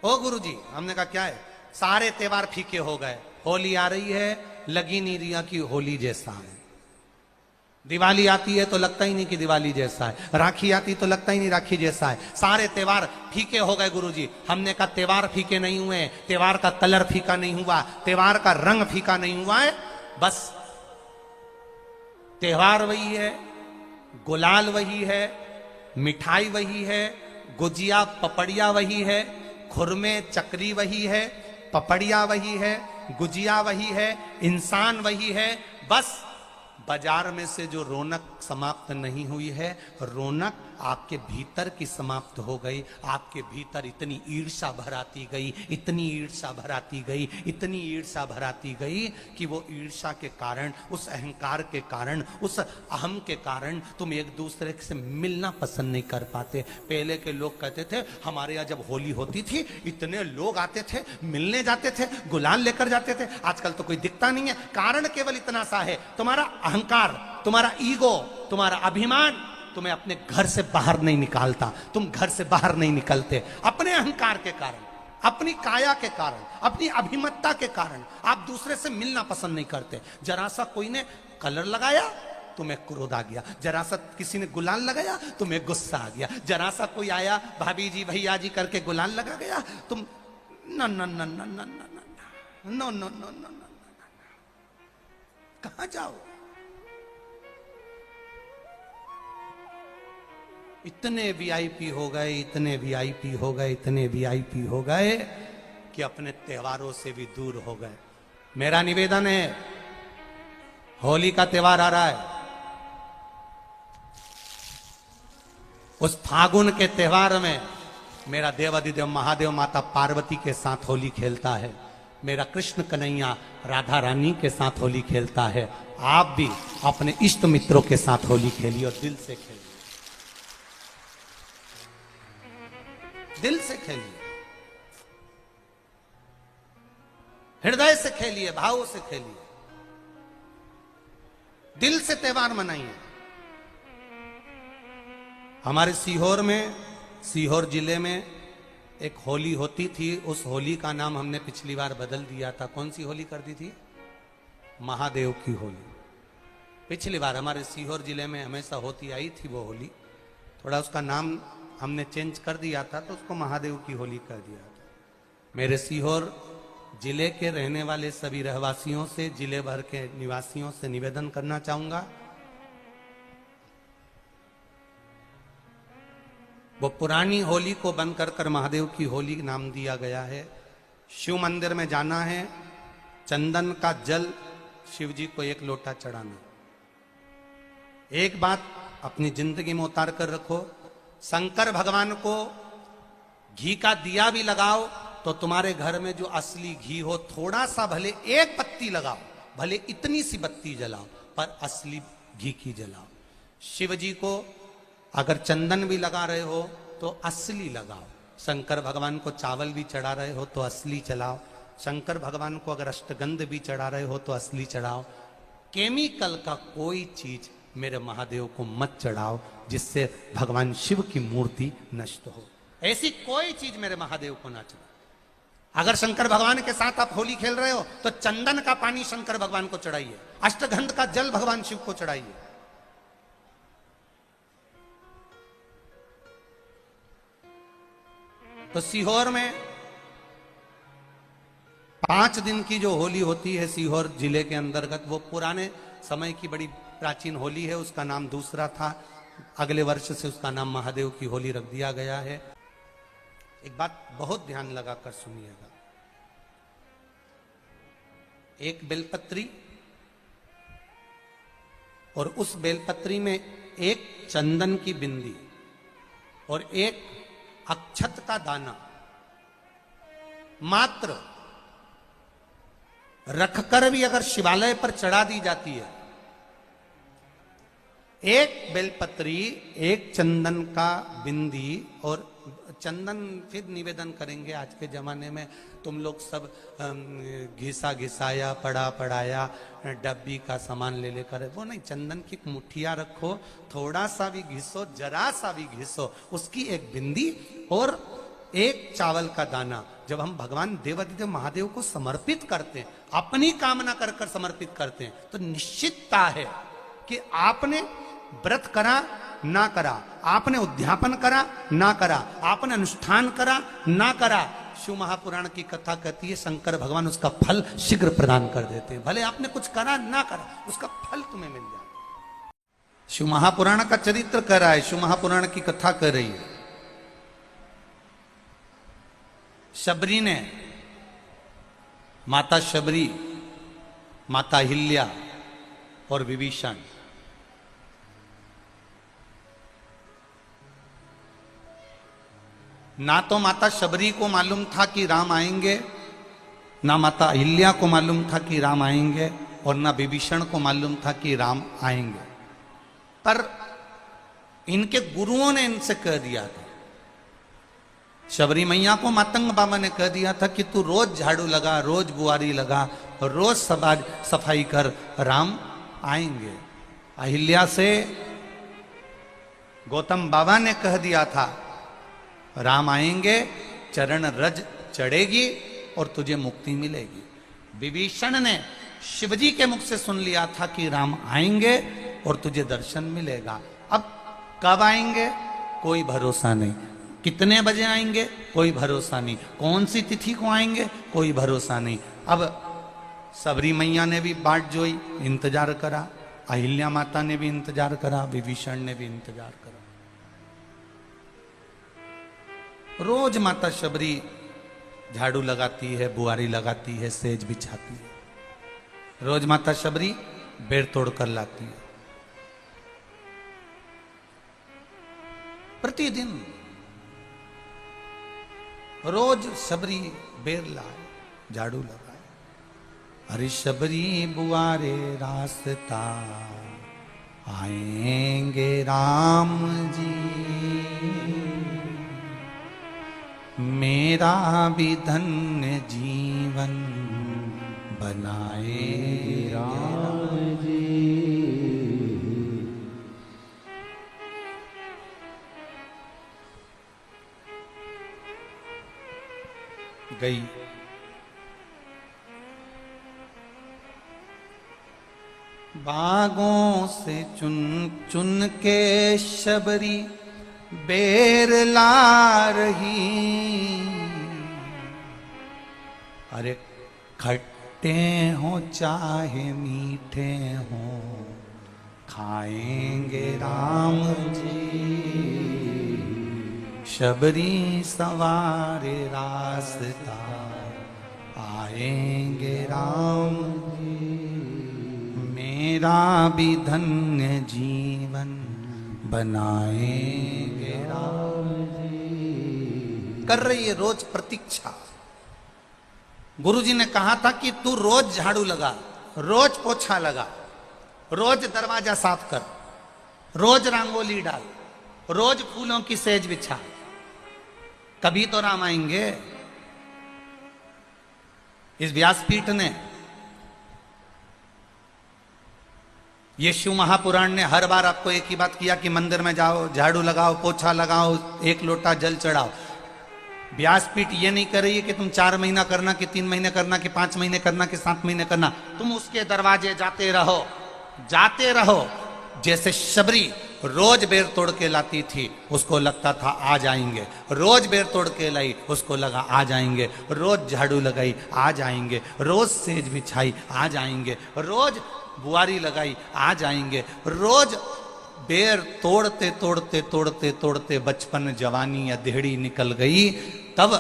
ओ गुरुजी, हमने कहा क्या है? सारे त्योहार फीके हो गए, होली आ रही है, लगी नहीं रिया की होली जैसा है। दिवाली आती है तो लगता ही नहीं कि दिवाली जैसा है, राखी आती तो लगता ही नहीं राखी जैसा है, सारे त्योहार फीके हो गए गुरुजी। हमने कहा त्योहार फीके नहीं हुए, त्योहार का कलर फीका नहीं हुआ, त्योहार का रंग फीका नहीं हुआ है, बस त्योहार वही है, गुलाल वही है, मिठाई वही है, गुजिया पपड़िया वही है, खुरमे चकरी वही है, पपड़िया वही है, गुजिया वही है, इंसान वही है। बस बाजार में से जो रौनक समाप्त नहीं हुई है, रौनक आपके भीतर की समाप्त हो गई। आपके भीतर इतनी ईर्ष्या भराती गई, इतनी ईर्ष्या भराती गई, इतनी ईर्ष्या भराती गई कि वो ईर्ष्या के कारण, उस अहंकार के कारण, उस अहम के कारण तुम एक दूसरे से मिलना पसंद नहीं कर पाते। पहले के लोग कहते थे हमारे यहाँ जब होली होती थी इतने लोग आते थे, मिलने जाते थे, गुलाल लेकर जाते थे। आजकल तो कोई दिखता नहीं है। कारण केवल इतना सा है, तुम्हारा अहंकार, तुम्हारा ईगो, तुम्हारा अभिमान तुम्हें अपने घर से बाहर नहीं निकालता। तुम घर से बाहर नहीं निकलते अपने अहंकार के कारण, अपनी काया के कारण, अपनी अभिमतता के कारण। आप दूसरे से मिलना पसंद नहीं करते। जरा सा कोई ने कलर लगाया तुम्हें क्रोध आ गया, जरा सा किसी ने गुलाल लगाया तुम्हें गुस्सा आ गया, जरा सा कोई आया भाभी जी भैया जी करके गुलाल लगा गया, तुम न न न न न न न न न कहां जाओ? इतने वीआईपी हो गए, इतने वीआईपी हो गए, इतने वीआईपी हो गए कि अपने त्योहारों से भी दूर हो गए। मेरा निवेदन है, होली का त्योहार आ रहा है, उस फागुन के त्योहार में मेरा देवाधिदेव महादेव माता पार्वती के साथ होली खेलता है, मेरा कृष्ण कन्हैया राधा रानी के साथ होली खेलता है। आप भी अपने इष्ट मित्रों के साथ होली खेलिए और दिल से खेलिए, दिल से खेलिए, हृदय से खेलिए, भावों से खेलिए, दिल से त्योहार मनाइए। हमारे सीहोर में, सीहोर जिले में एक होली होती थी। उस होली का नाम हमने पिछली बार बदल दिया था। कौन सी होली कर दी थी? महादेव की होली। पिछली बार हमारे सीहोर जिले में हमेशा होती आई थी वो होली, थोड़ा उसका नाम हमने चेंज कर दिया था तो उसको महादेव की होली कर दिया था। मेरे सीहोर जिले के रहने वाले सभी रहवासियों से, जिले भर के निवासियों से निवेदन करना चाहूंगा, वो पुरानी होली को बंद कर महादेव की होली नाम दिया गया है। शिव मंदिर में जाना है, चंदन का जल शिव जी को 1 लोटा चढ़ाना। एक बात अपनी जिंदगी में उतार कर रखो, शंकर भगवान को घी का दिया भी लगाओ तो तुम्हारे घर में जो असली घी हो, थोड़ा सा भले 1 पत्ती लगाओ, भले इतनी सी बत्ती जलाओ, पर असली घी की जलाओ। शिव जी को अगर चंदन भी लगा रहे हो तो असली लगाओ। शंकर भगवान को चावल भी चढ़ा रहे हो तो असली चढ़ाओ। शंकर भगवान को अगर अष्टगंध भी चढ़ा रहे हो तो असली चढ़ाओ। केमिकल का कोई चीज मेरे महादेव को मत चढ़ाओ जिससे भगवान शिव की मूर्ति नष्ट हो। ऐसी कोई चीज मेरे महादेव को ना चढ़ाओ। अगर शंकर भगवान के साथ आप होली खेल रहे हो तो चंदन का पानी शंकर भगवान को चढ़ाइए, अष्टगंध का जल भगवान शिव को चढ़ाइए। तो सीहोर में 5 दिन की जो होली होती है सीहोर जिले के अंतर्गत, वो पुराने समय की बड़ी प्राचीन होली है, उसका नाम दूसरा था। अगले वर्ष से उसका नाम महादेव की होली रख दिया गया है। एक बात बहुत ध्यान लगाकर सुनिएगा, एक बेलपत्री और उस बेलपत्री में एक चंदन की बिंदी और एक अक्षत का दाना मात्र रखकर भी अगर शिवालय पर चढ़ा दी जाती है, एक बेलपत्री, एक चंदन का बिंदी, और चंदन फिर निवेदन करेंगे आज के जमाने में तुम लोग सब घिसा घिसाया पड़ा पड़ाया डब्बी का सामान ले लेकर, वो नहीं, चंदन की मुठिया रखो, थोड़ा सा भी घिसो, जरा सा भी घिसो, उसकी एक बिंदी और एक चावल का दाना जब हम भगवान देवादिदेव महादेव को समर्पित करते हैं, अपनी कामना कर कर समर्पित करते हैं, तो निश्चितता है कि आपने व्रत करा ना करा, आपने उद्यापन करा ना करा, आपने अनुष्ठान करा ना करा, शिव महापुराण की कथा कहती है शंकर भगवान उसका फल शीघ्र प्रदान कर देते हैं। भले आपने कुछ करा ना करा, उसका फल तुम्हें मिल जाए। शिव महापुराण का चरित्र कर रहा है, शिव महापुराण की कथा कर रही है। शबरी ने, माता शबरी, माता अहिल्या और विभीषण, ना तो माता शबरी को मालूम था कि राम आएंगे, ना माता अहिल्या को मालूम था कि राम आएंगे, और ना विभीषण को मालूम था कि राम आएंगे। पर इनके गुरुओं ने इनसे कह दिया था, शबरी मैया को मातंग बाबा ने कह दिया था कि तू रोज झाड़ू लगा, रोज बुआरी लगा, रोज सफाई कर, राम आएंगे। अहिल्या से गौतम बाबा ने कह दिया था राम आएंगे, चरण रज चढ़ेगी और तुझे मुक्ति मिलेगी। विभीषण ने शिवजी के मुख से सुन लिया था कि राम आएंगे और तुझे दर्शन मिलेगा। अब कब आएंगे कोई भरोसा नहीं, कितने बजे आएंगे कोई भरोसा नहीं, कौन सी तिथि को आएंगे कोई भरोसा नहीं। अब सबरी मैया ने भी बाट जोई, इंतजार करा, अहिल्या माता ने भी इंतजार करा, विभीषण ने भी इंतजार करा। रोज माता शबरी झाड़ू लगाती है, बुआरी लगाती है, सेज बिछाती है। रोज माता शबरी बेर तोड़ कर लाती है। प्रतिदिन रोज शबरी बेर लाए, झाड़ू लगाए। अरे शबरी बुआरे रास्ता आएंगे राम जी, मेरा भी धन्य जीवन बनाए राम जी। गई बागों से चुन चुन के शबरी बेर ला रही। अरे खट्टे हो चाहे मीठे हो, खाएंगे राम जी। शबरी सवारे रास्ता आएंगे राम जी, मेरा भी धन्य जीवन बनाएंगे राम जी। कर रही है रोज प्रतीक्षा। गुरुजी ने कहा था कि तू रोज झाड़ू लगा, रोज पोछा लगा, रोज दरवाजा साफ कर, रोज रंगोली डाल, रोज फूलों की सेज बिछा, कभी तो राम आएंगे। इस व्यासपीठ ने, ये शिव महापुराण ने हर बार आपको एक ही बात किया कि मंदिर में जाओ, झाड़ू लगाओ, पोछा लगाओ, एक लोटा जल चढ़ाओ। व्यासपीठ ये नहीं कर रही है कि तुम 4 महीना करना, कि 3 महीने करना, कि 5 महीने करना, कि 7 महीने करना। तुम उसके दरवाजे जाते रहो, जाते रहो। जैसे शबरी रोज बेर तोड़ के लाती थी, उसको लगता था आ जाएंगे। रोज बेर तोड़ के लाई, उसको लगा आ जाएंगे। रोज झाड़ू लगाई, आ जाएंगे। रोज सेज बिछाई, आ जाएंगे। रोज बुआरी लगाई, आ जाएंगे। रोज बेर तोड़ते तोड़ते तोड़ते तोड़ते बचपन, जवानी या देहड़ी निकल गई। तब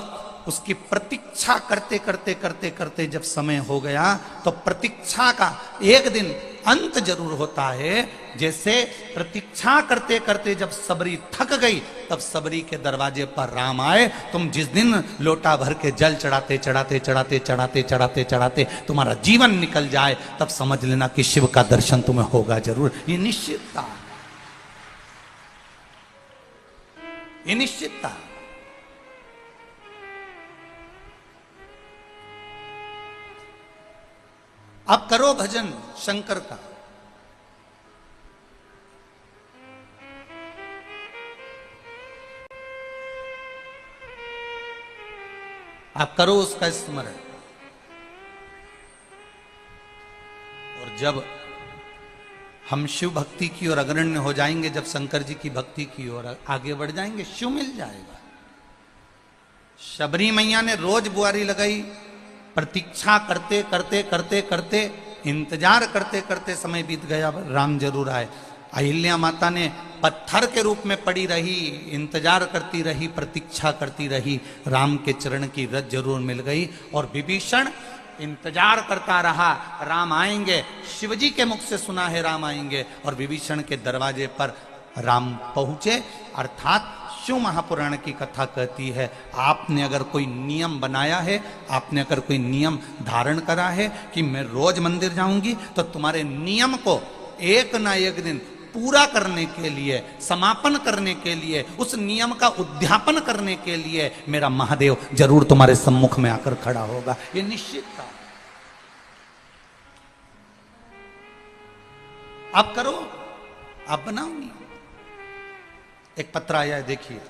उसकी प्रतीक्षा करते करते करते करते जब समय हो गया, तो प्रतीक्षा का एक दिन अंत जरूर होता है। जैसे प्रतीक्षा करते करते जब सबरी थक गई, तब सबरी के दरवाजे पर राम आए। तुम जिस दिन लोटा भर के जल चढ़ाते चढ़ाते चढ़ाते चढ़ाते चढ़ाते चढ़ाते तुम्हारा जीवन निकल जाए, तब समझ लेना कि शिव का दर्शन तुम्हें होगा जरूर। ये निश्चितता, ये निश्चितता। अब करो भजन शंकर का। आप करो उसका स्मरण। और जब हम शिव भक्ति की ओर अग्रण्य हो जाएंगे, जब शंकर जी की भक्ति की ओर आगे बढ़ जाएंगे, शिव मिल जाएगा। शबरी मैया ने रोज बुआरी लगाई, प्रतीक्षा करते करते करते करते, इंतजार करते करते समय बीत गया, राम जरूर आए। अहिल्या माता ने पत्थर के रूप में पड़ी रही, इंतजार करती रही, प्रतीक्षा करती रही, राम के चरण की रज जरूर मिल गई। और विभीषण इंतजार करता रहा, राम आएंगे। शिवजी के मुख से सुना है राम आएंगे, और विभीषण के दरवाजे पर राम पहुंचे। अर्थात शिव महापुराण की कथा कहती है, आपने अगर कोई नियम बनाया है, आपने अगर कोई नियम धारण करा है कि मैं रोज मंदिर जाऊंगी, तो तुम्हारे नियम को एक ना एक दिन पूरा करने के लिए, समापन करने के लिए, उस नियम का उद्यापन करने के लिए मेरा महादेव जरूर तुम्हारे सम्मुख में आकर खड़ा होगा। ये निश्चित था। आप करो, आप बनाओ नहीं। एक पत्र आया है, देखिए।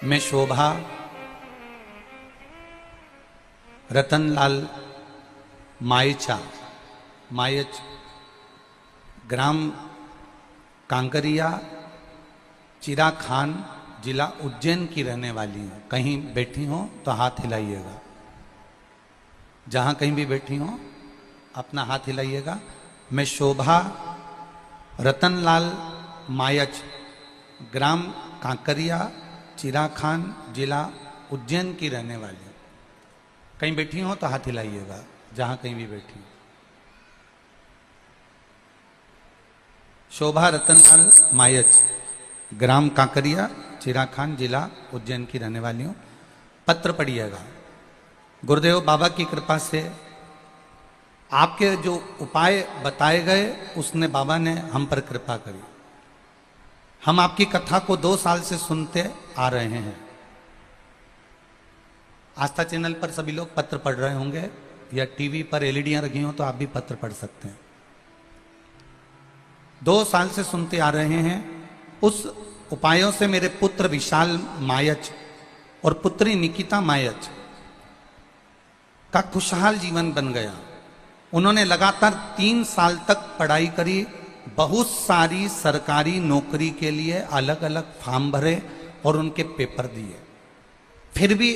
मैं शोभा रतनलाल मायच ग्राम कांकरिया, चिरा खान, जिला उज्जैन की रहने वाली हूँ। कहीं बैठी हो तो हाथ हिलाइएगा। जहाँ कहीं भी बैठी हो अपना हाथ हिलाइएगा। मैं शोभा रतनलाल मायच ग्राम कांकरिया, चिरा खान, जिला उज्जैन की रहने वाली हूँ। कहीं बैठी हो तो हाथ हिलाइएगा, जहाँ कहीं भी बैठी हो। शोभा रतनलाल मायच ग्राम कांकरिया, चिरा खान, जिला उज्जैन की रहने वाली हूँ। पत्र पढ़िएगा। गुरुदेव बाबा की कृपा से आपके जो उपाय बताए गए, उसने बाबा ने हम पर कृपा करी। हम आपकी कथा को 2 साल से सुनते आ रहे हैं। आस्था चैनल पर सभी लोग पत्र पढ़ रहे होंगे, या टीवी पर एलईडियां रखी हो तो आप भी पत्र पढ़ सकते हैं। 2 साल से सुनते आ रहे हैं। उस उपायों से मेरे पुत्र विशाल मायच और पुत्री निकिता मायच का खुशहाल जीवन बन गया। उन्होंने लगातार 3 साल तक पढ़ाई करी, बहुत सारी सरकारी नौकरी के लिए अलग अलग फॉर्म भरे और उनके पेपर दिए, फिर भी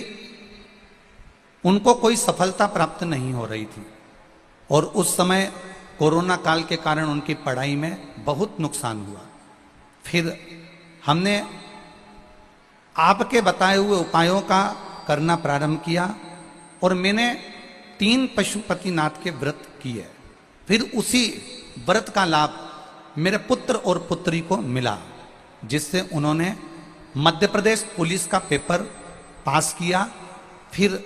उनको कोई सफलता प्राप्त नहीं हो रही थी। और उस समय कोरोना काल के कारण उनकी पढ़ाई में बहुत नुकसान हुआ। फिर हमने आपके बताए हुए उपायों का करना प्रारंभ किया, और मैंने 3 पशुपतिनाथ के व्रत किए। फिर उसी व्रत का लाभ मेरे पुत्र और पुत्री को मिला, जिससे उन्होंने मध्य प्रदेश पुलिस का पेपर पास किया। फिर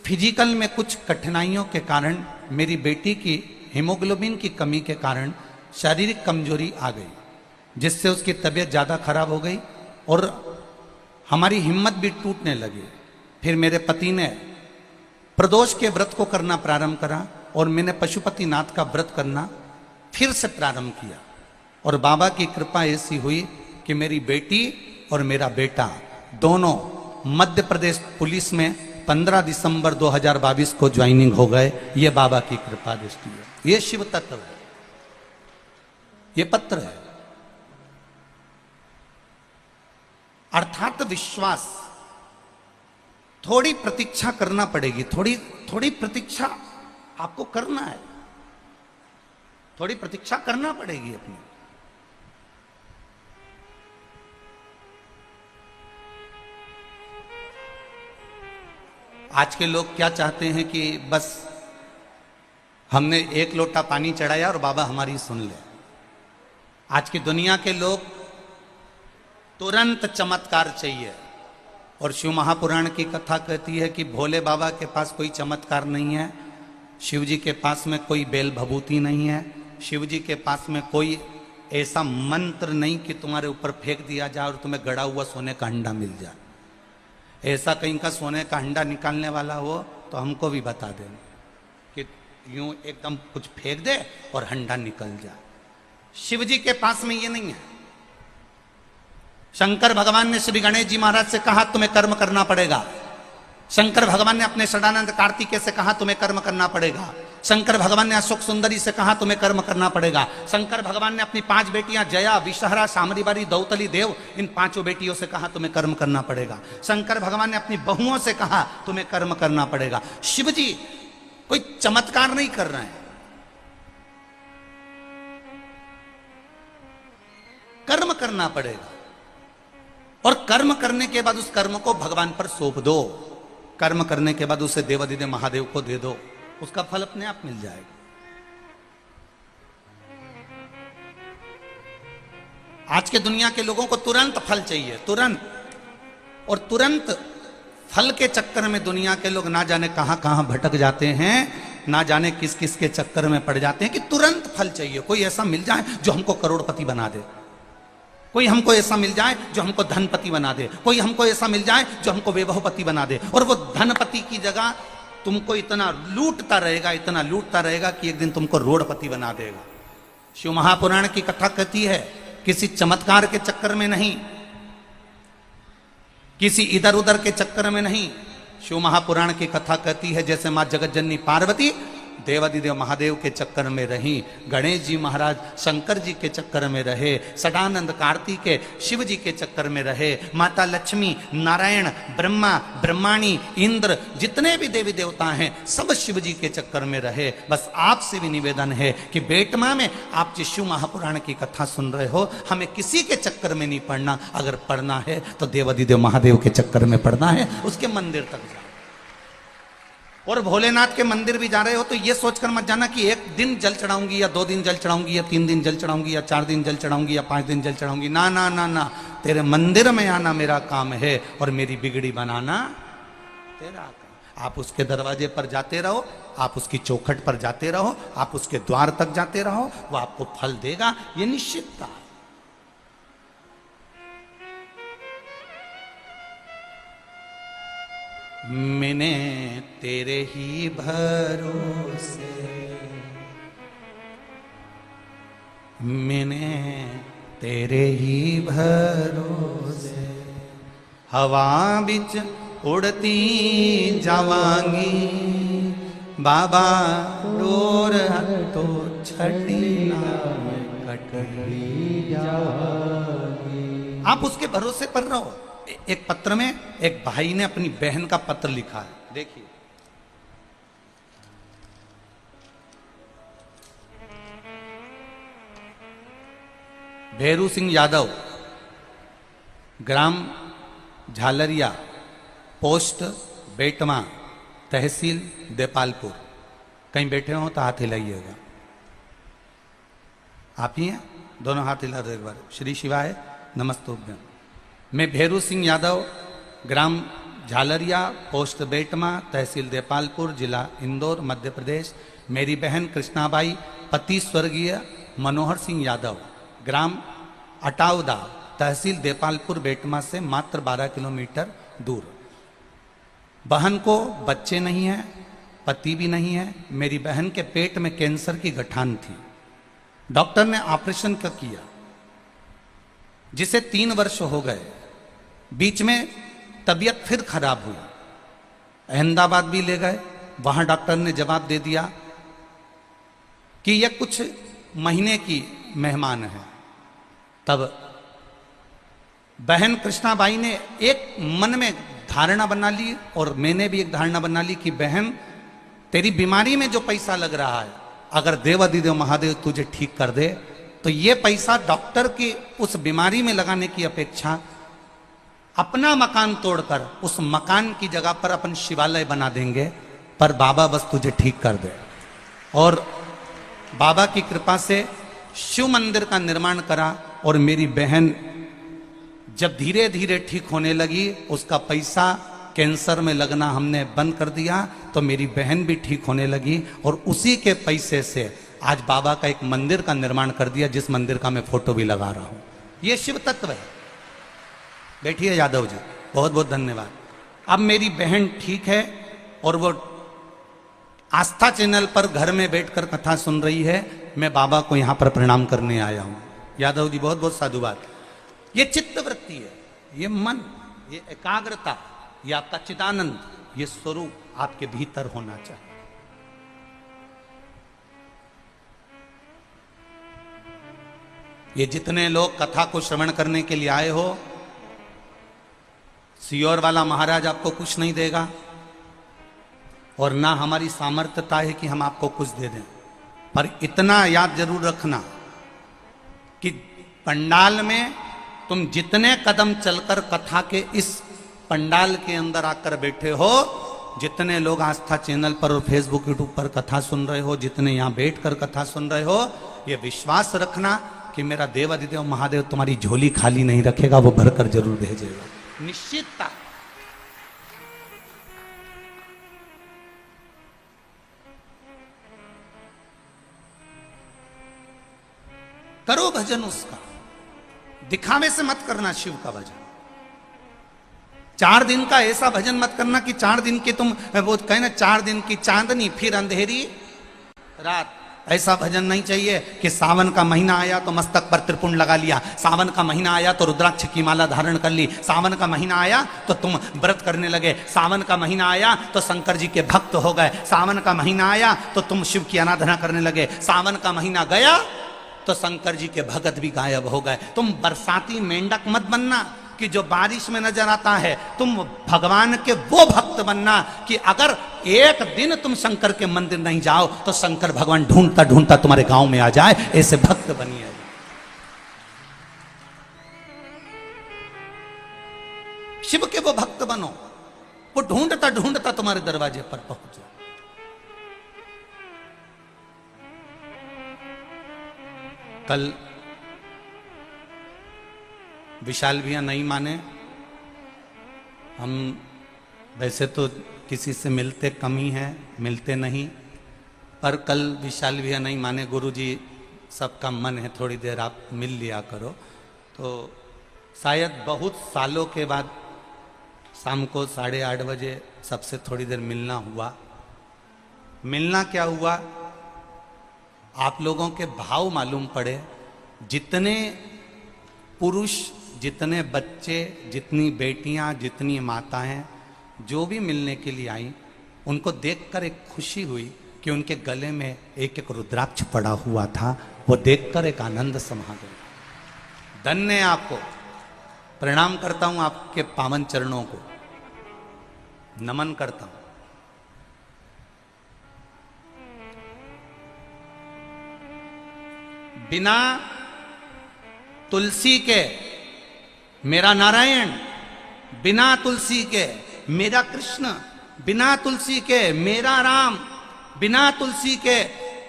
फिजिकल में कुछ कठिनाइयों के कारण मेरी बेटी की हीमोग्लोबिन की कमी के कारण शारीरिक कमजोरी आ गई, जिससे उसकी तबीयत ज़्यादा खराब हो गई और हमारी हिम्मत भी टूटने लगी। फिर मेरे पति ने प्रदोष के व्रत को करना प्रारंभ करा, और मैंने पशुपतिनाथ का व्रत करना फिर से प्रारंभ किया। और बाबा की कृपा ऐसी हुई कि मेरी बेटी और मेरा बेटा दोनों मध्य प्रदेश पुलिस में 15 दिसंबर 2022 को ज्वाइनिंग हो गए। ये बाबा की कृपा दृष्टि है, ये शिव तत्व है, ये पत्र है। अर्थात विश्वास, थोड़ी प्रतीक्षा करना पड़ेगी, थोड़ी प्रतीक्षा आपको करना है, थोड़ी प्रतीक्षा करना पड़ेगी अपनी। आज के लोग क्या चाहते हैं कि बस हमने 1 लोटा पानी चढ़ाया और बाबा हमारी सुन ले। आज की दुनिया के लोग तुरंत चमत्कार चाहिए, और शिव महापुराण की कथा कहती है कि भोले बाबा के पास कोई चमत्कार नहीं है, शिव जी के पास में कोई बेल भभूति नहीं है, शिव जी के पास में कोई ऐसा मंत्र नहीं कि तुम्हारे ऊपर फेंक दिया जाए और तुम्हें गड़ा हुआ सोने का हंडा मिल जाए। ऐसा कहीं का सोने का हंडा निकालने वाला हो तो हमको भी बता देना कि यूं एकदम कुछ फेंक दे और हंडा निकल जाए। शिव जी के पास में ये नहीं है। शंकर भगवान ने श्री गणेश जी महाराज से कहा तुम्हें कर्म करना पड़ेगा। शंकर भगवान ने अपने षडानंद कार्तिकेय से कहा तुम्हें कर्म करना पड़ेगा। शंकर भगवान ने अशोक सुंदरी से कहा तुम्हें कर्म करना पड़ेगा। शंकर भगवान ने अपनी 5 बेटियां जया, विषहरा, सामरीबारी, दौतली, देव, इन 5 बेटियों से कहा तुम्हें कर्म करना पड़ेगा। शंकर भगवान ने अपनी बहुओं से कहा तुम्हें कर्म करना पड़ेगा। शिव जी कोई चमत्कार नहीं कर रहे हैं, कर्म करना पड़ेगा। और कर्म करने के बाद उस कर्म को भगवान पर सौंप दो। कर्म करने के बाद उसे देवाधिदेव महादेव को दे दो, उसका फल अपने आप मिल जाएगा। आज के दुनिया के लोगों को तुरंत फल चाहिए, तुरंत। और तुरंत फल के चक्कर में दुनिया के लोग ना जाने कहां कहां भटक जाते हैं, ना जाने किस किस के चक्कर में पड़ जाते हैं कि तुरंत फल चाहिए। कोई ऐसा मिल जाए जो हमको करोड़पति बना दे, कोई हमको ऐसा मिल जाए जो हमको धनपति बना दे, कोई हमको ऐसा मिल जाए जो हमको वैभवपति बना दे। और वो धनपति की जगह तुमको इतना लूटता रहेगा, इतना लूटता रहेगा कि एक दिन तुमको रोडपति बना देगा। शिव महापुराण की कथा कहती है किसी चमत्कार के चक्कर में नहीं, किसी इधर उधर के चक्कर में नहीं। शिव महापुराण की कथा कहती है जैसे मां जगतजननी पार्वती देवाधिदेव महादेव के चक्कर में रही, गणेश जी महाराज शंकर जी के चक्कर में रहे, सदानंद कार्तिकेय शिव जी के चक्कर में रहे, माता लक्ष्मी, नारायण, ब्रह्मा, ब्रह्माणी, इंद्र, जितने भी देवी देवता हैं सब शिव जी के चक्कर में रहे। बस आपसे भी निवेदन है कि बेटमा में आप जिस शिव महापुराण की कथा सुन रहे हो, हमें किसी के चक्कर में नहीं पड़ना। अगर पढ़ना है तो देवाधिदेव महादेव के चक्कर में पढ़ना है, उसके मंदिर तक जाओ। और भोलेनाथ के मंदिर भी जा रहे हो तो ये सोचकर मत जाना कि 1 दिन जल चढ़ाऊंगी या 2 दिन जल चढ़ाऊंगी या 3 दिन जल चढ़ाऊंगी या 4 दिन जल चढ़ाऊंगी या 5 दिन जल चढ़ाऊंगी। ना ना ना ना, तेरे मंदिर में आना मेरा काम है और मेरी बिगड़ी बनाना तेरा काम। आप उसके दरवाजे पर जाते रहो, आप उसकी चौखट पर जाते रहो, आप उसके द्वार तक जाते रहो, वो आपको फल देगा, ये निश्चितता। मैंने तेरे ही भरोसे, मैंने तेरे ही भरोसे हवा बिच उड़ती जावांगी, बाबा डोर तो छड़ी कटड़ी जावांगी। आप उसके भरोसे पर रहो। एक पत्र में एक भाई ने अपनी बहन का पत्र लिखा है, देखिए। भैरू सिंह यादव, ग्राम झालरिया, पोस्ट बेटमा, तहसील देपालपुर। कहीं बैठे हो तो हाथ हिलाइएगा। आप ही हैं? दोनों हाथ हिला दो एक बार। श्री शिवाय नमस्तुभ्यं। मैं भैरू सिंह यादव, ग्राम झालरिया, पोस्ट बेटमा, तहसील देपालपुर, जिला इंदौर, मध्य प्रदेश। मेरी बहन कृष्णाबाई, पति स्वर्गीय मनोहर सिंह यादव, ग्राम अटावदा, तहसील देपालपुर, बेटमा से मात्र 12 किलोमीटर दूर। बहन को बच्चे नहीं हैं, पति भी नहीं है। मेरी बहन के पेट में कैंसर की गठान थी। डॉक्टर ने ऑपरेशन किया जिसे 3 वर्ष हो गए। बीच में तबीयत फिर खराब हुई, अहमदाबाद भी ले गए। वहां डॉक्टर ने जवाब दे दिया कि यह कुछ महीने की मेहमान है। तब बहन कृष्णाबाई ने एक मन में धारणा बना ली और मैंने भी एक धारणा बना ली कि बहन, तेरी बीमारी में जो पैसा लग रहा है, अगर देवाधिदेव महादेव तुझे ठीक कर दे तो ये पैसा डॉक्टर की उस बीमारी में लगाने की अपेक्षा अपना मकान तोड़कर उस मकान की जगह पर अपन शिवालय बना देंगे, पर बाबा बस तुझे ठीक कर दे। और बाबा की कृपा से शिव मंदिर का निर्माण करा और मेरी बहन जब धीरे धीरे ठीक होने लगी, उसका पैसा कैंसर में लगना हमने बंद कर दिया, तो मेरी बहन भी ठीक होने लगी और उसी के पैसे से आज बाबा का एक मंदिर का निर्माण कर दिया, जिस मंदिर का मैं फोटो भी लगा रहा हूं। ये शिव तत्व है। बैठिए यादव जी, बहुत बहुत धन्यवाद। अब मेरी बहन ठीक है और वो आस्था चैनल पर घर में बैठकर कथा सुन रही है, मैं बाबा को यहां पर प्रणाम करने आया हूं। यादव जी बहुत बहुत साधुवाद। ये चित्त वृत्ति है, ये मन, ये एकाग्रता, ये आपका चिदानंद, ये स्वरूप आपके भीतर होना चाहिए। ये जितने लोग कथा को श्रवण करने के लिए आए हो, सियोर वाला महाराज आपको कुछ नहीं देगा और ना हमारी सामर्थ्यता है कि हम आपको कुछ दे दें, पर इतना याद जरूर रखना कि पंडाल में तुम जितने कदम चलकर कथा के इस पंडाल के अंदर आकर बैठे हो, जितने लोग आस्था चैनल पर और फेसबुक यूट्यूब पर कथा सुन रहे हो, जितने यहां बैठकर कथा सुन रहे हो, ये विश्वास रखना कि मेरा देव अधिदेव महादेव तुम्हारी झोली खाली नहीं रखेगा, वो भरकर जरूर भेजेगा, निश्चितता। करो भजन उसका, दिखावे से मत करना शिव का भजन। 4 दिन का ऐसा भजन मत करना कि 4 दिन की तुम वो कहना 4 दिन की चांदनी फिर अंधेरी रात। ऐसा भजन नहीं चाहिए कि सावन का महीना आया तो मस्तक पर त्रिपुंड लगा लिया, सावन का महीना आया तो रुद्राक्ष की माला धारण कर ली, सावन का महीना आया तो तुम व्रत करने लगे, सावन का महीना आया तो शंकर जी के भक्त हो गए, सावन का महीना आया तो तुम शिव की आराधना करने लगे, सावन का महीना गया तो शंकर जी के भगत भी गायब हो गए। तुम बरसाती मेंढक मत बनना कि जो बारिश में नजर आता है, तुम भगवान के वो भक्त बनना कि अगर एक दिन तुम शंकर के मंदिर नहीं जाओ तो शंकर भगवान ढूंढता ढूंढता तुम्हारे गांव में आ जाए, ऐसे भक्त बनिए। शिव के वो भक्त बनो, वो ढूंढता ढूंढता तुम्हारे दरवाजे पर पहुंचे। कल विशाल भैया नहीं माने, हम वैसे तो किसी से मिलते कम ही हैं, मिलते नहीं, पर कल विशाल भैया नहीं माने, गुरुजी सबका मन है थोड़ी देर आप मिल लिया करो। तो शायद बहुत सालों के बाद शाम को 8:30 बजे सबसे थोड़ी देर मिलना हुआ। मिलना क्या हुआ, आप लोगों के भाव मालूम पड़े। जितने पुरुष, जितने बच्चे, जितनी बेटियां, जितनी माताएं जो भी मिलने के लिए आई, उनको देखकर एक खुशी हुई कि उनके गले में एक एक रुद्राक्ष पड़ा हुआ था। वो देखकर एक आनंद समा गया। धन्य है आपको, प्रणाम करता हूं आपके पावन चरणों को, नमन करता हूं। बिना तुलसी के मेरा नारायण, बिना तुलसी के मेरा कृष्ण, बिना तुलसी के मेरा राम, बिना तुलसी के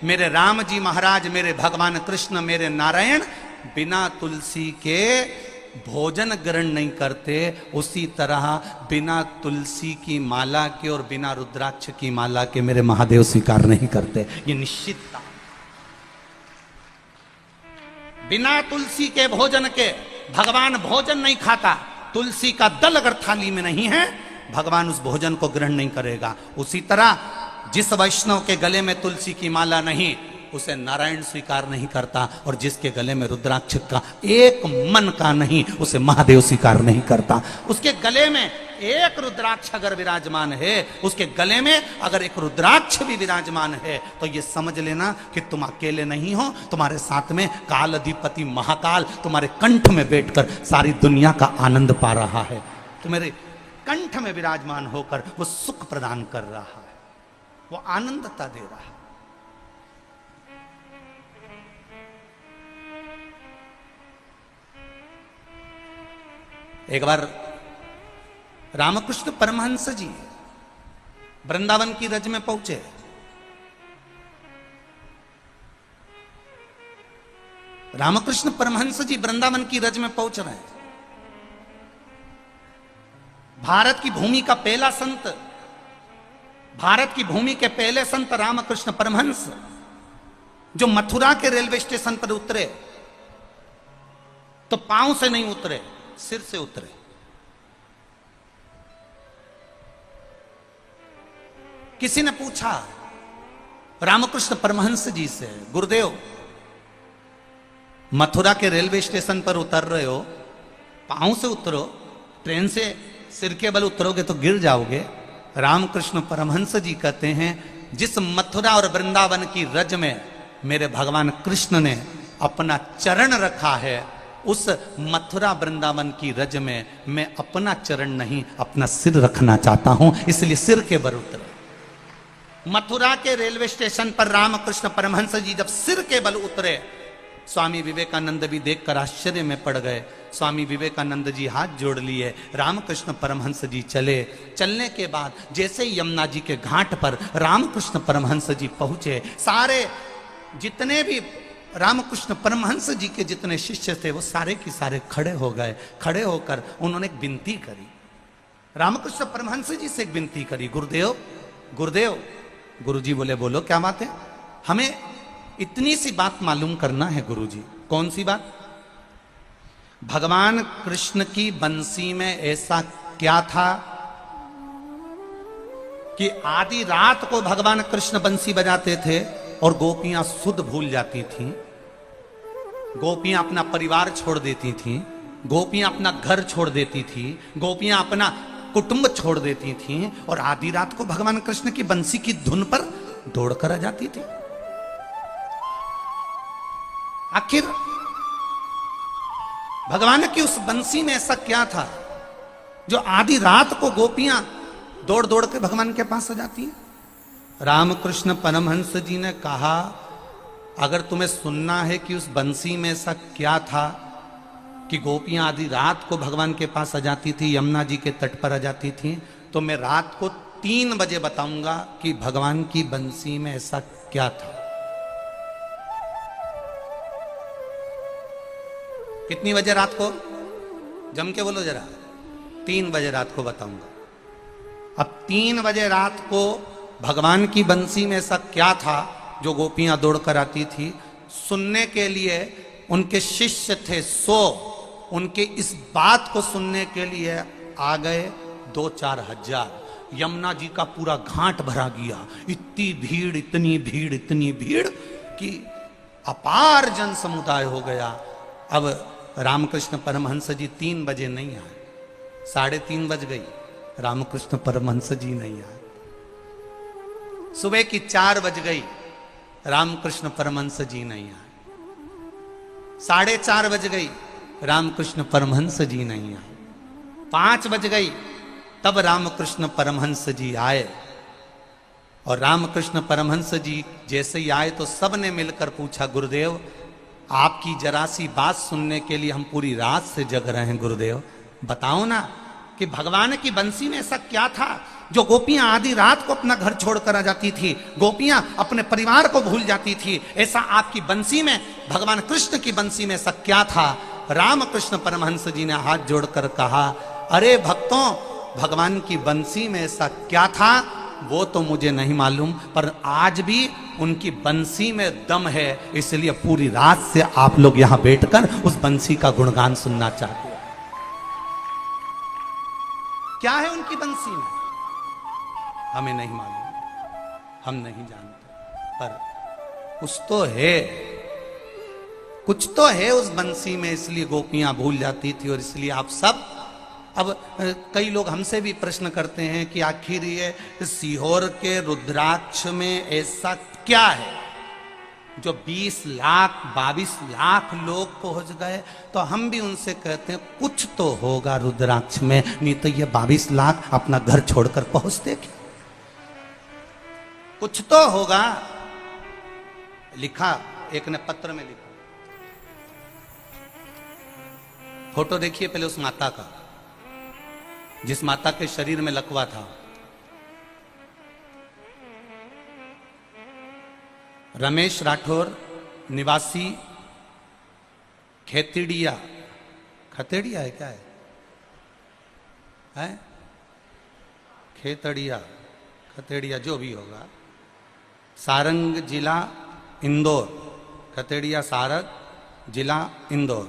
मेरे राम जी महाराज, मेरे भगवान कृष्ण, मेरे नारायण बिना तुलसी के भोजन ग्रहण नहीं करते। उसी तरह बिना तुलसी की माला के और बिना रुद्राक्ष की माला के मेरे महादेव स्वीकार नहीं करते। ये निश्चितता। बिना तुलसी के भोजन के भगवान भोजन नहीं खाता। तुलसी का दल अगर थाली में नहीं है, भगवान उस भोजन को ग्रहण नहीं करेगा। उसी तरह जिस वैष्णव के गले में तुलसी की माला नहीं, उसे नारायण स्वीकार नहीं करता, और जिसके गले में रुद्राक्ष का एक मन का नहीं, उसे महादेव स्वीकार नहीं करता। उसके गले में एक रुद्राक्ष अगर विराजमान है, उसके गले में अगर एक रुद्राक्ष भी विराजमान है, तो ये समझ लेना कि तुम अकेले नहीं हो, तुम्हारे साथ में काल अधिपति महाकाल तुम्हारे कंठ में बैठकर सारी दुनिया का आनंद पा रहा है। तुम्हारे कंठ में विराजमान होकर वो सुख प्रदान कर रहा है, वो आनंदता दे रहा है। एक बार रामकृष्ण परमहंस जी वृंदावन की रज में पहुंचे। रामकृष्ण परमहंस जी वृंदावन की रज में पहुंच रहे हैं। भारत की भूमि का पहला संत, भारत की भूमि के पहले संत रामकृष्ण परमहंस, जो मथुरा के रेलवे स्टेशन पर उतरे तो पांव से नहीं उतरे, सिर से उतरे। किसी ने पूछा रामकृष्ण परमहंस जी से, गुरुदेव मथुरा के रेलवे स्टेशन पर उतर रहे हो, पांव से उतरो, ट्रेन से सिर के बल उतरोगे तो गिर जाओगे। रामकृष्ण परमहंस जी कहते हैं जिस मथुरा और वृंदावन की रज में मेरे भगवान कृष्ण ने अपना चरण रखा है, उस मथुरा वृंदावन की रज में मैं अपना चरण नहीं अपना सिर रखना चाहता हूं, इसलिए सिर के बल उतरे। मथुरा के रेलवे स्टेशन पर रामकृष्ण परमहंस जी जब सिर के बल उतरे, स्वामी विवेकानंद भी देखकर आश्चर्य में पड़ गए। स्वामी विवेकानंद जी हाथ जोड़ लिए, रामकृष्ण परमहंस जी चले। चलने के बाद जैसे ही यमुना जी के घाट पर रामकृष्ण परमहंस जी पहुंचे, सारे जितने भी रामकृष्ण परमहंस जी के जितने शिष्य थे वो सारे के सारे खड़े हो गए। खड़े होकर उन्होंने एक विनती करी, रामकृष्ण परमहंस जी से एक विनती करी, गुरुदेव गुरुदेव। गुरुजी बोले बोलो क्या बात है? हमें इतनी सी बात मालूम करना है गुरुजी। कौन सी बात? भगवान कृष्ण की बंसी में ऐसा क्या था कि आधी रात को भगवान कृष्ण बंसी बजाते थे और गोपियां सुध भूल जाती थीं, गोपियां अपना परिवार छोड़ देती थीं, गोपियां अपना घर छोड़ देती थी, गोपियां अपना कुटुंब छोड़ देती थीं और आधी रात को भगवान कृष्ण की बंसी की धुन पर दौड़कर आ जाती थी। आखिर भगवान की उस बंसी में ऐसा क्या था जो आधी रात को गोपियां दौड़ दौड़ के भगवान के पास आ जाती हैं? रामकृष्ण परमहंस जी ने कहा, अगर तुम्हें सुनना है कि उस बंसी में ऐसा क्या था कि गोपियां आधी रात को भगवान के पास आ जाती थी, यमुना जी के तट पर आ जाती थी, तो मैं रात को 3 बजे बताऊंगा कि भगवान की बंसी में ऐसा क्या था। कितनी बजे रात को? जम के बोलो जरा। 3 बजे रात को बताऊंगा। अब 3 बजे रात को भगवान की बंसी में ऐसा क्या था जो गोपियां दौड़कर आती थी? सुनने के लिए उनके शिष्य थे 100, उनके इस बात को सुनने के लिए आ गए 2-4 हजार। यमुना जी का पूरा घाट भरा गया। इतनी भीड़, इतनी भीड़, इतनी भीड़ कि अपार जन समुदाय हो गया। अब रामकृष्ण परमहंस जी 3 बजे नहीं आए, 3:30 बज गई, रामकृष्ण परमहंस जी नहीं आए। सुबह की 4 बज गई, रामकृष्ण परमहंस जी नहीं आए। 4:30 बज गई, रामकृष्ण परमहंस जी नहीं आए। 5 बज गई, तब रामकृष्ण परमहंस जी आए। और रामकृष्ण परमहंस जी जैसे ही आए तो सबने मिलकर पूछा, गुरुदेव आपकी जरा सी बात सुनने के लिए हम पूरी रात से जग रहे हैं। गुरुदेव बताओ ना कि भगवान की बंसी में ऐसा क्या था जो गोपियां आधी रात को अपना घर छोड़कर आ जाती थी, गोपियां अपने परिवार को भूल जाती थी, ऐसा आपकी बंसी में, भगवान कृष्ण की बंसी में ऐसा क्या था? रामकृष्ण परमहंस जी ने हाथ जोड़कर कहा, अरे भक्तों, भगवान की बंसी में ऐसा क्या था वो तो मुझे नहीं मालूम, पर आज भी उनकी बंसी में दम है, इसलिए पूरी रात से आप लोग यहां बैठकर उस बंसी का गुणगान सुनना चाहते हैं। क्या है उनकी बंसी में? हमें नहीं मालूम, हम नहीं जानते, पर कुछ तो है, कुछ तो है उस बंसी में, इसलिए गोपियां भूल जाती थी। और इसलिए आप सब, अब कई लोग हमसे भी प्रश्न करते हैं कि आखिर ये सीहोर के रुद्राक्ष में ऐसा क्या है जो 20 लाख 22 लाख लोग पहुंच गए? तो हम भी उनसे कहते हैं कुछ तो होगा रुद्राक्ष में, नहीं तो ये 22 लाख अपना घर छोड़कर पहुंचते क्या? कुछ तो होगा। लिखा, एक ने पत्र में लिखा, फोटो देखिए पहले उस माता का जिस माता के शरीर में लकवा था। रमेश राठौर, निवासी खेतड़िया, खतेड़िया है क्या है? खेतड़िया, खतेड़िया, जो भी होगा, सारंग जिला इंदौर, खतेड़िया सारंग जिला इंदौर।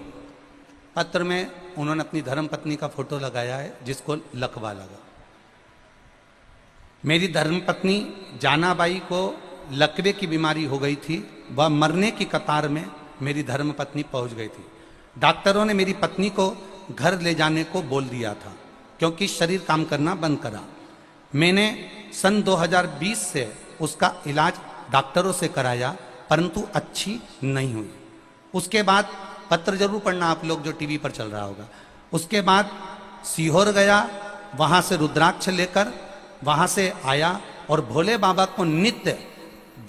पत्र में उन्होंने अपनी धर्मपत्नी का फोटो लगाया है जिसको लकवा लगा। मेरी धर्मपत्नी जानाबाई को लकवे की बीमारी हो गई थी, वह मरने की कतार में मेरी धर्मपत्नी पहुंच गई थी। डॉक्टरों ने मेरी पत्नी को घर ले जाने को बोल दिया था क्योंकि शरीर काम करना बंद करा। मैंने सन 2020 से उसका इलाज डॉक्टरों से कराया, परंतु अच्छी नहीं हुई। उसके बाद पत्र जरूर पढ़ना आप लोग जो टीवी पर चल रहा होगा। उसके बाद सीहोर गया, वहां से रुद्राक्ष लेकर वहां से आया और भोले बाबा को नित्य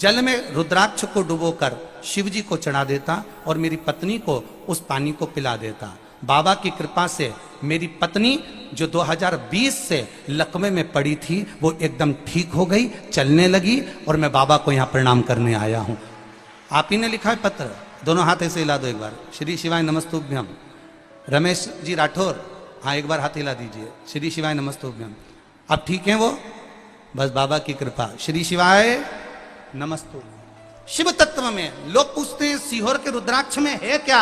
जल में रुद्राक्ष को डुबोकर शिव जी को चढ़ा देता और मेरी पत्नी को उस पानी को पिला देता। बाबा की कृपा से मेरी पत्नी जो 2020 से लकवे में पड़ी थी वो एकदम ठीक हो गई, चलने लगी और मैं बाबा को यहाँ प्रणाम करने आया हूँ। आप ही ने लिखा है पत्र, दोनों हाथ ऐसे हिला दो एक बार। श्री शिवाय नमस्तुभ्यम। रमेश जी राठौर, हाँ एक बार हाथ हिला दीजिए। श्री शिवाय नमस्तुभ्यम। अब ठीक है वो, बस बाबा की कृपा। श्री शिवाय नमस्तु। शिव तत्व में लोग पूछते हैं सीहोर के रुद्राक्ष में है क्या,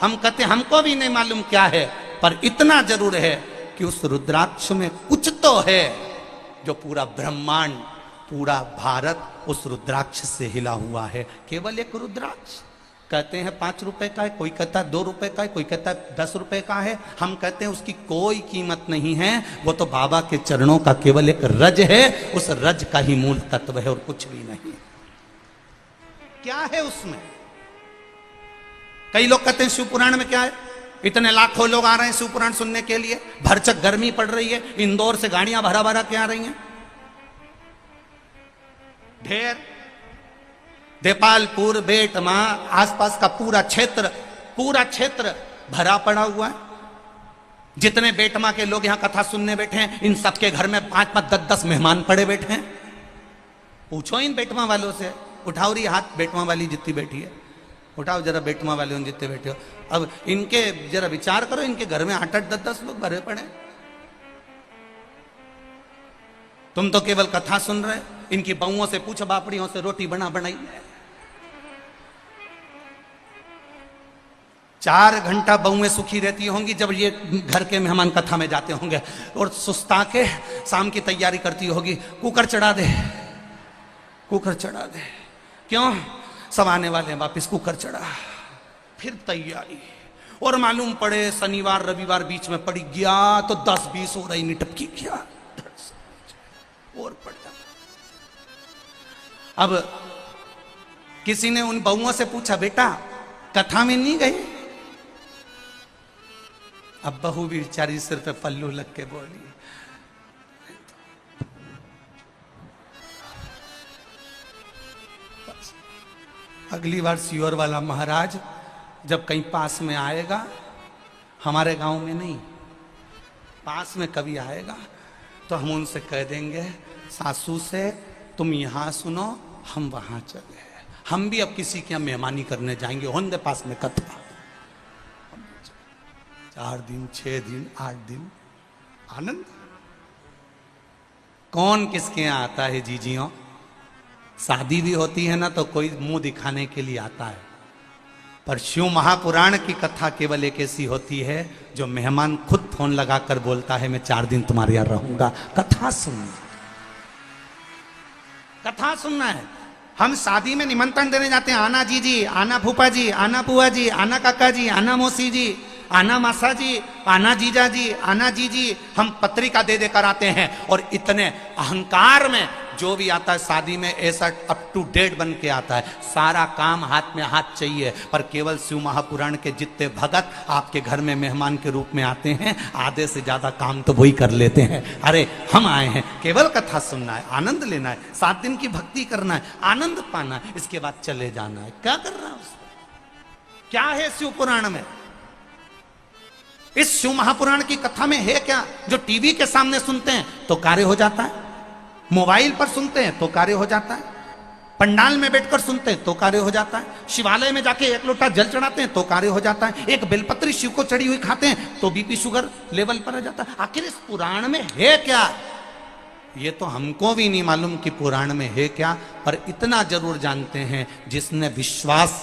हम कहते हमको भी नहीं मालूम क्या है, पर इतना जरूर है कि उस रुद्राक्ष में कुछ तो है जो पूरा ब्रह्मांड, पूरा भारत उस रुद्राक्ष से हिला हुआ है। केवल एक रुद्राक्ष। कहते हैं 5 रुपए का है, कोई कहता है 2 रुपए का है, कोई कहता है 10 रुपए का है। हम कहते हैं उसकी कोई कीमत नहीं है, वो तो बाबा के चरणों का केवल एक रज है, उस रज का ही मूल तत्व है और कुछ भी नहीं। क्या है उसमें? कई लोग कहते हैं शिव पुराण में क्या है, इतने लाखों लोग आ रहे हैं शिव पुराण सुनने के लिए, भरचक गर्मी पड़ रही है, इंदौर से गाड़ियां भरा भरा के आ रही हैं, ढेर देपालपुर, बेटमा, आसपास का पूरा क्षेत्र भरा पड़ा हुआ है। जितने बेटमा के लोग यहां कथा सुनने बैठे हैं, इन सबके घर में 5-5, 10-10 मेहमान पड़े बैठे हैं। पूछो इन बेटमा वालों से, उठाओ रही हाथ बेटमा वाली जितनी बैठी है, उठाओ जरा बेटमा वाले उन जितने बैठे हो। अब इनके जरा विचार करो, इनके घर में 8-8, 10-10 लोग भरे पड़े। तुम तो केवल कथा सुन रहे, इनकी बहुओं से पूछो, बापड़ियों से रोटी बनाई। 4 घंटा बहुएं सुखी रहती होंगी जब ये घर के मेहमान कथा में जाते होंगे, और सुस्ता के शाम की तैयारी करती होगी, कुकर चढ़ा दे, कुकर चढ़ा दे। क्यों? सब आने वाले हैं वापिस, कुकर चढ़ा, फिर तैयारी। और मालूम पड़े शनिवार रविवार बीच में पड़ी गया तो 10-20 हो रही निटपकी गया और पड़ जाता। अब किसी ने उन बहुओं से पूछा, बेटा कथा में नहीं गए? अब बहू भी बेचारी सिर पे पल्लू लग के बोली, अगली बार सीहोर वाला महाराज जब कहीं पास में आएगा, हमारे गांव में नहीं, पास में कभी आएगा, तो हम उनसे कह देंगे सासू से, तुम यहां सुनो, हम वहां चले। हम भी अब किसी के यहाँ मेहमानी करने जाएंगे, होंदे पास में कथा। 4 दिन, 6 दिन, 8 दिन आनंद। कौन किसके यहाँ आता है जीजियों? शादी भी होती है ना तो कोई मुंह दिखाने के लिए आता है, पर शिव महापुराण की कथा केवल एक ऐसी होती है जो मेहमान खुद फोन लगाकर बोलता है, मैं 4 दिन तुम्हारे यहाँ रहूंगा। कथा सुनना है। हम शादी में निमंत्रण देने जाते हैं, आना जीजी, आना फूफा जी, आना बुआ जी, आना काका जी, आना मौसी जी, आना मासा जी, आना जीजा जी, आना जीजी। हम पत्रिका दे देकर आते हैं, और इतने अहंकार में जो भी आता है शादी में ऐसा अप टू डेट बन के आता है, सारा काम हाथ में हाथ चाहिए। पर केवल शिव महापुराण के जितने भगत आपके घर में मेहमान के रूप में आते हैं, आधे से ज्यादा काम तो वही कर लेते हैं। अरे हम आए हैं केवल कथा सुनना है, आनंद लेना है, 7 दिन की भक्ति करना है, आनंद पाना है, इसके बाद चले जाना है। क्या कर रहा है उसमें? क्या है शिव पुराण में? इस शिव महापुराण की कथा में है क्या? जो टीवी के सामने सुनते हैं तो कार्य हो जाता है, मोबाइल पर सुनते हैं तो कार्य हो जाता है, पंडाल में बैठकर सुनते हैं तो कार्य हो जाता है, शिवालय में जाके 1 लोटा जल चढ़ाते हैं तो कार्य हो जाता है, एक बेलपत्री शिव को चढ़ी हुई खाते हैं तो बीपी शुगर लेवल पर आ जाता है। आखिर इस पुराण में है क्या? ये तो हमको भी नहीं मालूम कि पुराण में है क्या, पर इतना जरूर जानते हैं जिसने विश्वास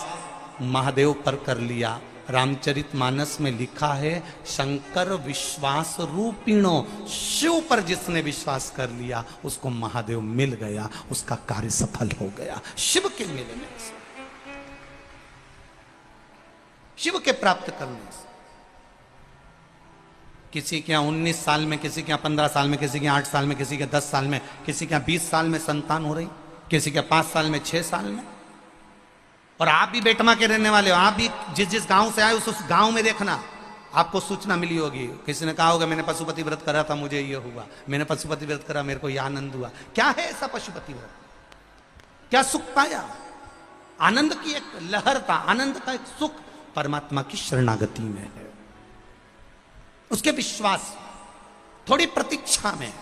महादेव पर कर लिया, रामचरितमानस में लिखा है, शंकर विश्वास रूपिणो, शिव पर जिसने विश्वास कर लिया उसको महादेव मिल गया, उसका कार्य सफल हो गया। शिव के मिलने से, शिव के प्राप्त करने से। किसी के यहाँ 19 साल में, किसी के यहाँ 15 साल में, किसी के यहाँ 8 साल में, किसी के 10 साल में, किसी के यहाँ 20 साल में संतान हो रही, किसी के 5 साल में, 6 साल में। और आप भी बेटमा के रहने वाले हो, आप भी जिस जिस गांव से आए उस गांव में देखना, आपको सूचना मिली होगी। किसी ने कहा होगा मैंने पशुपति व्रत करा था, मुझे ये हुआ, मैंने पशुपति व्रत करा, मेरे को ये आनंद हुआ। क्या है ऐसा पशुपति व्रत? क्या सुख पाया? आनंद की एक लहर था, आनंद का एक सुख परमात्मा की शरणागति में है, उसके विश्वास, थोड़ी प्रतीक्षा में।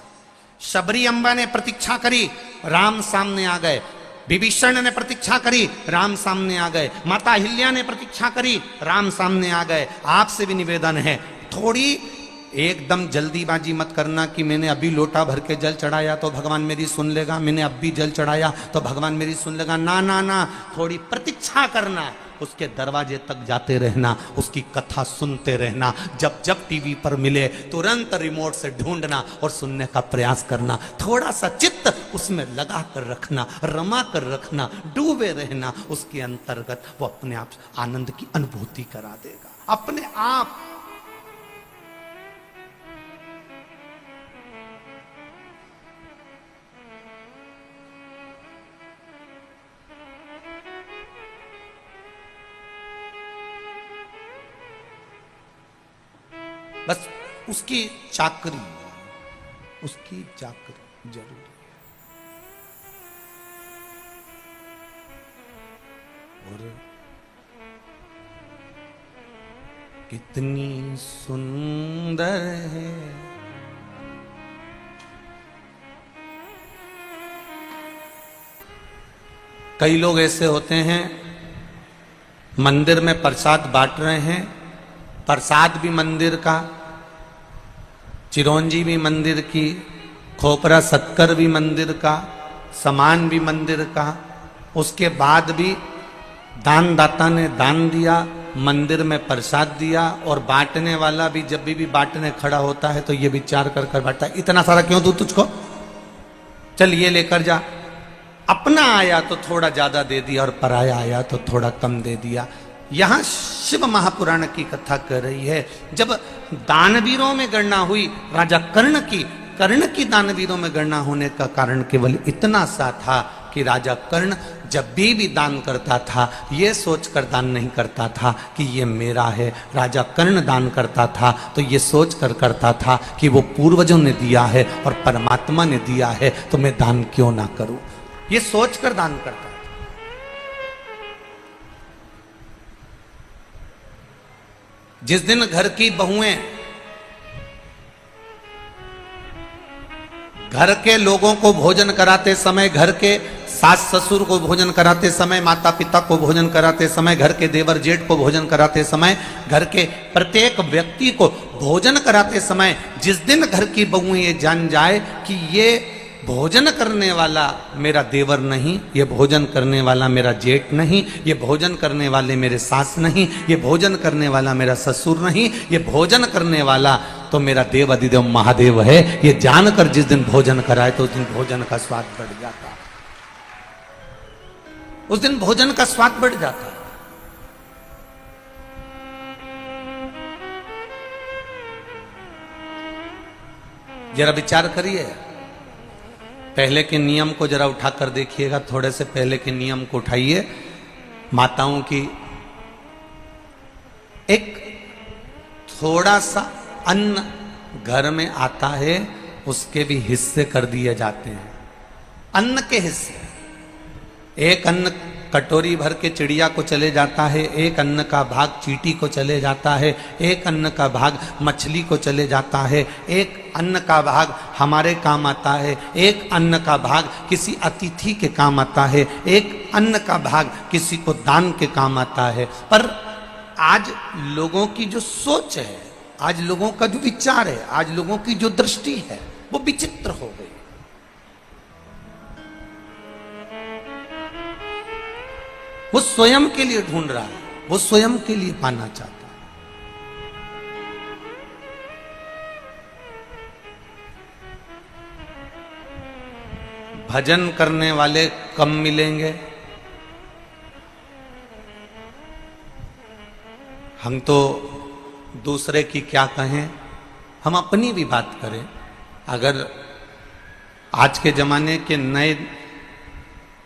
शबरी अम्बा ने प्रतीक्षा करी, राम सामने आ गए। विभीषण ने प्रतीक्षा करी, राम सामने आ गए। माता अहिल्या ने प्रतीक्षा करी, राम सामने आ गए। आपसे भी निवेदन है, थोड़ी एकदम जल्दीबाजी मत करना कि मैंने अभी लोटा भर के जल चढ़ाया तो भगवान मेरी सुन लेगा, मैंने अब भी जल चढ़ाया तो भगवान मेरी सुन लेगा। ना ना ना, थोड़ी प्रतीक्षा करना, उसके दरवाजे तक जाते रहना, उसकी कथा सुनते रहना। जब जब टीवी पर मिले तुरंत रिमोट से ढूंढना और सुनने का प्रयास करना। थोड़ा सा चित्त उसमें लगा कर रखना, रमा कर रखना, डूबे रहना, उसके अंतर्गत वो अपने आप आनंद की अनुभूति करा देगा अपने आप। बस उसकी चाकरी, उसकी चाकरी जरूरी है। और कितनी सुंदर है कई लोग ऐसे होते हैं, मंदिर में प्रसाद बांट रहे हैं, प्रसाद भी मंदिर का, चिरौंजी भी मंदिर की, खोपरा शक्कर भी मंदिर का, सामान भी मंदिर का, उसके बाद भी दानदाता ने दान दिया, मंदिर में प्रसाद दिया, और बांटने वाला भी जब भी बांटने खड़ा होता है तो ये विचार कर कर बांटता है, इतना सारा क्यों दूं तुझको, चल ये लेकर जा। अपना आया तो थोड़ा ज्यादा दे दिया और पराया आया तो थोड़ा कम दे दिया। यहां शिव महापुराण की कथा कर रही है, जब दानवीरों में गणना हुई राजा कर्ण की दानवीरों में गणना होने का कारण केवल इतना सा था कि राजा कर्ण जब भी दान करता था ये सोचकर दान नहीं करता था कि ये मेरा है। राजा कर्ण दान करता था तो ये सोचकर करता था कि वो पूर्वजों ने दिया है और परमात्मा ने दिया है, तो मैं दान क्यों ना करूं, ये सोचकर दान करता था। जिस दिन घर की बहुएं घर के लोगों को भोजन कराते समय, घर के सास ससुर को भोजन कराते समय, माता पिता को भोजन कराते समय, घर के देवर जेठ को भोजन कराते समय, घर के प्रत्येक व्यक्ति को भोजन कराते समय, जिस दिन घर की बहुएं ये जान जाए कि ये भोजन करने वाला मेरा देवर नहीं, ये भोजन करने वाला मेरा जेठ नहीं, ये भोजन करने वाले मेरे सास नहीं, ये भोजन करने वाला मेरा ससुर नहीं, ये भोजन करने वाला तो मेरा देव अधिदेव महादेव है, ये जानकर जिस दिन भोजन कराए तो उस दिन भोजन का स्वाद बढ़ जाता, उस दिन भोजन का स्वाद बढ़ जाता। जरा विचार करिए, पहले के नियम को जरा उठाकर देखिएगा, थोड़े से पहले के नियम को उठाइए। माताओं की एक थोड़ा सा अन्न घर में आता है, उसके भी हिस्से कर दिए जाते हैं, अन्न के हिस्से। एक अन्न कटोरी भर के चिड़िया को चले जाता है, एक अन्न का भाग चींटी को चले जाता है, एक अन्न का भाग मछली को चले जाता है, एक अन्न का भाग हमारे काम आता है, एक अन्न का भाग किसी अतिथि के काम आता है, एक अन्न का भाग किसी को दान के काम आता है। पर आज लोगों की जो सोच है, आज लोगों का जो विचार है, आज लोगों की जो दृष्टि है, वो विचित्र हो गई। वो स्वयं के लिए ढूंढ रहा है, वो स्वयं के लिए पाना चाहता है। भजन करने वाले कम मिलेंगे। हम तो दूसरे की क्या कहें, हम अपनी भी बात करें। अगर आज के जमाने के नए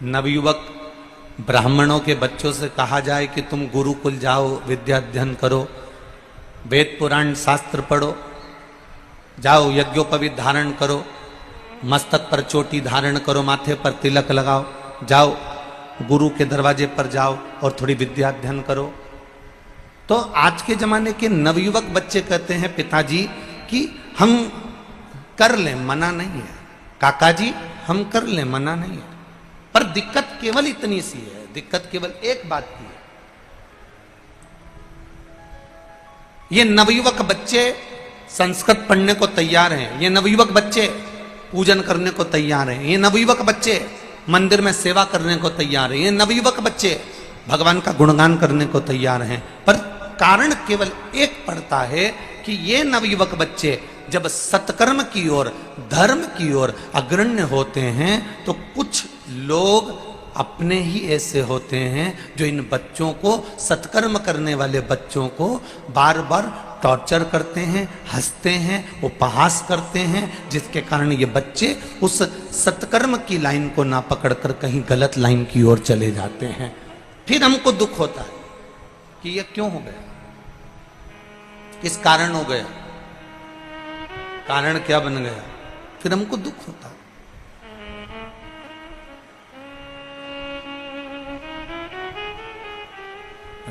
नवयुवक ब्राह्मणों के बच्चों से कहा जाए कि तुम गुरुकुल जाओ, विद्या अध्ययन करो, वेद पुराण शास्त्र पढ़ो, जाओ यज्ञोपवीत धारण करो, मस्तक पर चोटी धारण करो, माथे पर तिलक लगाओ, जाओ गुरु के दरवाजे पर जाओ और थोड़ी विद्या अध्ययन करो। तो आज के जमाने के नवयुवक बच्चे कहते हैं पिताजी कि हम कर लें, मना नहीं है। काका जी हम कर लें, मना नहीं है। पर दिक्कत केवल इतनी सी है, दिक्कत केवल एक बात की है। ये नवयुवक बच्चे संस्कृत पढ़ने को तैयार हैं, ये नवयुवक बच्चे पूजन करने को तैयार हैं, ये नवयुवक बच्चे मंदिर में सेवा करने को तैयार हैं, ये नवयुवक बच्चे भगवान का गुणगान करने को तैयार हैं। पर कारण केवल एक पड़ता है कि ये नवयुवक बच्चे जब सत्कर्म की ओर, धर्म की ओर अग्रण्य होते हैं तो कुछ लोग अपने ही ऐसे होते हैं जो इन बच्चों को, सत्कर्म करने वाले बच्चों को बार बार टॉर्चर करते हैं, हंसते हैं, उपहास करते हैं, जिसके कारण ये बच्चे उस सत्कर्म की लाइन को ना पकड़कर कहीं गलत लाइन की ओर चले जाते हैं। फिर हमको दुख होता है कि ये क्यों हो गया, किस कारण हो गया, कारण क्या बन गया, फिर हमको दुख होता है।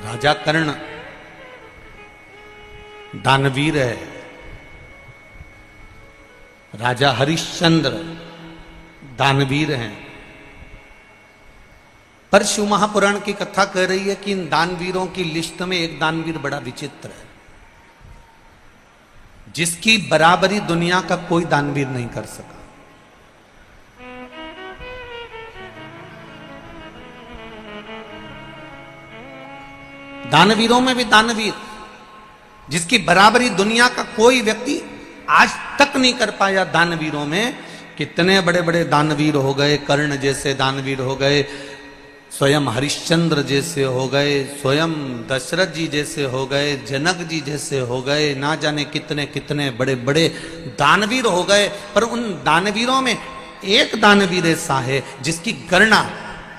राजा कर्ण दानवीर है, राजा हरिश्चंद्र दानवीर हैं, पर शिव महापुराण की कथा कह रही है कि इन दानवीरों की लिस्ट में एक दानवीर बड़ा विचित्र है, जिसकी बराबरी दुनिया का कोई दानवीर नहीं कर सका। दानवीरों में भी दानवीर, जिसकी बराबरी दुनिया का कोई व्यक्ति आज तक नहीं कर पाया। दानवीरों में कितने बड़े बड़े दानवीर हो गए, कर्ण जैसे दानवीर हो गए, स्वयं हरिश्चंद्र जैसे हो गए, स्वयं दशरथ जी जैसे हो गए, जनक जी जैसे हो गए, ना जाने कितने कितने बड़े बड़े दानवीर हो गए। पर उन दानवीरों में एक दानवीर ऐसा है जिसकी गणना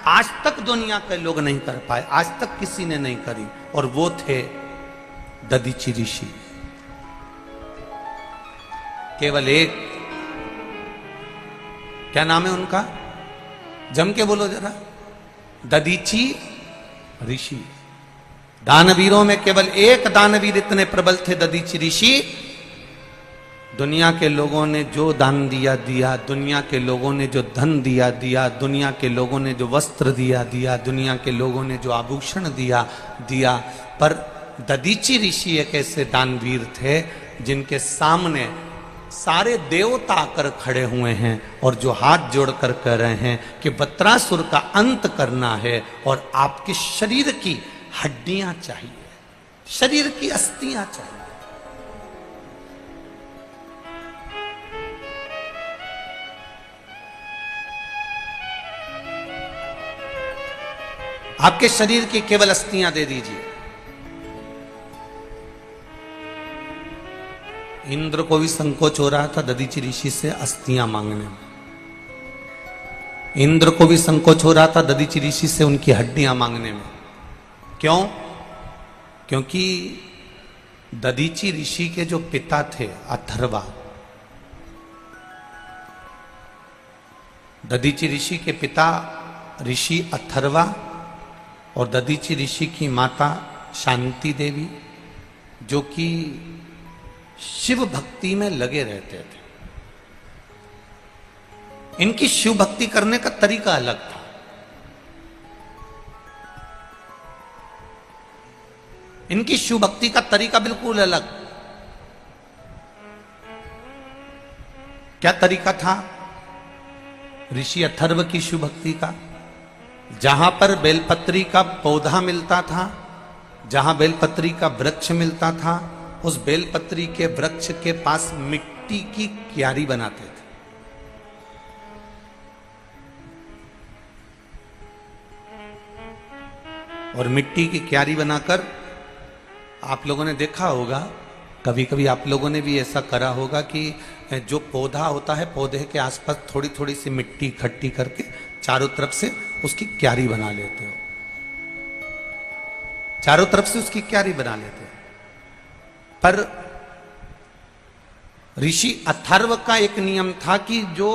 आज तक दुनिया के लोग नहीं कर पाए, आज तक किसी ने नहीं करी, और वो थे दधीचि ऋषि। केवल एक, क्या नाम है उनका, जम के बोलो जरा, दधीचि ऋषि। दानवीरों में केवल एक दानवीर इतने प्रबल थे, दधीचि ऋषि। दुनिया के लोगों ने जो दान दिया दिया, दुनिया के लोगों ने जो धन दिया दिया, दुनिया के लोगों ने जो वस्त्र दिया दिया, दुनिया के लोगों ने जो आभूषण दिया दिया, पर दधीचि ऋषि एक ऐसे दानवीर थे जिनके सामने सारे देवता आकर खड़े हुए हैं और जो हाथ जोड़कर कह रहे हैं कि वत्रासुर का अंत करना है और आपके शरीर की हड्डियां चाहिए, शरीर की अस्थियां चाहिए। आपके शरीर की केवल अस्थियां दे दीजिए। इंद्र को भी संकोच हो रहा था दधीचि ऋषि से अस्थियां मांगने में। इंद्र को भी संकोच हो रहा था दधीचि ऋषि से उनकी हड्डियां मांगने में। क्यों? क्योंकि दधीचि ऋषि के जो पिता थे अथर्वा, दधीचि ऋषि के पिता ऋषि अथर्वा और दधीचि ऋषि की माता शांति देवी, जो कि शिव भक्ति में लगे रहते थे। इनकी शिव भक्ति करने का तरीका अलग था। इनकी शिव भक्ति का तरीका बिल्कुल अलग। क्या तरीका था ऋषि अथर्व की शिव भक्ति का? जहां पर बेलपत्री का पौधा मिलता था जहां बेलपत्री का वृक्ष मिलता था, उस बेलपत्री के वृक्ष के पास मिट्टी की क्यारी बनाते थे। और मिट्टी की क्यारी बनाकर, आप लोगों ने देखा होगा, कभी कभी आप लोगों ने भी ऐसा करा होगा कि जो पौधा होता है, पौधे के आसपास थोड़ी थोड़ी सी मिट्टी इकट्ठी करके चारों तरफ से उसकी क्यारी बना लेते हो। चारों तरफ से उसकी क्यारी बना लेते हो। पर ऋषि अथर्व का एक नियम था कि जो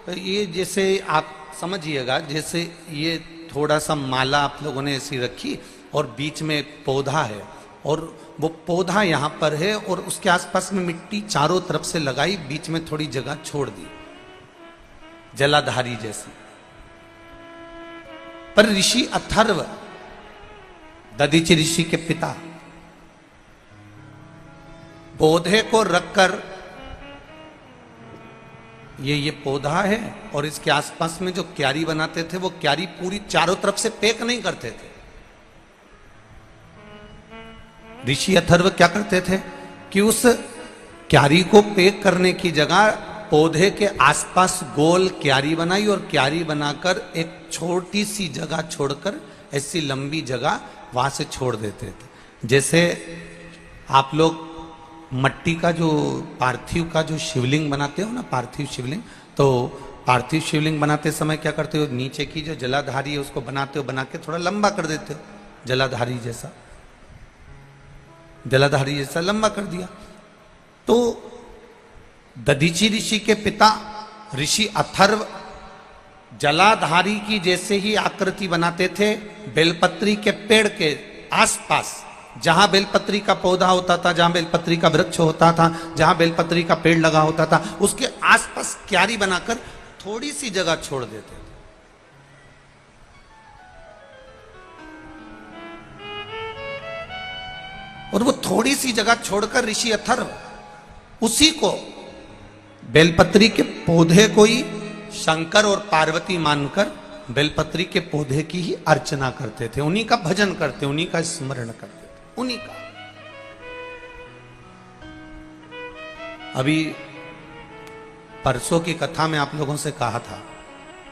ये, जैसे आप समझिएगा, जैसे ये थोड़ा सा माला आप लोगों ने ऐसी रखी और बीच में एक पौधा है और वो पौधा यहां पर है और उसके आसपास में मिट्टी चारों तरफ से लगाई, बीच में थोड़ी जगह छोड़ दी, जलाधारी जैसी। पर ऋषि अथर्व, दधीचि ऋषि के पिता, पौधे को रखकर, ये पौधा है और इसके आसपास में जो क्यारी बनाते थे, वो क्यारी पूरी चारों तरफ से पैक नहीं करते थे। ऋषि अथर्व क्या करते थे कि उस क्यारी को पैक करने की जगह पौधे के आसपास गोल क्यारी बनाई और क्यारी बनाकर एक छोटी सी जगह छोड़कर ऐसी लंबी जगह वहां से छोड़ देते थे। जैसे आप लोग मट्टी का जो पार्थिव का जो शिवलिंग बनाते हो ना, पार्थिव शिवलिंग, तो पार्थिव शिवलिंग बनाते समय क्या करते हो, नीचे की जो जलाधारी है उसको बनाते हो, बना के थोड़ा लंबा कर देते हो, जलाधारी जैसा, जलाधारी जैसा लंबा कर दिया। तो दधीचि ऋषि के पिता ऋषि अथर्व जलाधारी की जैसे ही आकृति बनाते थे। बेलपत्री के पेड़ के आसपास, जहां बेलपत्री का पौधा होता था, जहां बेलपत्री का वृक्ष होता था, जहां बेलपत्री का पेड़ लगा होता था, उसके आसपास क्यारी बनाकर थोड़ी सी जगह छोड़ देते थे। और वो थोड़ी सी जगह छोड़कर ऋषि अथर्व उसी को, बेलपत्री के पौधे को ही शंकर और पार्वती मानकर बेलपत्री के पौधे की ही अर्चना करते थे, उन्हीं का भजन करते, उन्हीं का स्मरण करते थे, उन्हीं का। अभी परसों की कथा में आप लोगों से कहा था,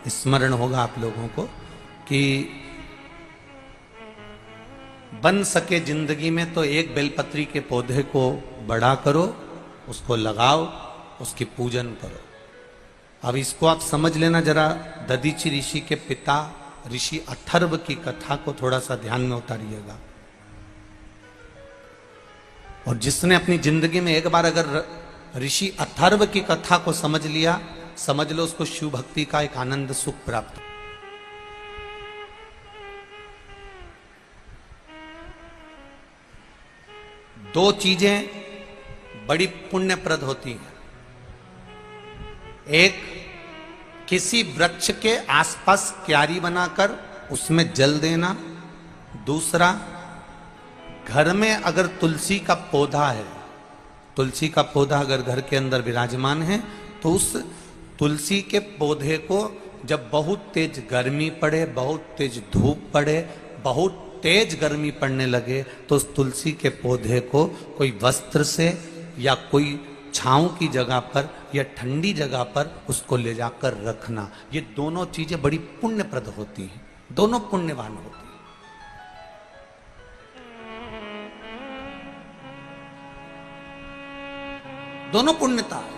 स्मरण होगा आप लोगों को, कि बन सके जिंदगी में तो एक बेलपत्री के पौधे को बड़ा करो, उसको लगाओ, उसकी पूजन करो। अब इसको आप समझ लेना जरा, दधीचि ऋषि के पिता ऋषि अथर्व की कथा को थोड़ा सा ध्यान में उतारिएगा। और जिसने अपनी जिंदगी में एक बार अगर ऋषि अथर्व की कथा को समझ लिया, समझ लो उसको शिव भक्ति का एक आनंद सुख प्राप्त। दो चीजें बड़ी पुण्यप्रद होती हैं। एक, किसी वृक्ष के आसपास क्यारी बनाकर उसमें जल देना। दूसरा, घर में अगर तुलसी का पौधा है, तुलसी का पौधा अगर घर के अंदर विराजमान है, तो उस तुलसी के पौधे को जब बहुत तेज गर्मी पड़े, बहुत तेज धूप पड़े, बहुत तेज गर्मी पड़ने लगे, तो उस तुलसी के पौधे को कोई वस्त्र से या कोई छांव की जगह पर या ठंडी जगह पर उसको ले जाकर रखना। ये दोनों चीजें बड़ी पुण्यप्रद होती हैं, दोनों पुण्यवान होती हैं। दोनों पुण्यता है।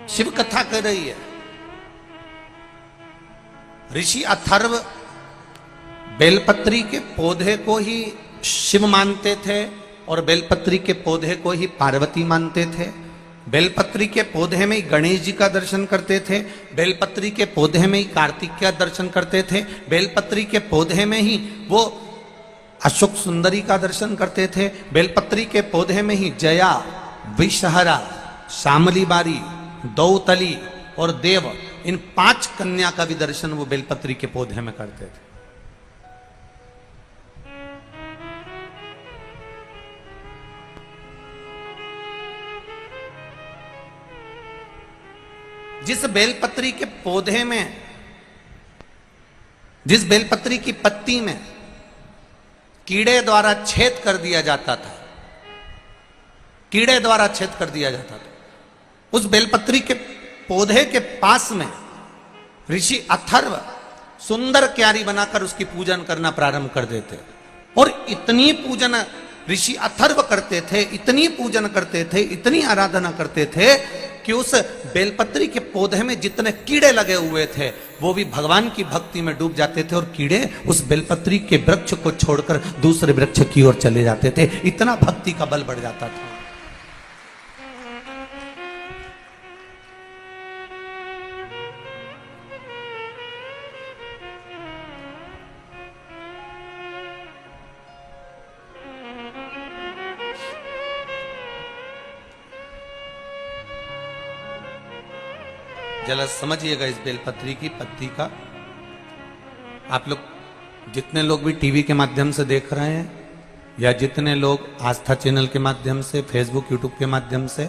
शिव कथा कर रही है, ऋषि अथर्व बेलपत्री के पौधे को ही शिव मानते थे और बेलपत्री के पौधे को ही पार्वती मानते थे। बेलपत्री के पौधे में ही गणेश जी का दर्शन करते थे, बेलपत्री के पौधे में ही कार्तिक का दर्शन करते थे, बेलपत्री के पौधे में ही वो अशोक सुंदरी का दर्शन करते थे, बेलपत्री के पौधे में ही जया, विषहरा, शामली बारी, दौतली और देव, इन 5 कन्या का भी दर्शन वो बेलपत्री के पौधे में करते थे। जिस बेलपत्री के पौधे में, जिस बेलपत्री की पत्ती में कीड़े द्वारा छेद कर दिया जाता था, कीड़े द्वारा छेद कर दिया जाता था, उस बेलपत्री के पौधे के पास में ऋषि अथर्व सुंदर क्यारी बनाकर उसकी पूजन करना प्रारंभ कर देते। और इतनी पूजन ऋषि अथर्व करते थे, इतनी पूजन करते थे, इतनी आराधना करते थे कि उस बेलपत्री के पौधे में जितने कीड़े लगे हुए थे वो भी भगवान की भक्ति में डूब जाते थे, और कीड़े उस बेलपत्री के वृक्ष को छोड़कर दूसरे वृक्ष की ओर चले जाते थे। इतना भक्ति का बल बढ़ जाता था। जरा समझिएगा इस बेलपत्री की पत्ती का। आप लोग जितने लोग भी टीवी के माध्यम से देख रहे हैं, या जितने लोग आस्था चैनल के माध्यम से, फेसबुक यूट्यूब के माध्यम से,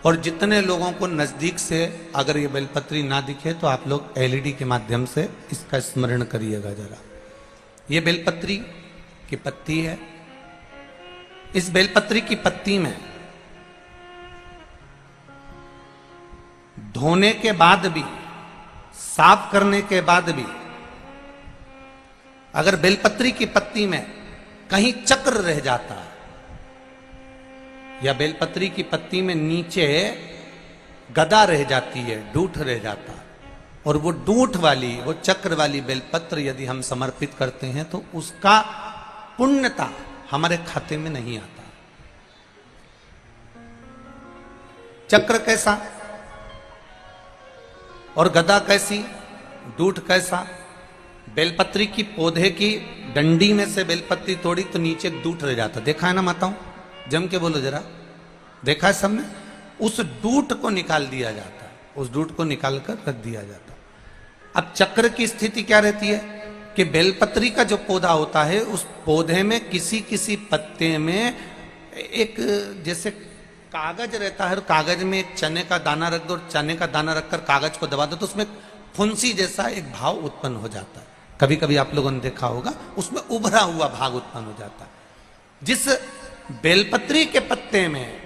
और जितने लोगों को नजदीक से अगर ये बेलपत्री ना दिखे तो आप लोग एलईडी के माध्यम से इसका स्मरण करिएगा जरा। ये बेलपत्री की पत्ती है। इस बेलपत्री की पत्ती में धोने के बाद भी, साफ करने के बाद भी, अगर बेलपत्री की पत्ती में कहीं चक्र रह जाता है, या बेलपत्री की पत्ती में नीचे गदा रह जाती है, डूठ रह जाता है, और वो डूठ वाली, वो चक्र वाली बेलपत्र यदि हम समर्पित करते हैं तो उसका पुण्यता हमारे खाते में नहीं आता। चक्र कैसा और गदा कैसी, डूठ कैसा? बेलपत्री की पौधे की डंडी में से बेलपत्री तोड़ी तो नीचे डूठ रह जाता। देखा है ना माताओं? जम के बोलो जरा, देखा है सबने? उस डूठ को निकाल दिया जाता है, उस डूठ को निकाल कर रख दिया जाता। अब चक्र की स्थिति क्या रहती है कि बेलपत्री का जो पौधा होता है, उस पौधे में किसी किसी पत्ते में एक जैसे कागज रहता है, और कागज में एक चने का दाना रख दो, और चने का दाना रखकर कागज को दबा दो तो उसमें फुंसी जैसा एक भाव उत्पन्न हो जाता है। कभी कभी आप लोगों ने देखा होगा, उसमें उभरा हुआ भाग उत्पन्न हो जाता है। जिस बेलपत्री के पत्ते में,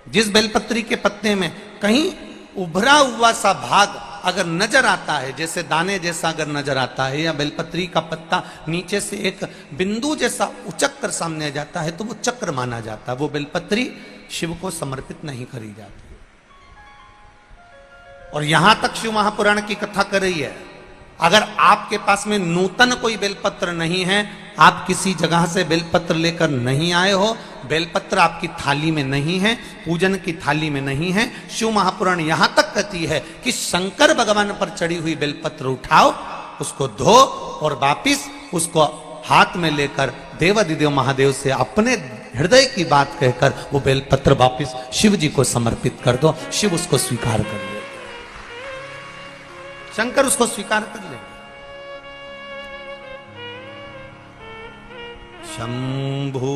जिस बेलपत्री के पत्ते में कहीं उभरा हुआ सा भाग अगर नजर आता है, जैसे दाने जैसा अगर नजर आता है, या बेलपत्री का पत्ता नीचे से एक बिंदु जैसा उचक कर सामने आ जाता है, तो वो चक्र माना जाता है। वो बेलपत्री शिव को समर्पित नहीं करी जाती। और यहां तक शिव महापुराण की कथा कर रही है, अगर आपके पास में नूतन कोई बेलपत्र नहीं है, आप किसी जगह से बेलपत्र लेकर नहीं आए हो, बेलपत्र आपकी थाली में नहीं है, पूजन की थाली में नहीं है, शिव महापुराण यहां तक कहती है कि शंकर भगवान पर चढ़ी हुई बेलपत्र उठाओ, उसको धो, और वापिस उसको हाथ में लेकर देवाधिदेव महादेव से अपने हृदय की बात कहकर वो बेलपत्र वापिस शिव जी को समर्पित कर दो। शिव उसको स्वीकार कर ले, शंकर उसको स्वीकार कर ले। शंभु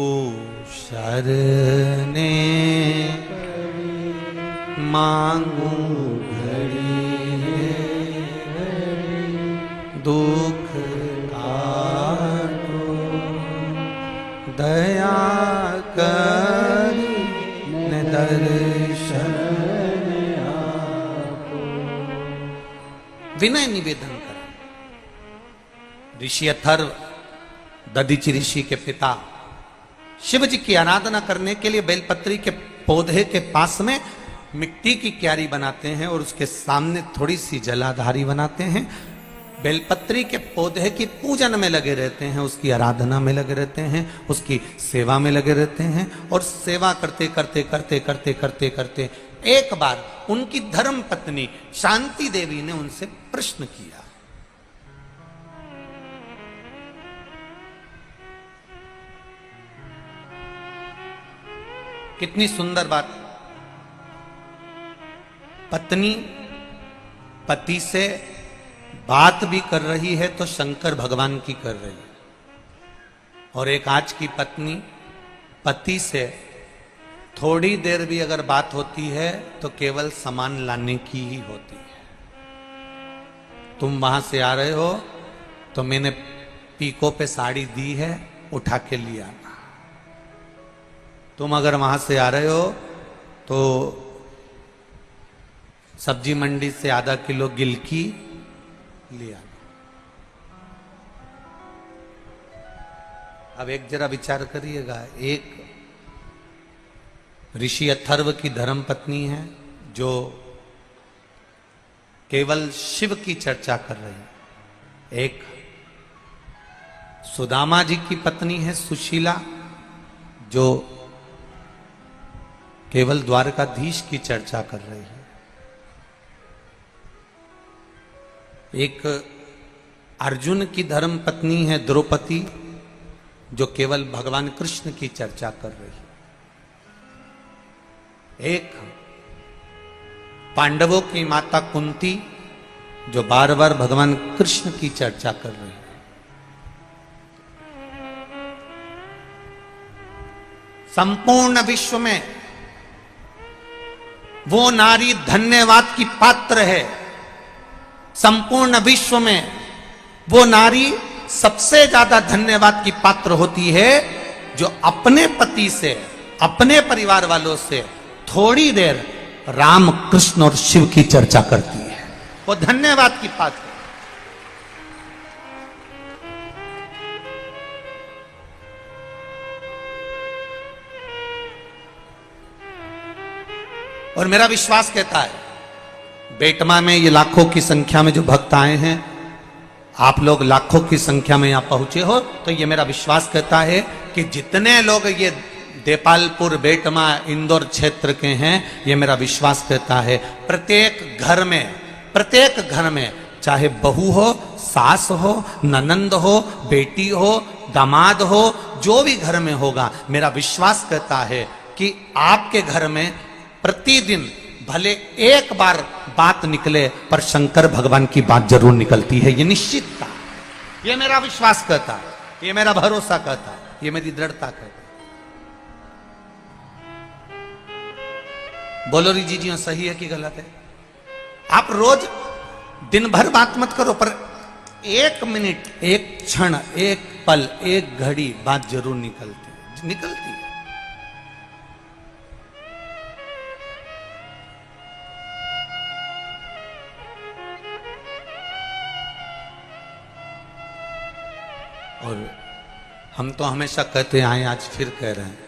शरणे मांगू घड़ी दुख काटो, दया करी न दर्शन आपो। विनय निवेदन करें। ऋषि अथर्व, दधीचि ऋषि के पिता, शिव जी की आराधना करने के लिए बेलपत्री के पौधे के पास में मिट्टी की क्यारी बनाते हैं, और उसके सामने थोड़ी सी जलाधारी बनाते हैं। बेलपत्री के पौधे की पूजन में लगे रहते हैं, उसकी आराधना में लगे रहते हैं, उसकी सेवा में लगे रहते हैं। और सेवा करते करते करते करते करते करते एक बार उनकी धर्म पत्नी शांति देवी ने उनसे प्रश्न किया। कितनी सुंदर बात! पत्नी पति से बात भी कर रही है तो शंकर भगवान की कर रही है, और एक आज की पत्नी पति से थोड़ी देर भी अगर बात होती है तो केवल सामान लाने की ही होती है। तुम वहां से आ रहे हो तो मैंने पीको पे साड़ी दी है, उठा के लिया। तुम अगर वहां से आ रहे हो तो सब्जी मंडी से आधा किलो गिलकी लिया। अब एक जरा विचार करिएगा, एक ऋषि अथर्व की धर्म पत्नी है जो केवल शिव की चर्चा कर रही है, एक सुदामा जी की पत्नी है सुशीला जो केवल द्वारकाधीश की चर्चा कर रही है, एक अर्जुन की धर्म पत्नी है द्रौपदी जो केवल भगवान कृष्ण की चर्चा कर रही है, एक पांडवों की माता कुंती जो बार बार भगवान कृष्ण की चर्चा कर रही है। संपूर्ण विश्व में वो नारी धन्यवाद की पात्र है, संपूर्ण विश्व में वो नारी सबसे ज्यादा धन्यवाद की पात्र होती है जो अपने पति से, अपने परिवार वालों से थोड़ी देर राम कृष्ण और शिव की चर्चा करती है, वो धन्यवाद की पात्र। और मेरा विश्वास कहता है, बेटमा में ये लाखों की संख्या में जो भक्त आए हैं, आप लोग लाखों की संख्या में यहां पहुंचे हो, तो ये मेरा विश्वास कहता है कि जितने लोग ये देपालपुर, बेटमा, इंदौर क्षेत्र के हैं, ये मेरा विश्वास कहता है प्रत्येक घर में चाहे बहू हो, सास हो, ननंद हो, बेटी हो, दामाद हो, जो भी घर में होगा, मेरा विश्वास कहता है कि आपके घर में प्रतिदिन भले एक बार बात निकले पर शंकर भगवान की बात जरूर निकलती है। ये निश्चितता, ये मेरा विश्वास कहता है, ये मेरा भरोसा कहता है, ये मेरी दृढ़ता कहता है। बोलो री जी सही है कि गलत है? आप रोज दिन भर बात मत करो, पर एक मिनट, एक क्षण, एक पल, एक घड़ी बात जरूर निकलती है। और हम तो हमेशा कहते आए, आज फिर कह रहे हैं,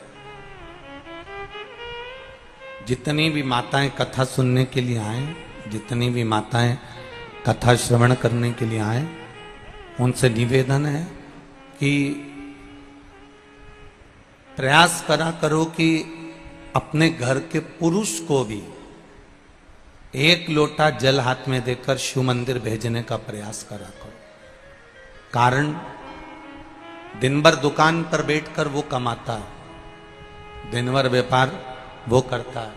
जितनी भी माताएं कथा सुनने के लिए आए, जितनी भी माताएं कथा श्रवण करने के लिए आए, उनसे निवेदन है कि प्रयास करा करो कि अपने घर के पुरुष को भी एक लोटा जल हाथ में देकर शिव मंदिर भेजने का प्रयास करा करो। कारण दिन भर दुकान पर बैठकर वो कमाता है, दिन भर व्यापार वो करता है,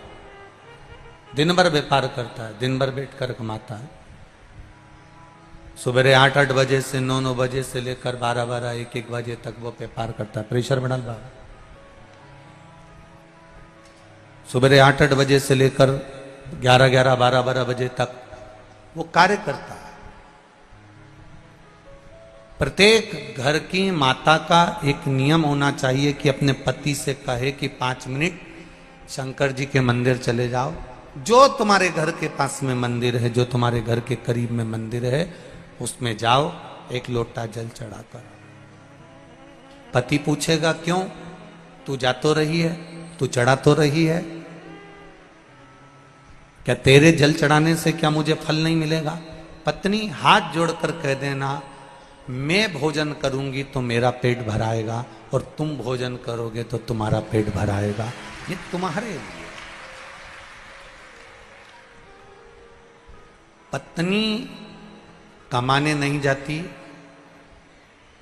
दिन भर व्यापार करता है, दिन भर बैठकर कमाता है। सुबह 8-8 बजे से 9-9 बजे से लेकर 12-12, 1-1 बजे तक वो व्यापार करता है। प्रेशर बढ़ा बाबा, सुबह 8-8 बजे से लेकर 11-11, 12-12 बजे तक वो कार्य करता है। प्रत्येक घर की माता का एक नियम होना चाहिए कि अपने पति से कहे कि 5 मिनट शंकर जी के मंदिर चले जाओ, जो तुम्हारे घर के पास में मंदिर है, जो तुम्हारे घर के करीब में मंदिर है, उसमें जाओ, एक लोटा जल चढ़ाकर। पति पूछेगा क्यों? तू जा तो रही है, तू चढ़ा तो रही है, क्या तेरे जल चढ़ाने से क्या मुझे फल नहीं मिलेगा? पत्नी हाथ जोड़कर कह देना, मैं भोजन करूंगी तो मेरा पेट भराएगा, और तुम भोजन करोगे तो तुम्हारा पेट भराएगा। ये तुम्हारे लिए। पत्नी कमाने नहीं जाती,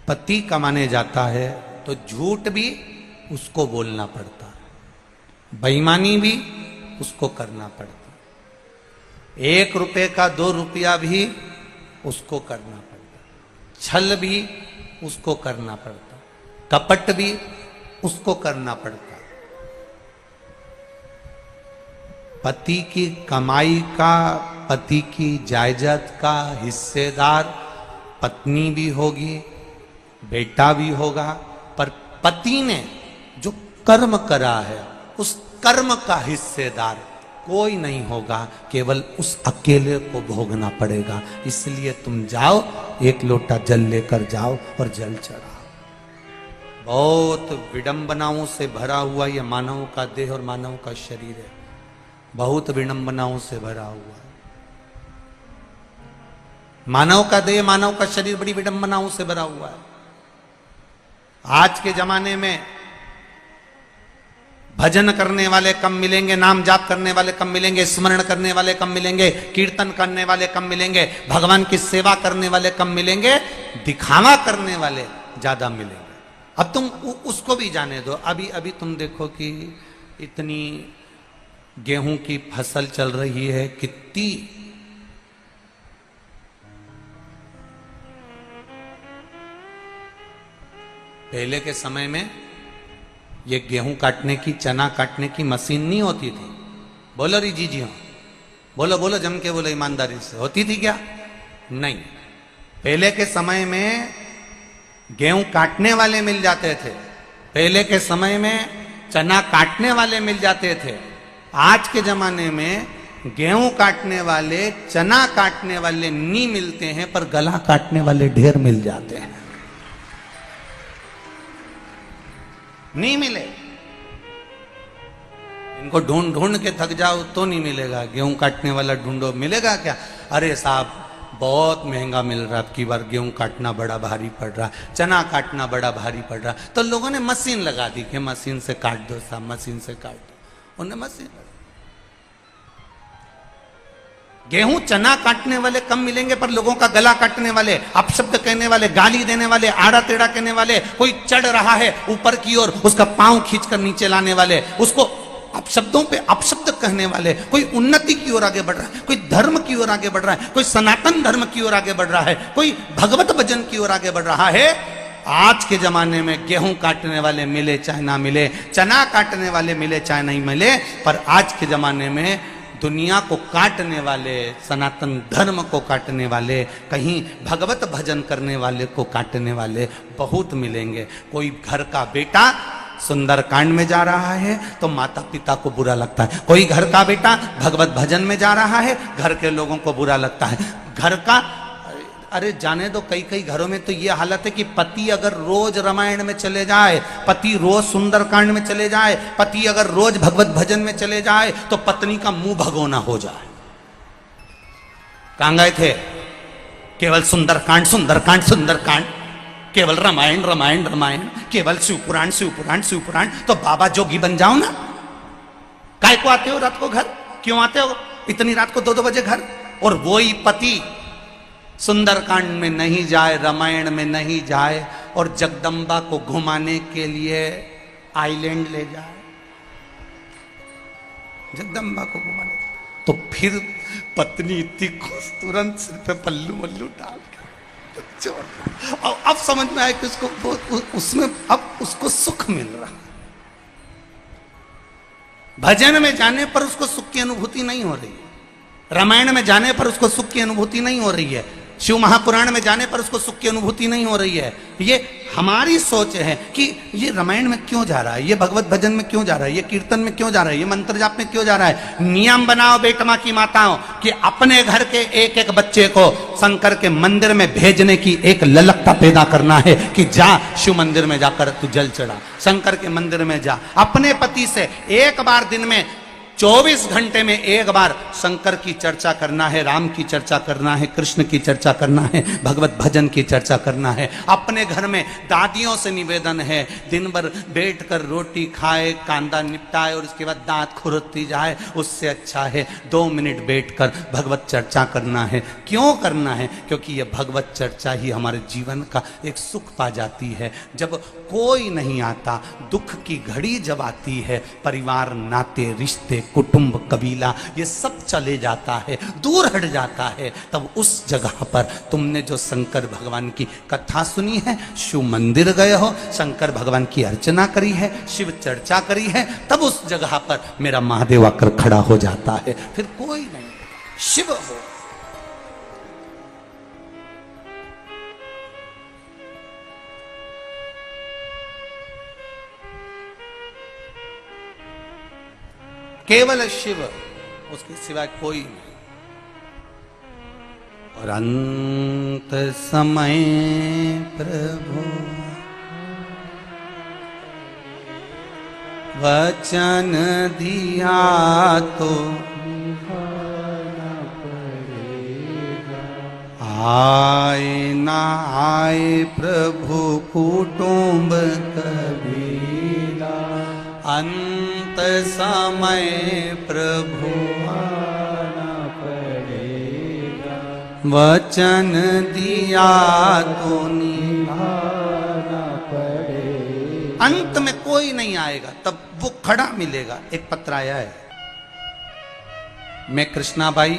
पति कमाने जाता है, तो झूठ भी उसको बोलना पड़ता है, बेईमानी भी उसको करना पड़ता है, 1 रुपए का 2 रुपया भी उसको करना पड़ता, छल भी उसको करना पड़ता, कपट भी उसको करना पड़ता। पति की कमाई का, पति की जायदाद का हिस्सेदार पत्नी भी होगी, बेटा भी होगा, पर पति ने जो कर्म करा है उस कर्म का हिस्सेदार कोई नहीं होगा, केवल उस अकेले को भोगना पड़ेगा। इसलिए तुम जाओ, एक लोटा जल लेकर जाओ और जल चढ़ाओ। बहुत विडंबनाओं से भरा हुआ यह मानव का देह और मानव का शरीर है, बहुत विडंबनाओं से भरा हुआ है। मानव का देह, मानव का शरीर बड़ी विडंबनाओं से भरा हुआ है। आज के जमाने में भजन करने वाले कम मिलेंगे, नाम जाप करने वाले कम मिलेंगे, स्मरण करने वाले कम मिलेंगे, कीर्तन करने वाले कम मिलेंगे, भगवान की सेवा करने वाले कम मिलेंगे, दिखावा करने वाले ज्यादा मिलेंगे। अब तुम उसको भी जाने दो। अभी अभी तुम देखो कि इतनी गेहूं की फसल चल रही है, कितनी पहले के समय में ये गेहूं काटने की, चना काटने की मशीन नहीं होती थी। बोलो री जी हाँ, बोलो बोलो जम के बोलो ईमानदारी से, होती थी क्या? नहीं। पहले के समय में गेहूं काटने वाले मिल जाते थे, पहले के समय में चना काटने वाले मिल जाते थे। आज के जमाने में गेहूं काटने वाले, चना काटने वाले नहीं मिलते हैं, पर गला काटने वाले ढेर मिल जाते हैं। नहीं मिले, इनको ढूंढ ढूंढ के थक जाओ तो नहीं मिलेगा। गेहूं काटने वाला ढूंढो, मिलेगा क्या? अरे साहब बहुत महंगा मिल रहा है, अब की बार गेहूं काटना बड़ा भारी पड़ रहा, चना काटना बड़ा भारी पड़ रहा। तो लोगों ने मशीन लगा दी कि मशीन से काट दो साहब, मशीन से काट दो। उन्हें मशीन, गेहूं चना काटने वाले कम मिलेंगे, पर लोगों का गला काटने वाले, अपशब्द कहने वाले, गाली देने वाले, आड़ा टेढ़ा कहने वाले, कोई चढ़ रहा है ऊपर की ओर, उसका पांव खींचकर नीचे लाने वाले, उसको अपशब्दों पे अपशब्द कहने वाले, कोई उन्नति की ओर आगे बढ़ रहा है, कोई धर्म की ओर आगे बढ़ रहा है, कोई सनातन धर्म की ओर आगे बढ़ रहा है, कोई भगवत भजन की ओर आगे बढ़ रहा है। आज के जमाने में गेहूं काटने वाले मिले चाहे ना मिले, चना काटने वाले मिले चाहे नहीं मिले, पर आज के जमाने में दुनिया को काटने वाले, सनातन धर्म को काटने वाले, कहीं भगवत भजन करने वाले को काटने वाले बहुत मिलेंगे। कोई घर का बेटा सुंदरकांड में जा रहा है तो माता पिता को बुरा लगता है, कोई घर का बेटा भगवत भजन में जा रहा है, घर के लोगों को बुरा लगता है। घर का, अरे जाने दो, कई कई घरों में तो ये हालत है कि पति अगर रोज रामायण में चले जाए, पति रोज सुंदरकांड में चले जाए, पति अगर रोज भगवत भजन में चले जाए तो पत्नी का मुंह भगोना हो जाए। कहां गए थे? केवल सुंदरकांड सुंदरकांड सुंदरकांड, केवल रामायण रामायण रामायण, केवल शिवपुराण शिवपुराण शिवपुराण। तो बाबा जोगी बन जाओ ना। काय को आते हो रात को घर? क्यों आते हो इतनी रात को 2-2 बजे घर? और वही पति सुंदरकांड में नहीं जाए, रामायण में नहीं जाए, और जगदम्बा को घुमाने के लिए आइलैंड ले जाए, जगदम्बा को घुमाने, तो फिर पत्नी इतनी खुश, तुरंत सिर पे पल्लू मल्लू डाल के। अब समझ में आया कि उसको उसमें अब उसको सुख मिल रहा है। भजन में जाने पर उसको सुख की अनुभूति नहीं हो रही है, रामायण में जाने पर उसको सुख की अनुभूति नहीं हो रही है, शिव महापुराण में जाने पर उसको सुख की अनुभूति नहीं हो रही है। ये हमारी सोच है कि ये रामायण में क्यों जा रहा है, ये भगवत भजन में क्यों जा रहा है, ये कीर्तन में क्यों जा रहा है, ये मंत्र जाप में क्यों जा रहा है। नियम बनाओ बेटमा की माताओं कि अपने घर के एक एक बच्चे को शंकर के मंदिर में भेजने की एक ललकता पैदा करना है कि जा शिव मंदिर में जाकर तू जल चढ़ा, शंकर के मंदिर में जा। अपने पति से एक बार दिन में 24 घंटे में एक बार शंकर की चर्चा करना है, राम की चर्चा करना है, कृष्ण की चर्चा करना है, भगवत भजन की चर्चा करना है। अपने घर में दादियों से निवेदन है, दिन भर बैठकर रोटी खाए, कांदा निपटाए और उसके बाद दांत खुरती जाए, उससे अच्छा है 2 मिनट बैठकर भगवत चर्चा करना है। क्यों करना है? क्योंकि यह भगवत चर्चा ही हमारे जीवन का एक सुख पा जाती है। जब कोई नहीं आता, दुख की घड़ी जब आती है, परिवार नाते रिश्ते कुटुंब कबीला ये सब चले जाता है, दूर हट जाता है, तब उस जगह पर तुमने जो शंकर भगवान की कथा सुनी है, शिव मंदिर गए हो, शंकर भगवान की अर्चना करी है, शिव चर्चा करी है, तब उस जगह पर मेरा महादेव आकर खड़ा हो जाता है, फिर कोई नहीं, शिव हो। केवल शिव, उसके सिवाय कोई नहीं। और अंत समय प्रभु वचन दिया तो आए ना आए प्रभु कुटुंब कबीला, अंत समय प्रभु आना पड़ेगा, वचन दिया तो निभाना पड़ेगा। अंत में कोई नहीं आएगा, तब वो खड़ा मिलेगा। एक पत्र आया है, मैं कृष्णाबाई,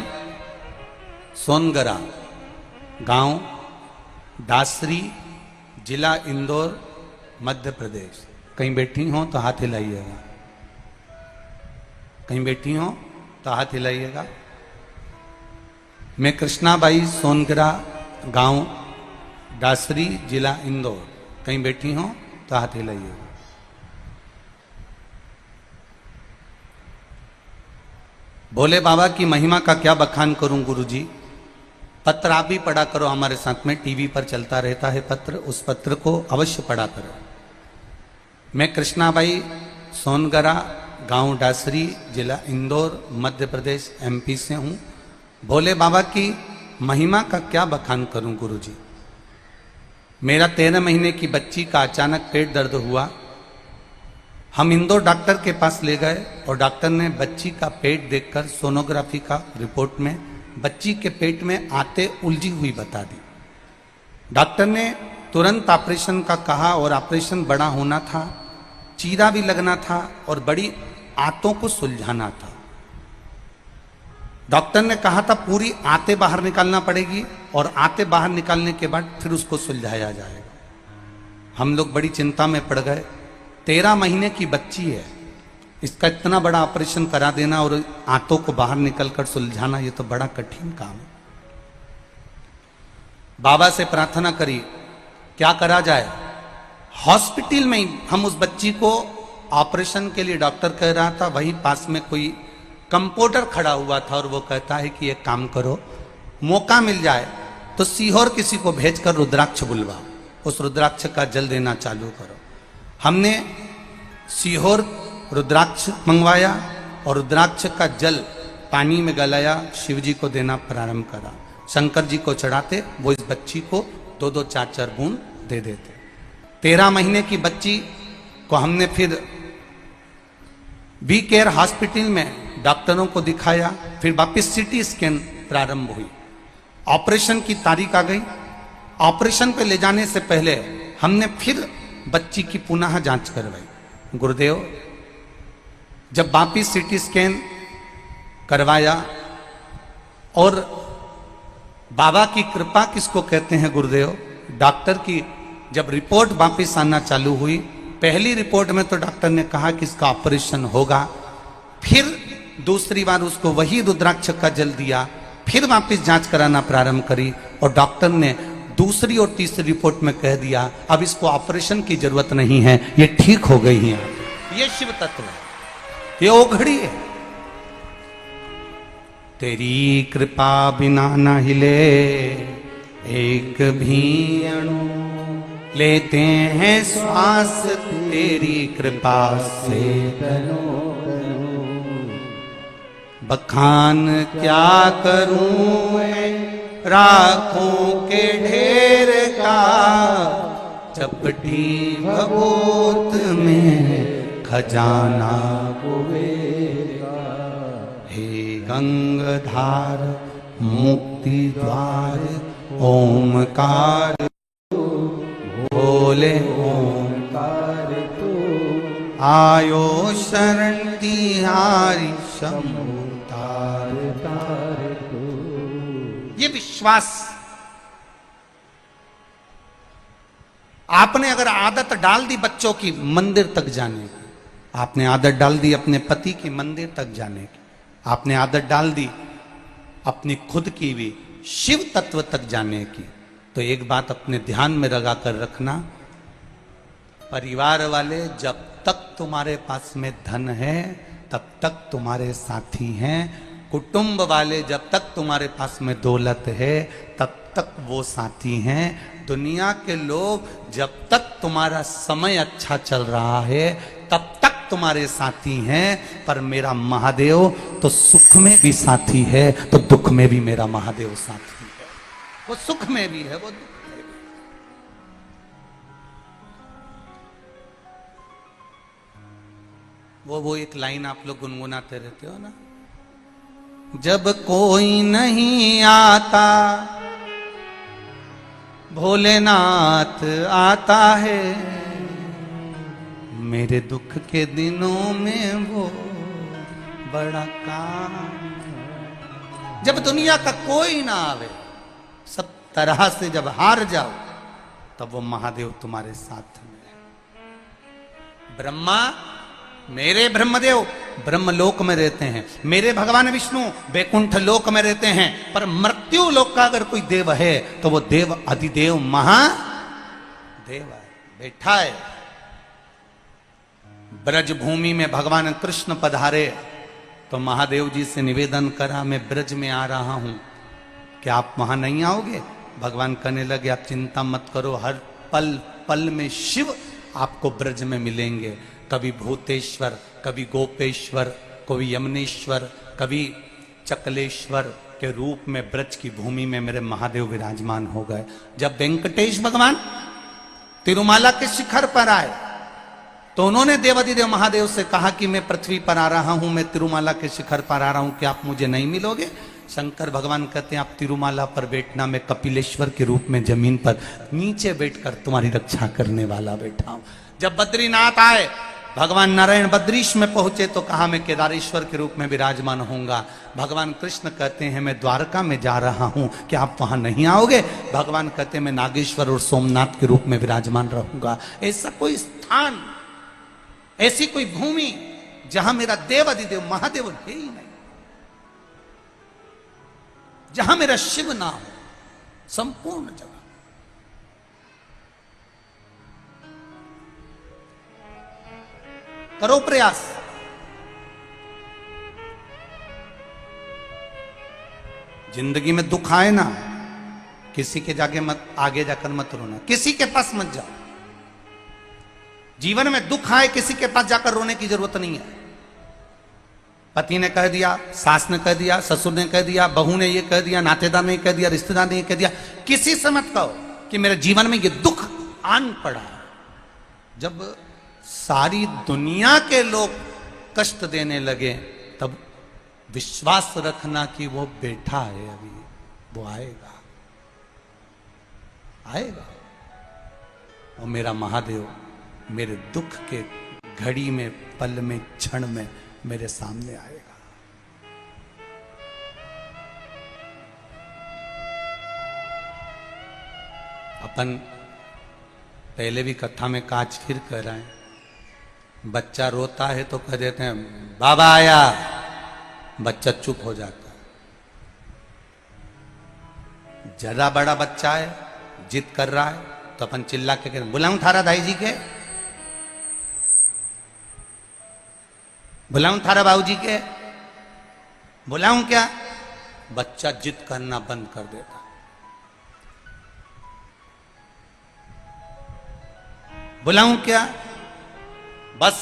सोनगरा, गांव दासरी, जिला इंदौर, मध्य प्रदेश। कहीं बैठी हो तो हाथ हिलाइएगा, कहीं बैठी हो तो हाथ हिलाइएगा। मैं कृष्णाबाई, सोनगरा, गांव दासरी, जिला इंदौर। कहीं बैठी हो तो हाथ हिलाइएगा। भोले बाबा की महिमा का क्या बखान करूं गुरुजी। पत्र आप भी पढ़ा करो, हमारे साथ में टीवी पर चलता रहता है पत्र, उस पत्र को अवश्य पढ़ा करो। मैं कृष्णाबाई, सोनगरा, गांव डासरी, जिला इंदौर, मध्य प्रदेश, एमपी से हूं। भोले बाबा की महिमा का क्या बखान करूं गुरुजी। मेरा 13 महीने की बच्ची का अचानक पेट दर्द हुआ। हम इंदौर डॉक्टर के पास ले गए और डॉक्टर ने बच्ची का पेट देखकर सोनोग्राफी का रिपोर्ट में बच्ची के पेट में आते उलझी हुई बता दी। डॉक्टर ने तुरंत ऑपरेशन का कहा और ऑपरेशन बड़ा होना था, चीरा भी लगना था और बड़ी आंतों को सुलझाना था। डॉक्टर ने कहा था पूरी आंतें बाहर निकालना पड़ेगी और आंतें बाहर निकालने के बाद फिर उसको सुलझाया जाएगा। हम लोग बड़ी चिंता में पड़ गए। 13 महीने की बच्ची है, इसका इतना बड़ा ऑपरेशन करा देना और आंतों को बाहर निकलकर सुलझाना, ये तो बड़ा कठिन काम है। बाबा से प्रार्थना करी क्या करा जाए। हॉस्पिटल में ही हम उस बच्ची को ऑपरेशन के लिए डॉक्टर कह रहा था, वहीं पास में कोई कंपाउंडर खड़ा हुआ था और वो कहता है कि एक काम करो, मौका मिल जाए तो सीहोर किसी को भेजकर रुद्राक्ष बुलवाओ, उस रुद्राक्ष का जल देना चालू करो। हमने सीहोर रुद्राक्ष मंगवाया और रुद्राक्ष का जल पानी में गलाया, शिव जी को देना प्रारंभ करा। शंकर जी को चढ़ाते, वो इस बच्ची को 2-2, 4-4 बूंद दे देते। 13 महीने की बच्ची को हमने फिर बी केयर हॉस्पिटल में डॉक्टरों को दिखाया, फिर वापिस सिटी स्कैन प्रारंभ हुई। ऑपरेशन की तारीख आ गई। ऑपरेशन पे ले जाने से पहले हमने फिर बच्ची की पुनः जांच करवाई। गुरुदेव, जब वापिस सिटी स्कैन करवाया और बाबा की कृपा किसको कहते हैं गुरुदेव, डॉक्टर की जब रिपोर्ट वापिस आना चालू हुई, पहली रिपोर्ट में तो डॉक्टर ने कहा कि इसका ऑपरेशन होगा। फिर दूसरी बार उसको वही रुद्राक्ष का जल दिया, फिर वापिस जांच कराना प्रारंभ करी और डॉक्टर ने दूसरी और तीसरी रिपोर्ट में कह दिया अब इसको ऑपरेशन की जरूरत नहीं है, ये ठीक हो गई है। ये शिव तत्व है, ये ओघड़ी है। तेरी कृपा बिना न हिले एक भी अणु, लेते हैं श्वास तेरी कृपा से तनो। बखान क्या करूं मैं राखों के ढेर का, चपटी भगोत में खजाना कुबेरा। हे गंगाधार मुक्ति द्वार ओमकार, बोले ओमकार तू आयो शरण तिहारी शंभु तार तार को। ये विश्वास आपने अगर आदत डाल दी बच्चों की मंदिर तक जाने की, आपने आदत डाल दी अपने पति की मंदिर तक जाने की, आपने आदत डाल दी अपनी खुद की भी शिव तत्व तक जाने की, तो एक बात अपने ध्यान में लगा कर रखना, परिवार वाले जब तक तुम्हारे पास में धन है तब तक तुम्हारे साथी हैं, कुटुंब वाले जब तक तुम्हारे पास में दौलत है तब तक वो साथी हैं, दुनिया के लोग जब तक तुम्हारा समय अच्छा चल रहा है तब तक तुम्हारे साथी हैं, पर मेरा महादेव तो सुख में भी साथी है तो दुख में भी मेरा महादेव साथी है। वो सुख में भी है, वो दुख में भी। वो एक लाइन आप लोग गुनगुनाते रहते हो ना, जब कोई नहीं आता भोलेनाथ आता है, मेरे दुख के दिनों में वो बड़ा काम है। जब दुनिया का कोई ना आवे, सब तरह से जब हार जाओ, तब वो महादेव तुम्हारे साथ में है। ब्रह्मा मेरे ब्रह्मदेव ब्रह्मलोक में रहते हैं, मेरे भगवान विष्णु वैकुंठ लोक में रहते हैं, पर मृत्यु लोक का अगर कोई देव है तो वो देव अधिदेव महादेव है, बैठा है। ब्रज भूमि में भगवान कृष्ण पधारे तो महादेव जी से निवेदन करा, मैं ब्रज में आ रहा हूं, क्या आप वहां नहीं आओगे? भगवान कहने लगे, आप चिंता मत करो, हर पल पल में शिव आपको ब्रज में मिलेंगे। कभी भूतेश्वर, कभी गोपेश्वर, कभी यमनेश्वर, कभी चकलेश्वर के रूप में ब्रज की भूमि में मेरे महादेव विराजमान हो गए। जब वेंकटेश भगवान तिरुमाला के शिखर पर आए तो उन्होंने देवाधिदेव महादेव से कहा कि मैं पृथ्वी पर आ रहा हूं, मैं तिरुमाला के शिखर पर आ रहा हूं, क्या आप मुझे नहीं मिलोगे? शंकर भगवान कहते हैं, आप तिरुमाला पर बैठना, मैं कपिलेश्वर के रूप में जमीन पर नीचे बैठकर तुम्हारी रक्षा करने वाला बैठा हूं। जब बद्रीनाथ आए, भगवान नारायण बद्रीश में पहुंचे तो कहा मैं केदारेश्वर के रूप में विराजमान होऊंगा। भगवान कृष्ण कहते हैं, मैं द्वारका में जा रहा हूं, क्या आप वहां नहीं आओगे? भगवान कहते हैं, मैं नागेश्वर और सोमनाथ के रूप में विराजमान रहूंगा। ऐसा कोई स्थान, ऐसी कोई भूमि जहां मेरा देव अधिदेव महादेव है ही नहीं, जहां मेरा शिव ना हो, संपूर्ण जगह। करो प्रयास, जिंदगी में दुख आए ना, किसी के जाके मत आगे जाकर मत रोना, किसी के पास मत जाओ। जीवन में दुख आए, किसी के पास जाकर रोने की जरूरत नहीं है। पति ने कह दिया, सास ने कह दिया, ससुर ने कह दिया, बहू ने ये कह दिया, नातेदार ने कह दिया, रिश्तेदार ने ये कह दिया, किसी से मत कहो कि मेरे जीवन में ये दुख आन पड़ा। जब सारी दुनिया के लोग कष्ट देने लगे तब विश्वास रखना कि वो बैठा है, अभी वो आएगा, आएगा। और मेरा महादेव मेरे दुख के घड़ी में, पल में, क्षण में मेरे सामने आएगा। अपन पहले भी कथा में काज फिर कह रहे हैं, बच्चा रोता है तो कह देते हैं बाबा आया, बच्चा चुप हो जाता है। जरा बड़ा बच्चा है, जिद कर रहा है तो अपन चिल्ला के कहते बुलाऊं थारा दाई जी के, बुलाऊं थारा बाबू जी के, बुलाऊं क्या? बच्चा जिद करना बंद कर देता। बुलाऊं क्या? बस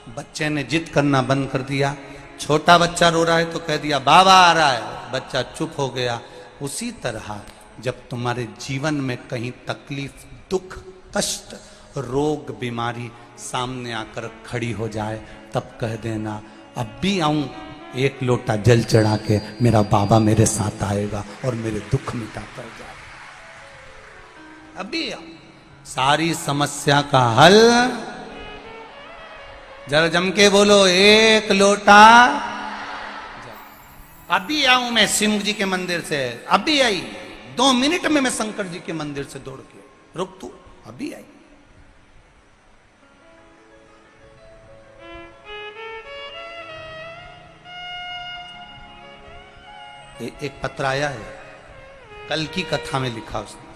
बच्चे ने जिद करना बंद कर दिया। छोटा बच्चा रो रहा है तो कह दिया बाबा आ रहा है, बच्चा चुप हो गया। उसी तरह जब तुम्हारे जीवन में कहीं तकलीफ, दुख, कष्ट, रोग, बीमारी सामने आकर खड़ी हो जाए तब कह देना अब भी आऊं, एक लोटा जल चढ़ा के मेरा बाबा मेरे साथ आएगा और मेरे दुख मिटा कर जाएगा। अभी आऊं, सारी समस्या का हल जरा जम के बोलो, एक लोटा। अभी आऊं मैं सिंह जी के मंदिर से, अभी आई, 2 मिनट में मैं शंकर जी के मंदिर से दौड़ के। रुक तू, अभी आई। एक पत्र आया है, कल की कथा में लिखा उसने।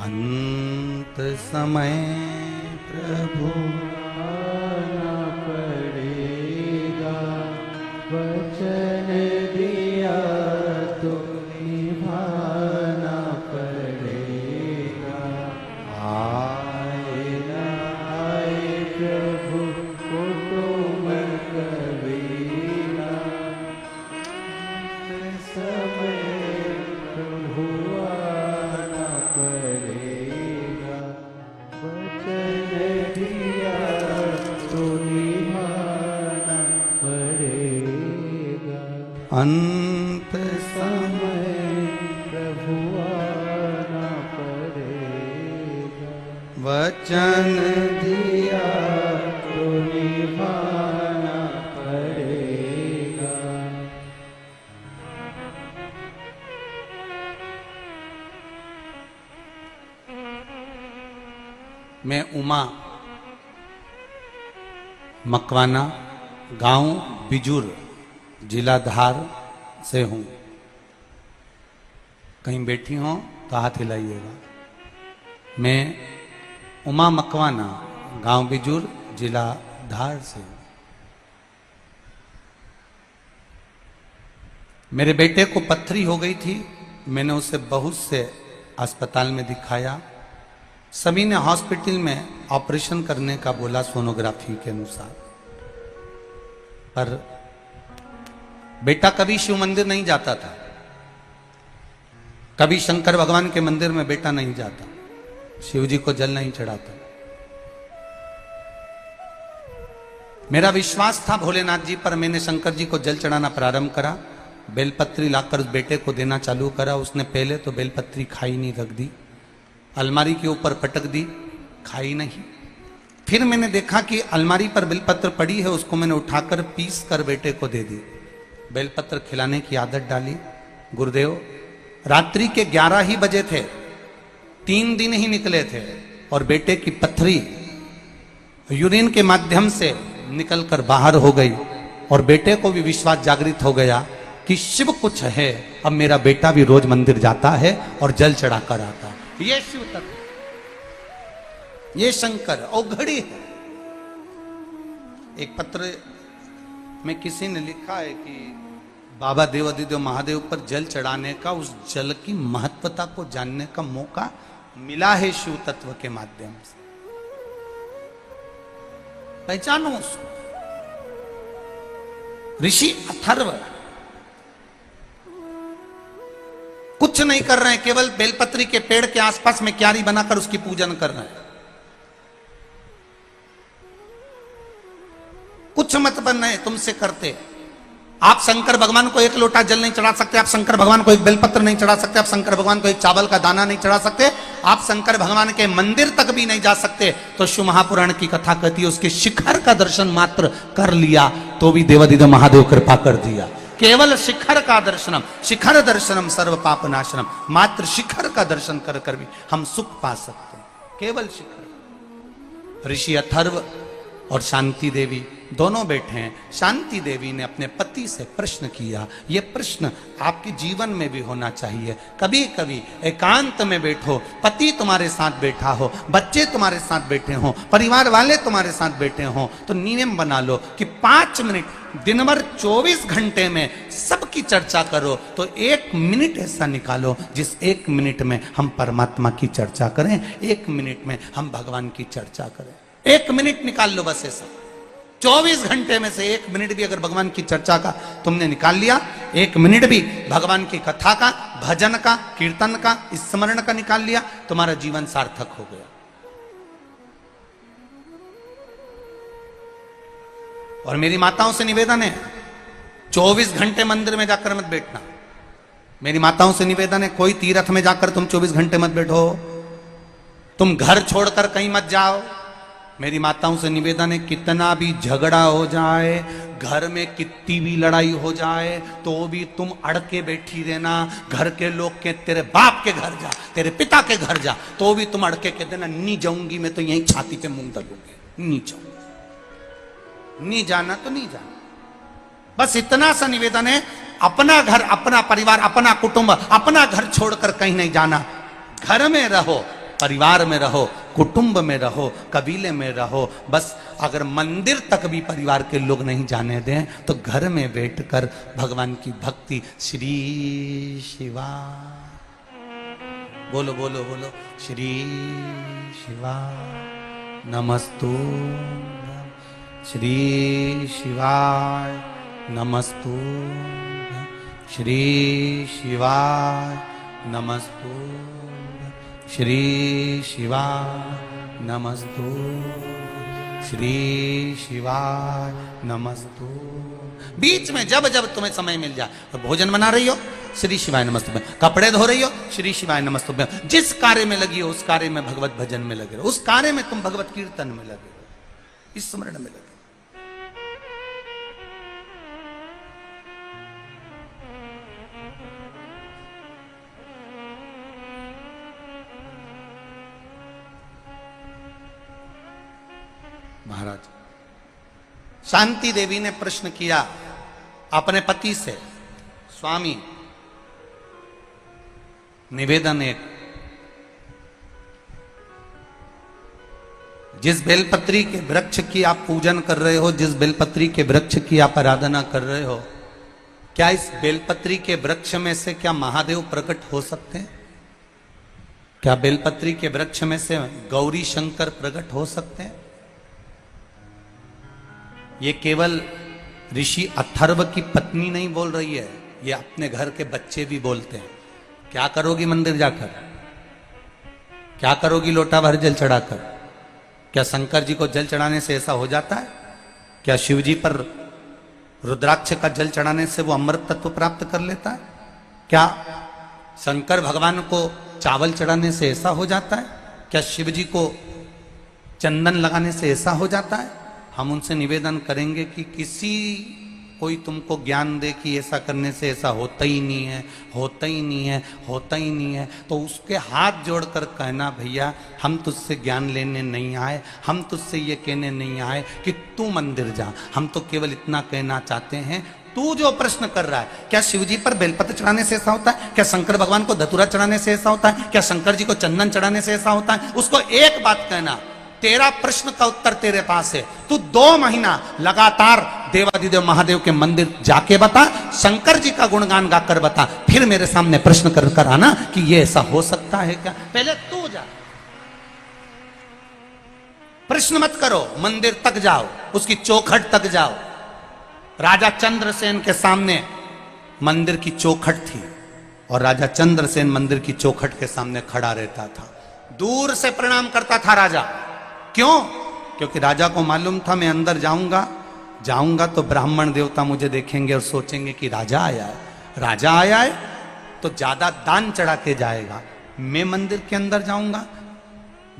अंत समय प्रभु आना पड़ेगा, वचन दिया तो निभाना पड़ेगा। आए न आए प्रभु को तो मैं कबीरा, समय प्रभु आना पड़ेगा, वचन दिया तो निभाना पड़ेगा। अंत समय प्रभु आना पड़ेगा, वचन दिया तो निभाना पड़ेगा। मैं उमा मकवाना, गांव बिजूर, जिला धार से हूं। कहीं बैठी हो तो हाथ हिलाइएगा। मैं उमा मकवाना, गांव बिजूर, जिला धार से हूं। मेरे बेटे को पथरी हो गई थी। मैंने उसे बहुत से अस्पताल में दिखाया। सभी ने हॉस्पिटल में ऑपरेशन करने का बोला सोनोग्राफी के अनुसार, पर बेटा कभी शिव मंदिर नहीं जाता था, कभी शंकर भगवान के मंदिर में बेटा नहीं जाता, शिव जी को जल नहीं चढ़ाता। मेरा विश्वास था भोलेनाथ जी पर। मैंने शंकर जी को जल चढ़ाना प्रारंभ करा, बेलपत्री लाकर उस बेटे को देना चालू करा। उसने पहले तो बेलपत्री खाई नहीं, रख दी, अलमारी के ऊपर पटक दी, खाई नहीं। फिर मैंने देखा कि अलमारी पर बेलपत्र पड़ी है, उसको मैंने उठाकर पीस कर बेटे को दे दी। बेलपत्र खिलाने की आदत डाली। गुरुदेव, रात्रि के 11 ही बजे थे, 3 दिन ही निकले थे और बेटे की पथरी यूरिन के माध्यम से निकलकर बाहर हो गई और बेटे को भी विश्वास जागृत हो गया कि शिव कुछ है। अब मेरा बेटा भी रोज मंदिर जाता है और जल चढ़ाकर आता है। ये शिव तत्व, ये शंकर औघड़ी है। एक पत्र में किसी ने लिखा है कि बाबा देवादिदेव महादेव पर जल चढ़ाने का, उस जल की महत्वता को जानने का मौका मिला है शिव तत्व के माध्यम से। पहचानो उसको। ऋषि अथर्व कुछ नहीं कर रहे हैं, केवल बेलपत्री के पेड़ के आसपास में क्यारी बनाकर उसकी पूजन कर रहे हैं। कुछ मत बन रहे तुमसे करते। आप शंकर भगवान को एक लोटा जल नहीं चढ़ा सकते, आप शंकर भगवान को एक बेलपत्र नहीं चढ़ा सकते, आप शंकर भगवान को एक चावल का दाना नहीं चढ़ा सकते, आप शंकर भगवान के मंदिर तक भी नहीं जा सकते। तो शिव महापुराण की कथा कहती है उसके शिखर का दर्शन मात्र कर लिया तो भी देवादिदेव महादेव कृपा कर दिया। केवल शिखर का दर्शनम, शिखर दर्शनम सर्व पाप नाशनम। मात्र शिखर का दर्शन कर कर भी हम सुख पा सकते हैं, केवल शिखर। ऋषि अथर्व और शांति देवी दोनों बैठे हैं। शांति देवी ने अपने पति से प्रश्न किया। यह प्रश्न आपके जीवन में भी होना चाहिए। कभी कभी एकांत में बैठो, पति तुम्हारे साथ बैठा हो, बच्चे तुम्हारे साथ बैठे हो, परिवार वाले तुम्हारे साथ बैठे हो, तो नियम बना लो कि 5 मिनट दिन भर 24 घंटे में सबकी चर्चा करो, तो 1 मिनट ऐसा निकालो जिस 1 मिनट में हम परमात्मा की चर्चा करें, 1 मिनट में हम भगवान की चर्चा करें। 1 मिनट निकाल लो बस ऐसा। 24 घंटे में से 1 मिनट भी अगर भगवान की चर्चा का तुमने निकाल लिया, 1 मिनट भी भगवान की कथा का, भजन का, कीर्तन का, स्मरण का निकाल लिया, तुम्हारा जीवन सार्थक हो गया। और मेरी माताओं से निवेदन है 24 घंटे मंदिर में जाकर मत बैठना। मेरी माताओं से निवेदन है कोई तीर्थ में जाकर तुम 24 घंटे मत बैठो, तुम घर छोड़कर कहीं मत जाओ। मेरी माताओं से निवेदन है कितना भी झगड़ा हो जाए, घर में कितनी भी लड़ाई हो जाए, तो भी तुम अड़ के बैठी रहना। घर के लोग के तेरे बाप के घर जा, तेरे पिता के घर जा, तो भी तुम अड़ के कह देना नहीं जाऊंगी मैं तो यहीं छाती पे मुंह दलूंगी, नहीं जाऊंगी। नहीं जाना तो नहीं जाना, बस इतना सा निवेदन है। अपना घर, अपना परिवार, अपना कुटुंब, अपना घर छोड़कर कहीं नहीं जाना। घर में रहो, परिवार में रहो, कुटुंब में रहो, कबीले में रहो। बस अगर मंदिर तक भी परिवार के लोग नहीं जाने दें तो घर में बैठकर भगवान की भक्ति श्री शिवा बोलो बोलो बोलो, श्री शिवा नमस्तु, श्री शिवाय नमस्तु, श्री शिवाय नमस्तु, श्री शिवाय नमस्तु, श्री शिवाय नमस्तु। बीच में जब जब तुम्हें समय मिल जाए, और भोजन बना रही हो श्री शिवाय नमस्तुभ्यं, कपड़े धो रही हो श्री शिवाय नमस्तुभ्यं, जिस कार्य में लगी हो उस कार्य में भगवत भजन में लगे रहो, उस कार्य में तुम भगवत कीर्तन में लगे रहो, इस स्मरण में लगे। महाराज शांति देवी ने प्रश्न किया अपने पति से, स्वामी निवेदन एक, जिस बेलपत्री के वृक्ष की आप पूजन कर रहे हो, जिस बेलपत्री के वृक्ष की आप आराधना कर रहे हो, क्या इस बेलपत्री के वृक्ष में से क्या महादेव प्रकट हो सकते हैं? क्या बेलपत्री के वृक्ष में से गौरी शंकर प्रकट हो सकते हैं? ये केवल ऋषि अथर्व की पत्नी नहीं बोल रही है, ये अपने घर के बच्चे भी बोलते हैं। क्या करोगी मंदिर जाकर? क्या करोगी लोटा भर जल चढ़ाकर? क्या शंकर जी को जल चढ़ाने से ऐसा हो जाता है? क्या शिव जी पर रुद्राक्ष का जल चढ़ाने से वो अमृत तत्व प्राप्त कर लेता है? क्या शंकर भगवान को चावल चढ़ाने से ऐसा हो जाता है? क्या शिव जी को चंदन लगाने से ऐसा हो जाता है? हम उनसे निवेदन करेंगे कि किसी कोई तुमको ज्ञान दे कि ऐसा करने से ऐसा होता ही नहीं है, होता ही नहीं है, होता ही नहीं है, तो उसके हाथ जोड़कर कहना भैया हम तुझसे ज्ञान लेने नहीं आए, हम तुझसे ये कहने नहीं आए कि तू मंदिर जा, हम तो केवल इतना कहना चाहते हैं तू जो प्रश्न कर रहा है, क्या शिव जी पर बेलपत्र चढ़ाने से ऐसा होता है? क्या शंकर भगवान को धतूरा चढ़ाने से ऐसा होता है? क्या शंकर जी को चंदन चढ़ाने से ऐसा होता है? उसको एक बात कहना, तेरा प्रश्न का उत्तर तेरे पास है, तू 2 महीना लगातार देवाधिदेव महादेव के मंदिर जाके बता, शंकर जी का गुणगान गाकर बता, फिर मेरे सामने प्रश्न कर आना कि ये ऐसा हो सकता है क्या। पहले तू जा, प्रश्न मत करो, मंदिर तक जाओ, उसकी चौखट तक जाओ। राजा चंद्रसेन के सामने मंदिर की चौखट थी और राजा चंद्रसेन मंदिर की चौखट के सामने खड़ा रहता था, दूर से प्रणाम करता था राजा। क्यों? क्योंकि राजा को मालूम था मैं अंदर जाऊंगा तो ब्राह्मण देवता मुझे देखेंगे और सोचेंगे कि राजा आया है, राजा आया है तो ज्यादा दान चढ़ा के जाएगा। मैं मंदिर के अंदर जाऊंगा,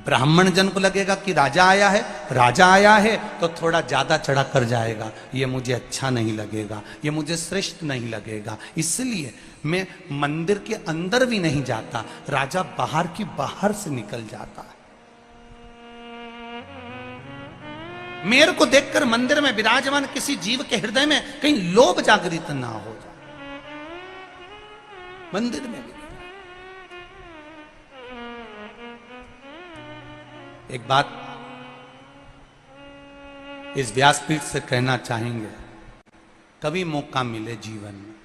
ब्राह्मण जन को लगेगा कि राजा आया है तो थोड़ा ज्यादा चढ़ा कर जाएगा, ये मुझे अच्छा नहीं लगेगा, ये मुझे श्रेष्ठ नहीं लगेगा, इसलिए मैं मंदिर के अंदर भी नहीं जाता, राजा बाहर से निकल जाता है। मेरे को देखकर मंदिर में विराजमान किसी जीव के हृदय में कहीं लोभ जागृत ना हो जाए, मंदिर में भी। एक बात इस व्यासपीठ से कहना चाहेंगे, कभी मौका मिले जीवन में,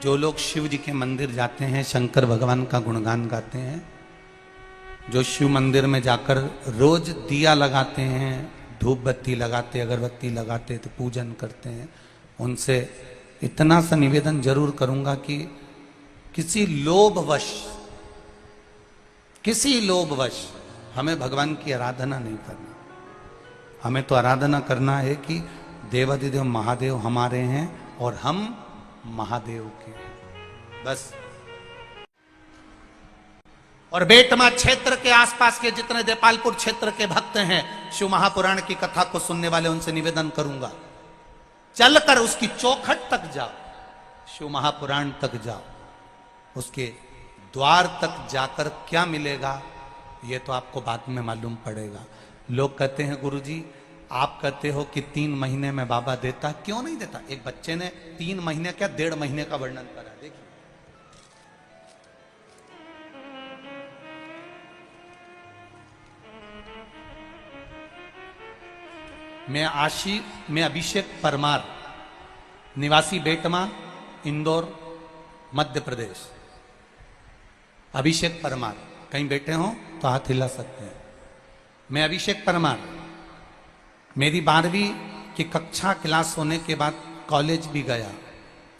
जो लोग शिव जी के मंदिर जाते हैं, शंकर भगवान का गुणगान गाते हैं, जो शिव मंदिर में जाकर रोज दिया लगाते हैं, धूप बत्ती लगाते, अगरबत्ती लगाते, तो पूजन करते हैं, उनसे इतना सा निवेदन जरूर करूंगा कि किसी लोभवश हमें भगवान की आराधना नहीं करना। हमें तो आराधना करना है कि देवाधिदेव महादेव हमारे हैं और हम महादेव के, बस। और बेटमा क्षेत्र के आसपास के जितने देपालपुर क्षेत्र के भक्त हैं, शिव महापुराण की कथा को सुनने वाले, उनसे निवेदन करूंगा, चलकर उसकी चौखट तक जाओ, शिव महापुराण तक जाओ। उसके द्वार तक जाकर क्या मिलेगा ये तो आपको बाद में मालूम पड़ेगा। लोग कहते हैं गुरुजी आप कहते हो कि 3 महीने में बाबा देता, क्यों नहीं देता? एक बच्चे ने 3 महीने क्या 1.5 महीने का वर्णन करा, देखिए। मैं अभिषेक परमार, निवासी बेटमा, इंदौर, मध्य प्रदेश। अभिषेक परमार, कहीं बैठे हो तो हाथ हिला सकते हैं। मैं अभिषेक परमार, मेरी 12वीं की कक्षा क्लास होने के बाद कॉलेज भी गया,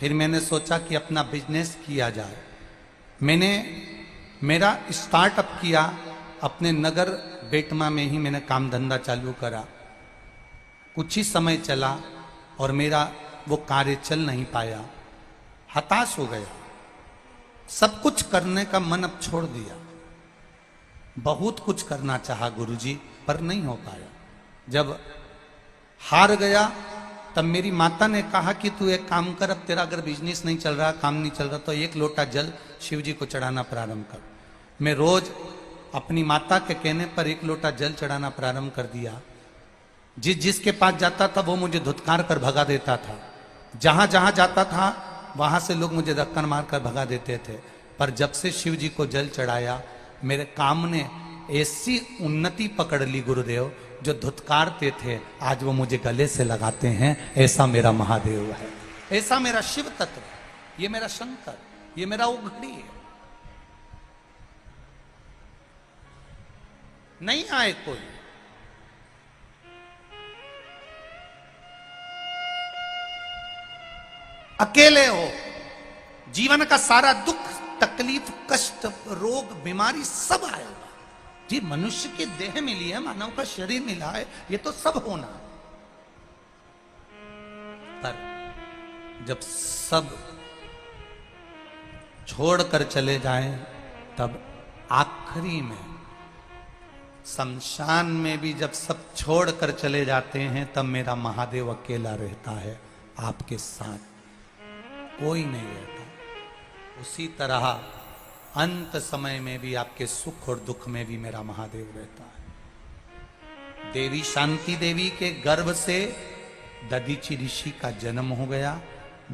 फिर मैंने सोचा कि अपना बिजनेस किया जाए। मैंने मेरा स्टार्टअप किया अपने नगर बेटमा में ही, मैंने काम धंधा चालू करा। कुछ ही समय चला और मेरा वो कार्य चल नहीं पाया, हताश हो गया, सब कुछ करने का मन अब छोड़ दिया। बहुत कुछ करना चाहा गुरुजी, पर नहीं हो पाया। जब हार गया तब मेरी माता ने कहा कि तू एक काम कर, अब तेरा अगर बिजनेस नहीं चल रहा, काम नहीं चल रहा, तो 1 लोटा जल शिव जी को चढ़ाना प्रारंभ कर। मैं रोज अपनी माता के कहने पर 1 लोटा जल चढ़ाना प्रारंभ कर दिया। जिसके पास जाता था वो मुझे धुतकार कर भगा देता था, जहां जहां जाता था वहां से लोग मुझे धक्का मारकर भगा देते थे। पर जब से शिव जी को जल चढ़ाया, मेरे काम ने ऐसी उन्नति पकड़ ली गुरुदेव, जो धुतकारते थे आज वो मुझे गले से लगाते हैं। ऐसा मेरा महादेव है, ऐसा मेरा शिव तत्व, ये मेरा शंकर, ये मेरा उघड़ी है। नहीं आए कोई, अकेले हो, जीवन का सारा दुख तकलीफ कष्ट रोग बीमारी सब आएगा। जी मनुष्य की देह मिली है, मानव का शरीर मिला है, ये तो सब होना है। पर जब सब छोड़कर चले जाएं, तब आखिरी में शमशान में भी जब सब छोड़कर चले जाते हैं, तब मेरा महादेव अकेला रहता है आपके साथ, कोई नहीं रहता। उसी तरह अंत समय में भी आपके सुख और दुख में भी मेरा महादेव रहता है। देवी शांति देवी के गर्भ से दधीची ऋषि का जन्म हो गया।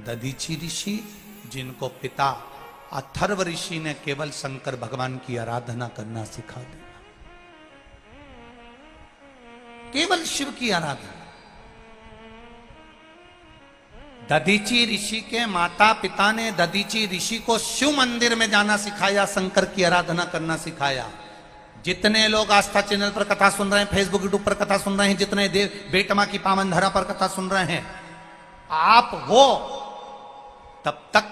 दधीची ऋषि जिनको पिता अथर्व ऋषि ने केवल शंकर भगवान की आराधना करना सिखा दिया, केवल शिव की आराधना। दधीची ऋषि के माता पिता ने दधीची ऋषि को शिव मंदिर में जाना सिखाया, शंकर की आराधना करना सिखाया। जितने लोग आस्था चैनल पर कथा सुन रहे हैं, फेसबुक यूट्यूब पर कथा सुन रहे हैं, जितने देव बेटमा की पावन धरा पर कथा सुन रहे हैं, आप हो तब तक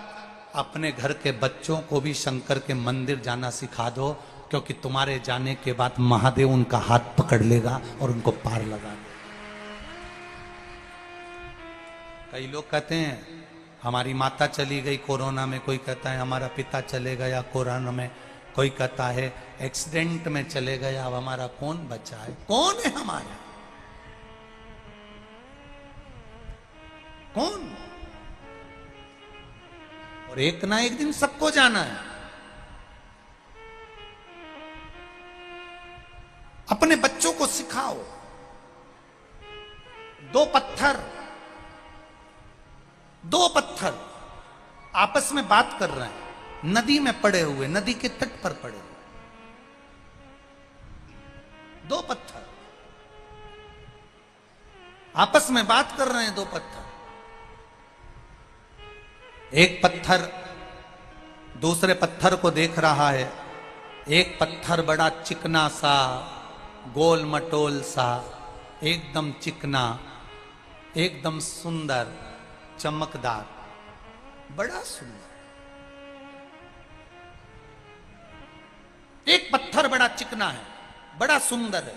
अपने घर के बच्चों को भी शंकर के मंदिर जाना सिखा दो, क्योंकि तुम्हारे जाने के बाद महादेव उनका हाथ पकड़ लेगा और उनको पार लगा देगा। कई लोग कहते हैं हमारी माता चली गई कोरोना में, कोई कहता है हमारा पिता चले गया कोरोना में, कोई कहता है एक्सीडेंट में चले गया, अब हमारा कौन बचा है? कौन है हमारा? कौन? और एक ना एक दिन सबको जाना है। अपने बच्चों को सिखाओ, 2 पत्थर आपस में बात कर रहे हैं, नदी में पड़े हुए, नदी के तट पर पड़े हुए 2 पत्थर आपस में बात कर रहे हैं। 2 पत्थर, एक पत्थर दूसरे पत्थर को देख रहा है। एक पत्थर बड़ा चिकना सा, गोल मटोल सा, एकदम चिकना, एकदम सुंदर, चमकदार, बड़ा सुंदर। एक पत्थर बड़ा चिकना है, बड़ा सुंदर है,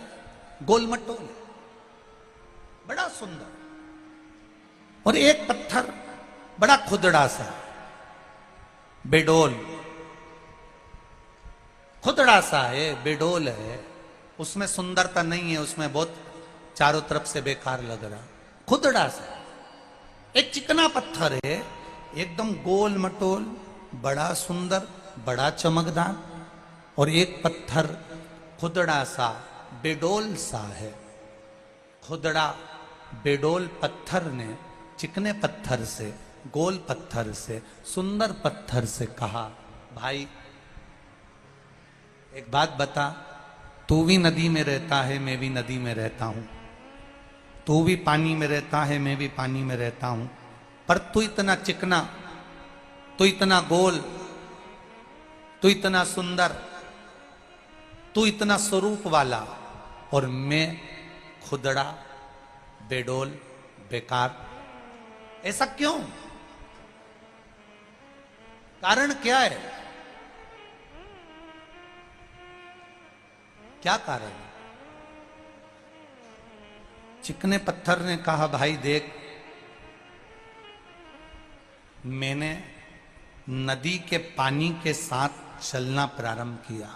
गोल मटोल है। बड़ा सुंदर। और एक पत्थर बड़ा खुदड़ा सा, बेडोल, खुदड़ा सा है, बेडोल है, उसमें सुंदरता नहीं है, उसमें बहुत चारों तरफ से बेकार लग रहा, खुदड़ा सा। एक चिकना पत्थर है, एकदम गोल मटोल, बड़ा सुंदर, बड़ा चमकदार। और एक पत्थर खुदड़ा सा, बेडोल सा है। खुदड़ा बेडोल पत्थर ने चिकने पत्थर से, गोल पत्थर से, सुंदर पत्थर से कहा, भाई एक बात बता, तू भी नदी में रहता है, मैं भी नदी में रहता हूं, तू भी पानी में रहता है, मैं भी पानी में रहता हूं, पर तू इतना चिकना, तू इतना गोल, तू इतना सुंदर, तू इतना स्वरूप वाला, और मैं खुदड़ा, बेडोल, बेकार। ऐसा क्यों? कारण क्या है? क्या कारण? चिकने पत्थर ने कहा, भाई देख, मैंने नदी के पानी के साथ चलना प्रारंभ किया।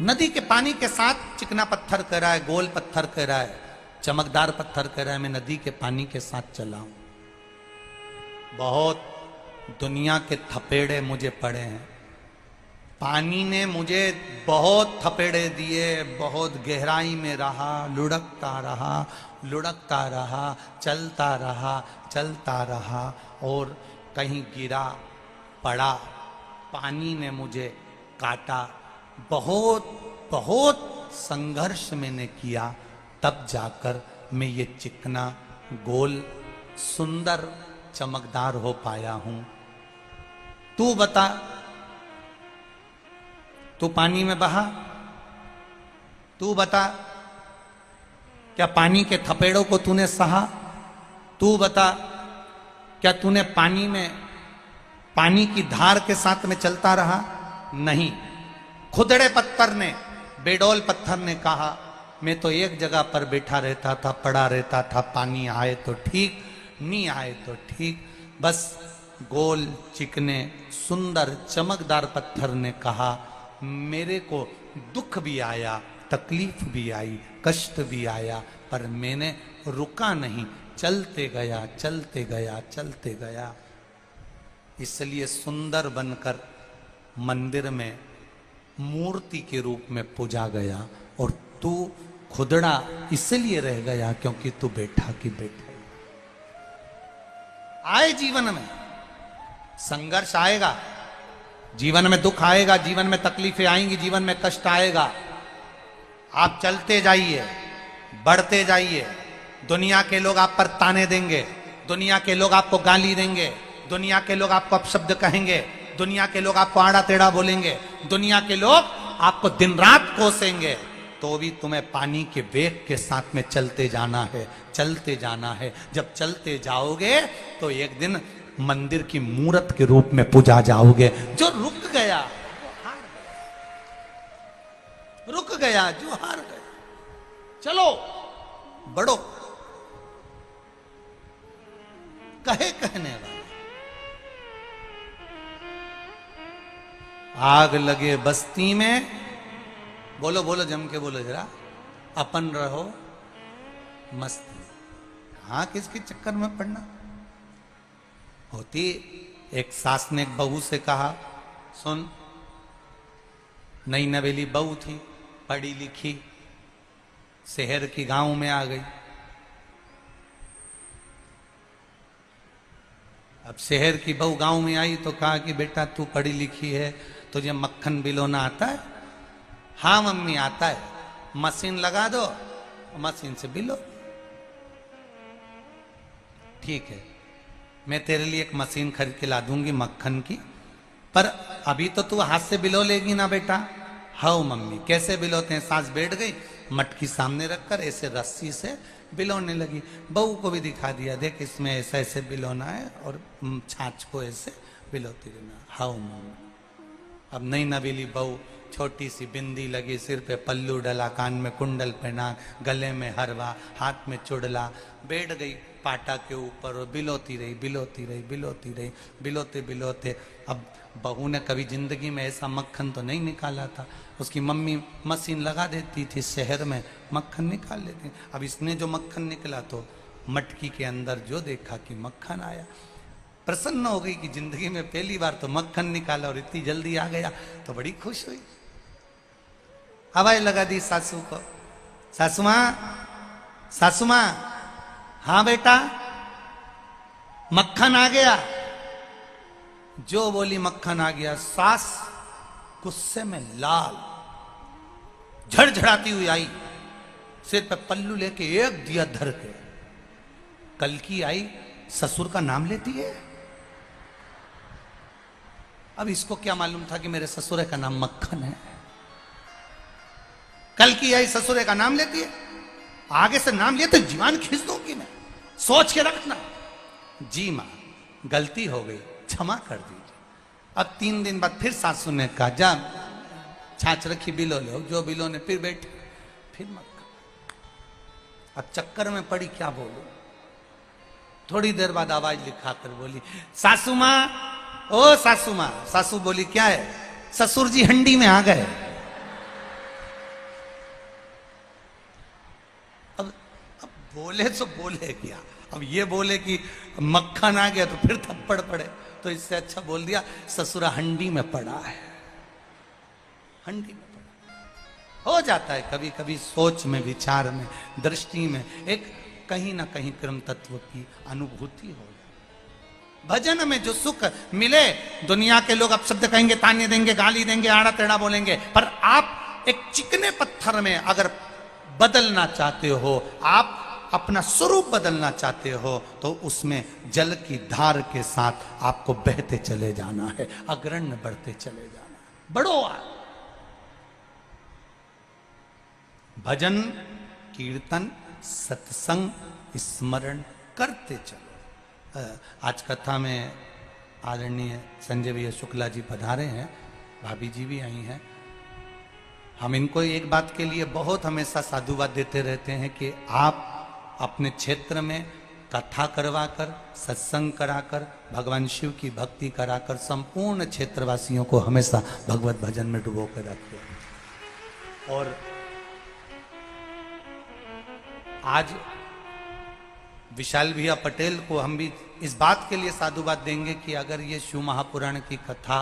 नदी के पानी के साथ चिकना पत्थर कह रहा है, गोल पत्थर कह रहा है, चमकदार पत्थर कह रहा है, मैं नदी के पानी के साथ चला हूं। बहुत दुनिया के थपेड़े मुझे पड़े हैं, पानी ने मुझे बहुत थपेड़े दिए, बहुत गहराई में रहा, लुढ़कता रहा, लुढ़कता रहा, चलता रहा, चलता रहा, और कहीं गिरा, पड़ा, पानी ने मुझे काटा, बहुत बहुत संघर्ष मैंने किया, तब जाकर मैं ये चिकना, गोल, सुंदर, चमकदार हो पाया हूं। तू बता, तू पानी में बहा, तू बता, क्या पानी के थपेड़ों को तूने सहा? तू बता, क्या तूने पानी में, पानी की धार के साथ में चलता रहा? नहीं। खुदड़े पत्थर ने, बेडोल पत्थर ने कहा, मैं तो एक जगह पर बैठा रहता था, पड़ा रहता था, पानी आए तो ठीक, नहीं आए तो ठीक। बस गोल, चिकने, सुंदर, चमकदार पत्थर ने कहा, मेरे को दुख भी आया, तकलीफ भी आई, कष्ट भी आया, पर मैंने रुका नहीं, चलते गया, चलते गया, चलते गया। इसलिए सुंदर बनकर मंदिर में मूर्ति के रूप में पूजा गया, और तू खुदड़ा इसलिए रह गया क्योंकि तू बैठा की बैठा। आए जीवन में संघर्ष आएगा, जीवन में दुख आएगा, जीवन में तकलीफें आएंगी, जीवन में कष्ट आएगा। आप चलते जाइए, बढ़ते जाइए। दुनिया के लोग आप पर ताने देंगे, दुनिया के लोग आपको गाली देंगे, दुनिया के लोग आपको अपशब्द कहेंगे, दुनिया के लोग आपको आड़ा टेढ़ा बोलेंगे, दुनिया के लोग आपको दिन रात कोसेंगे, तो भी तुम्हें पानी के वेग के साथ में चलते जाना है, चलते जाना है। जब चलते जाओगे तो एक दिन मंदिर की मूर्त के रूप में पूजा जाओगे। जो रुक गया वो हार गया, रुक गया जो हार गया। चलो बढ़ो, कहे कहने वाले। आग लगे बस्ती में, बोलो बोलो जम के बोलो जरा, अपन रहो मस्ती। हाँ, किसके चक्कर में पड़ना होती। एक सास ने एक बहू से कहा, सुन, नई नवेली बहू थी, पढ़ी लिखी, शहर की गांव में आ गई। अब शहर की बहू गांव में आई तो कहा कि बेटा तू पढ़ी लिखी है, तुझे मक्खन बिलोना आता है? हाँ मम्मी आता है। मशीन लगा दो, मशीन से बिलो। ठीक है, मैं तेरे लिए एक मशीन खरीद के ला दूंगी मक्खन की, पर अभी तो तू हाथ से बिलो लेगी ना बेटा? हाँ मम्मी। कैसे बिलोते हैं? सास बैठ गई, मटकी सामने रखकर ऐसे रस्सी से बिलोने लगी। बहू को भी दिखा दिया, देख इसमें ऐसा ऐसे बिलोना है और छाछ को ऐसे बिलोती रहना। हाँ मम्मी। अब नई नवेली बहू, छोटी सी बिंदी लगी, सिर पे पल्लू डला, कान में कुंडल पहना, गले में हरवा, हाथ में चुड़ला, बैठ गई पाटा के ऊपर और बिलोती रही बिलोती रही बिलोती रही, बिलोते बिलोते। अब बहू ने कभी जिंदगी में ऐसा मक्खन तो नहीं निकाला था। उसकी मम्मी मशीन लगा देती थी शहर में, मक्खन निकाल लेती। अब इसने जो मक्खन निकला तो मटकी के अंदर जो देखा कि मक्खन आया, प्रसन्न हो गई कि जिंदगी में पहली बार तो मक्खन निकाला और इतनी जल्दी आ गया, तो बड़ी खुश हुई। हवाई लगा दी सासू को, सासू मां, सासू मां, हाँ बेटा मक्खन आ गया। जो बोली मक्खन आ गया, सास गुस्से में लाल झड़झड़ाती हुई आई, सिर पे पल्लू लेके एक दिया धर के। कल की आई ससुर का नाम लेती है। अब इसको क्या मालूम था कि मेरे ससुर का नाम मक्खन है। कल की आई ससुर का नाम लेती है, आगे से नाम लिए तो जीवान खींच दूंगी मैं, सोच के रखना। जी मां गलती हो गई, क्षमा कर दीजिए। अब 3 दिन बाद फिर सासू ने कहा, जा छाछ रखी बिलो लो, जो बिलो ने फिर बैठी, फिर मक्खन। अब चक्कर में पड़ी, क्या बोलूं। थोड़ी देर बाद आवाज लिखा कर बोली, सासू मां, ओ सासू मां। सासू बोली, क्या है। ससुर जी हंडी में आ गए। अब बोले तो बोले क्या। अब ये बोले कि मक्खन आ गया तो फिर थप्पड़ पड़े, तो इससे अच्छा बोल दिया ससुरा हंडी में पड़ा है। हंडी में पड़ा हो जाता है कभी कभी, सोच में, विचार में, दृष्टि में एक कहीं ना कहीं क्रम तत्व की अनुभूति हो। भजन में जो सुख मिले, दुनिया के लोग अब शब्द कहेंगे, ताने देंगे, गाली देंगे, आड़ा टेढ़ा बोलेंगे, पर आप एक चिकने पत्थर में अगर बदलना चाहते हो, आप अपना स्वरूप बदलना चाहते हो, तो उसमें जल की धार के साथ आपको बहते चले जाना है, अग्रण्य बढ़ते चले जाना है। बढ़ो भजन कीर्तन सत्संग स्मरण करते चलो। आज कथा में आदरणीय संजय भैया शुक्ला जी पधारे हैं, भाभी जी भी आई हैं। हम इनको एक बात के लिए बहुत हमेशा साधुवाद देते रहते हैं कि आप अपने क्षेत्र में कथा करवाकर, सत्संग कराकर, भगवान शिव की भक्ति कराकर संपूर्ण क्षेत्रवासियों को हमेशा भगवत भजन में डुबो कर रखते हैं। और आज विशाल भैया पटेल को हम भी इस बात के लिए साधुवाद देंगे कि अगर ये शिव महापुराण की कथा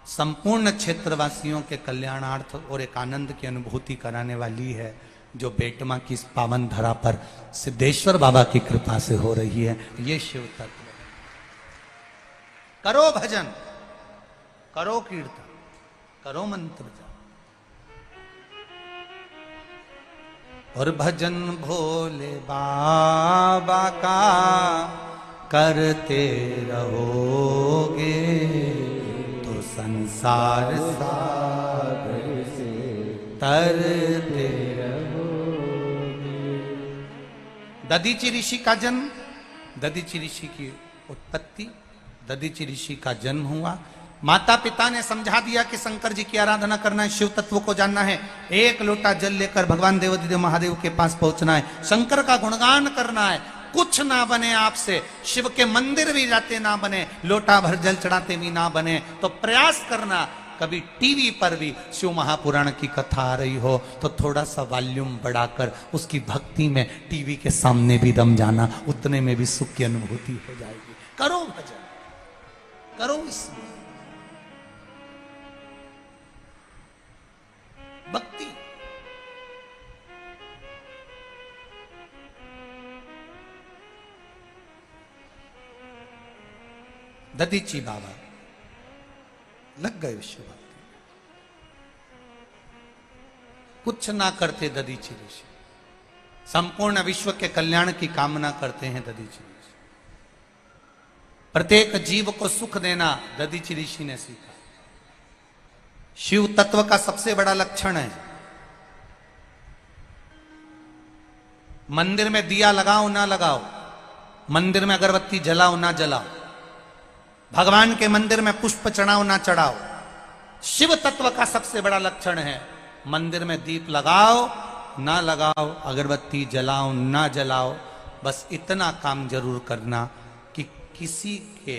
संपूर्ण क्षेत्रवासियों के कल्याणार्थ और एक आनंद की अनुभूति कराने वाली है, जो बेटमा की इस पावन धरा पर सिद्धेश्वर बाबा की कृपा से हो रही है, ये शिव तत्व। करो भजन, करो कीर्तन, करो मंत्र जाप, और भजन भोले बाबा का करते रहोगे तो संसार सागर से तरते रहोगे। दधीचि ऋषि का जन्म, दधीचि ऋषि की उत्पत्ति, दधीचि ऋषि का जन्म हुआ। माता पिता ने समझा दिया कि शंकर जी की आराधना करना है, शिव तत्व को जानना है। एक लोटा जल लेकर भगवान देवाधिदेव महादेव के पास पहुंचना है, शंकर का गुणगान करना है। कुछ ना बने आपसे, शिव के मंदिर भी जाते ना बने, लोटा भर जल चढ़ाते भी ना बने, तो प्रयास करना कभी टीवी पर भी शिव महापुराण की कथा आ रही हो तो थोड़ा सा वॉल्यूम बढ़ाकर उसकी भक्ति में टीवी के सामने भी दम जाना, उतने में भी सुख की अनुभूति हो जाएगी। करो भजन, करो इसमें भक्ति। दधीचि बाबा लग गए विश्व भक्ति, कुछ ना करते दधीचि ऋषि, संपूर्ण विश्व के कल्याण की कामना करते हैं दधीचि ऋषि। प्रत्येक जीव को सुख देना दधीचि ऋषि ने सीखा। शिव तत्व का सबसे बड़ा लक्षण है, मंदिर में दिया लगाओ ना लगाओ, मंदिर में अगरबत्ती जलाओ ना जलाओ, भगवान के मंदिर में पुष्प चढ़ाओ ना चढ़ाओ, शिव तत्व का सबसे बड़ा लक्षण है, मंदिर में दीप लगाओ ना लगाओ, अगरबत्ती जलाओ ना जलाओ, बस इतना काम जरूर करना कि किसी के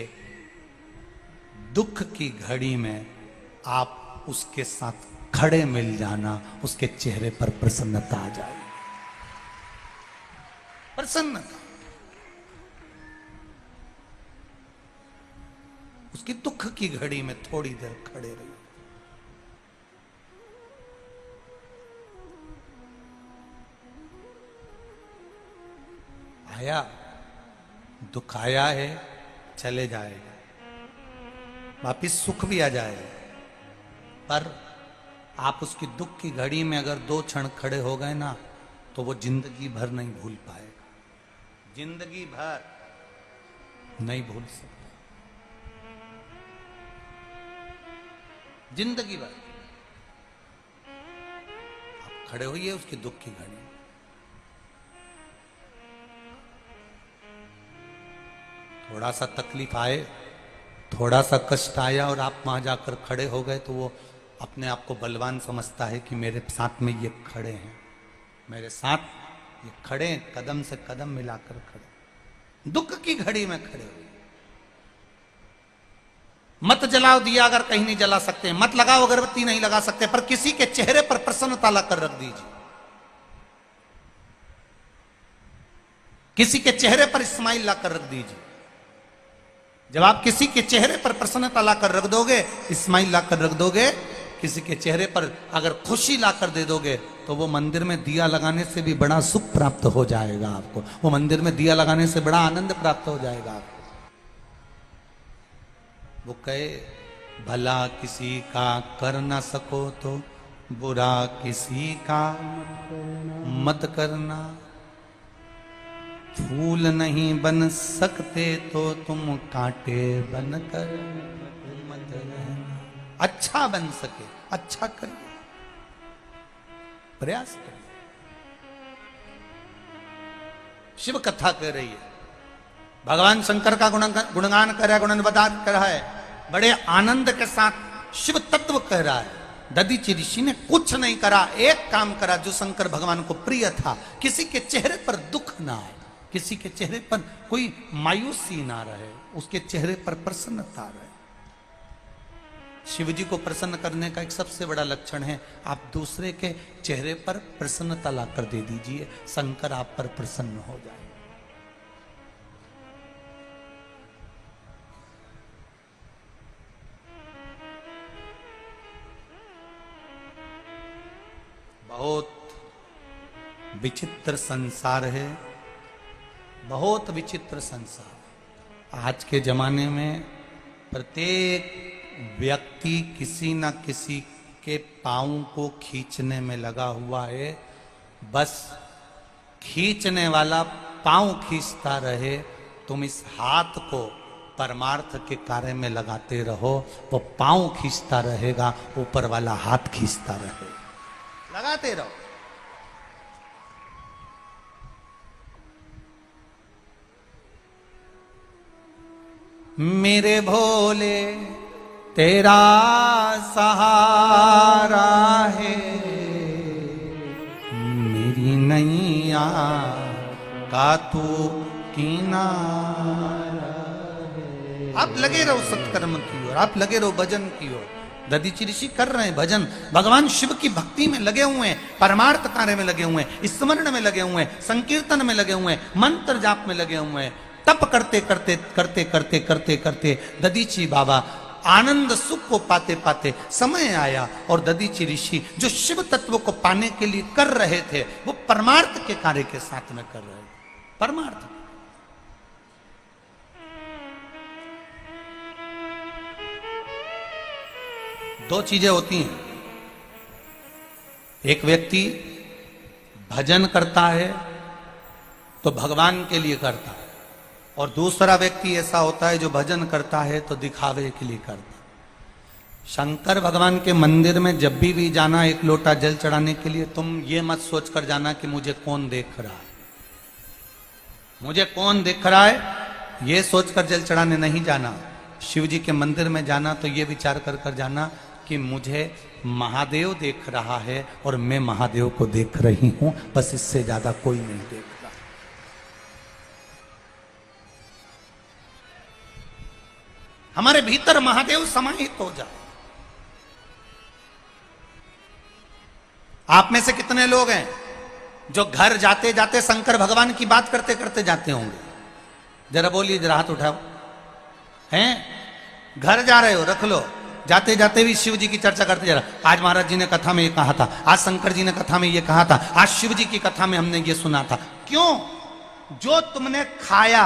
दुख की घड़ी में आप उसके साथ खड़े मिल जाना, उसके चेहरे पर प्रसन्नता आ जाए, प्रसन्नता। उसकी दुख की घड़ी में थोड़ी देर खड़े रहिए। आया, दुख आया है, चले जाएगा, वापिस सुख भी आ जाएगा, पर आप उसकी दुख की घड़ी में अगर 2 क्षण खड़े हो गए ना, तो वो जिंदगी भर नहीं भूल पाएगा, जिंदगी भर नहीं भूल सकता, जिंदगी भर। आप खड़े होइए उसकी दुख की घड़ी में। थोड़ा सा तकलीफ आए, थोड़ा सा कष्ट आया और आप वहां जाकर खड़े हो गए, तो वो अपने आप को बलवान समझता है कि मेरे साथ में ये खड़े हैं, मेरे साथ ये खड़े हैं, कदम से कदम मिलाकर खड़े, दुख की घड़ी में खड़े हुए। मत जलाओ दिया अगर कहीं नहीं जला सकते, मत लगाओ अगरबत्ती नहीं लगा सकते, पर किसी के चेहरे पर प्रसन्नता लाकर रख दीजिए, किसी के चेहरे पर स्माइल लाकर रख दीजिए। जब आप किसी के चेहरे पर प्रसन्नता लाकर रख दोगे, स्माइल लाकर रख दोगे, किसी के चेहरे पर अगर खुशी लाकर दे दोगे, तो वो मंदिर में दिया लगाने से भी बड़ा सुख प्राप्त हो जाएगा आपको, वो मंदिर में दिया लगाने से बड़ा आनंद प्राप्त हो जाएगा आपको। वो कहे भला किसी का कर ना सको तो बुरा किसी का मत करना, फूल नहीं बन सकते तो तुम कांटे बनकर मत रहना। अच्छा बन सके अच्छा करिए, प्रयास करिए। शिव कथा कह रही है, भगवान शंकर का गुणगान कर रहा है, गुणगान कर रहा है, बड़े आनंद के साथ शिव तत्व कह रहा है। दधीचि ऋषि ने कुछ नहीं करा, एक काम करा जो शंकर भगवान को प्रिय था, किसी के चेहरे पर दुख ना आए, किसी के चेहरे पर कोई मायूसी ना रहे, उसके चेहरे पर प्रसन्नता रहे। शिव जी को प्रसन्न करने का एक सबसे बड़ा लक्षण है, आप दूसरे के चेहरे पर प्रसन्नता लाकर दे दीजिए, शंकर आप पर प्रसन्न हो जाए। बहुत विचित्र संसार है, बहुत विचित्र संसार। आज के जमाने में प्रत्येक व्यक्ति किसी न किसी के पांव को खींचने में लगा हुआ है, बस खींचने वाला पांव खींचता रहे, तुम इस हाथ को परमार्थ के कार्य में लगाते रहो, वो पांव खींचता रहेगा, ऊपर वाला हाथ खींचता रहेगा, लगाते रहो। मेरे भोले तेरा सहारा है, मेरी नैया का तू किनारा है। आप लगे रहो सत्कर्म की ओर, आप लगे रहो भजन की ओर। दधीचि ऋषि कर रहे हैं भजन, भगवान शिव की भक्ति में लगे हुए हैं, परमार्थ कार्य में लगे हुए हैं, स्मरण में लगे हुए हैं, संकीर्तन में लगे हुए हैं, मंत्र जाप में लगे हुए हैं। तप करते करते करते करते करते करते दधीचि बाबा आनंद सुख को पाते पाते समय आया, और दधीचि ऋषि जो शिव तत्व को पाने के लिए कर रहे थे, वो परमार्थ के कार्य के साथ में कर रहे थे। परमार्थ दो चीजें होती हैं, एक व्यक्ति भजन करता है तो भगवान के लिए करता है, और दूसरा व्यक्ति ऐसा होता है जो भजन करता है तो दिखावे के लिए करता है। शंकर भगवान के मंदिर में जब भी जाना एक लोटा जल चढ़ाने के लिए, तुम ये मत सोचकर जाना कि मुझे कौन देख रहा है, मुझे कौन देख रहा है, ये सोचकर जल चढ़ाने नहीं जाना। शिव जी के मंदिर में जाना तो ये विचार कर कर जाना कि मुझे महादेव देख रहा है और मैं महादेव को देख रही हूं, बस इससे ज्यादा कोई नहीं देख रहा। हमारे भीतर महादेव समाहित हो जाए। आप में से कितने लोग हैं जो घर जाते जाते शंकर भगवान की बात करते करते जाते होंगे? जरा बोलिए, जरा हाथ उठाओ। हैं? घर जा रहे हो, रख लो। जाते जाते भी शिव जी की चर्चा करते जा रहा। आज महाराज जी ने कथा में ये कहा था, आज शंकर जी ने कथा में ये कहा था, आज शिव जी की कथा में हमने ये सुना था। क्यों? जो तुमने खाया,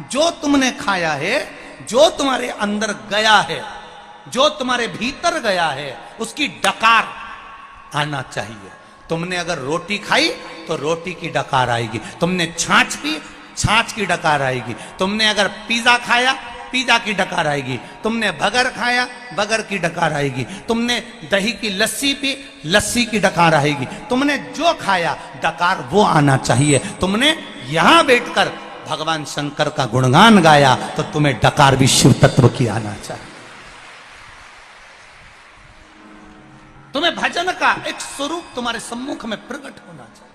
जो तुमने खाया है, जो तुम्हारे अंदर गया है, जो तुम्हारे भीतर गया है, उसकी डकार आना चाहिए। तुमने अगर रोटी खाई तो रोटी की डकार आएगी। तुमने छाछ पी, छाछ की डकार आएगी। तुमने अगर पिज्जा खाया, पिज्जा की डकार आएगी। तुमने बगर खाया, बगर की डकार आएगी। तुमने दही की लस्सी पी, लस्सी की डकार आएगी। तुमने जो खाया डकार वो आना चाहिए। तुमने यहां बैठकर भगवान शंकर का गुणगान गाया तो तुम्हें डकार भी शिव तत्व की आना चाहिए। तुम्हें भजन का एक स्वरूप तुम्हारे सम्मुख में प्रकट होना चाहिए।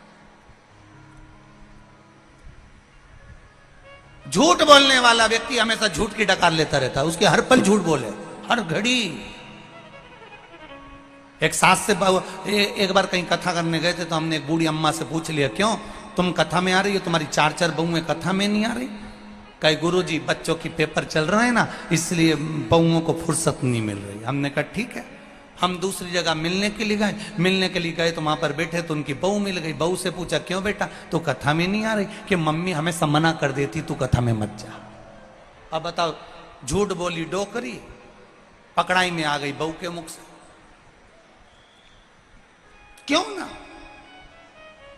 झूठ बोलने वाला व्यक्ति हमेशा झूठ की डकार लेता रहता है, उसके हर पल झूठ बोले, हर घड़ी। एक सास से एक बार कहीं कथा करने गए थे तो हमने एक बूढ़ी अम्मा से पूछ लिया, क्यों तुम कथा में आ रही हो, तुम्हारी 4-4 बहुएं कथा में नहीं आ रही? कहे गुरुजी बच्चों की पेपर चल रहे हैं ना, इसलिए बहुओं को फुर्सत नहीं मिल रही। हमने कहा ठीक है। हम दूसरी जगह मिलने के लिए गए, मिलने के लिए गए तो वहां पर बैठे तो उनकी बहू मिल गई। बहू से पूछा, क्यों बेटा तू कथा में नहीं आ रही? कि मम्मी हमें सब मना कर देती, तू कथा में मत जा। अब बताओ, झूठ बोली डोकरी, पकड़ाई में आ गई बहू के मुख से। क्यों ना?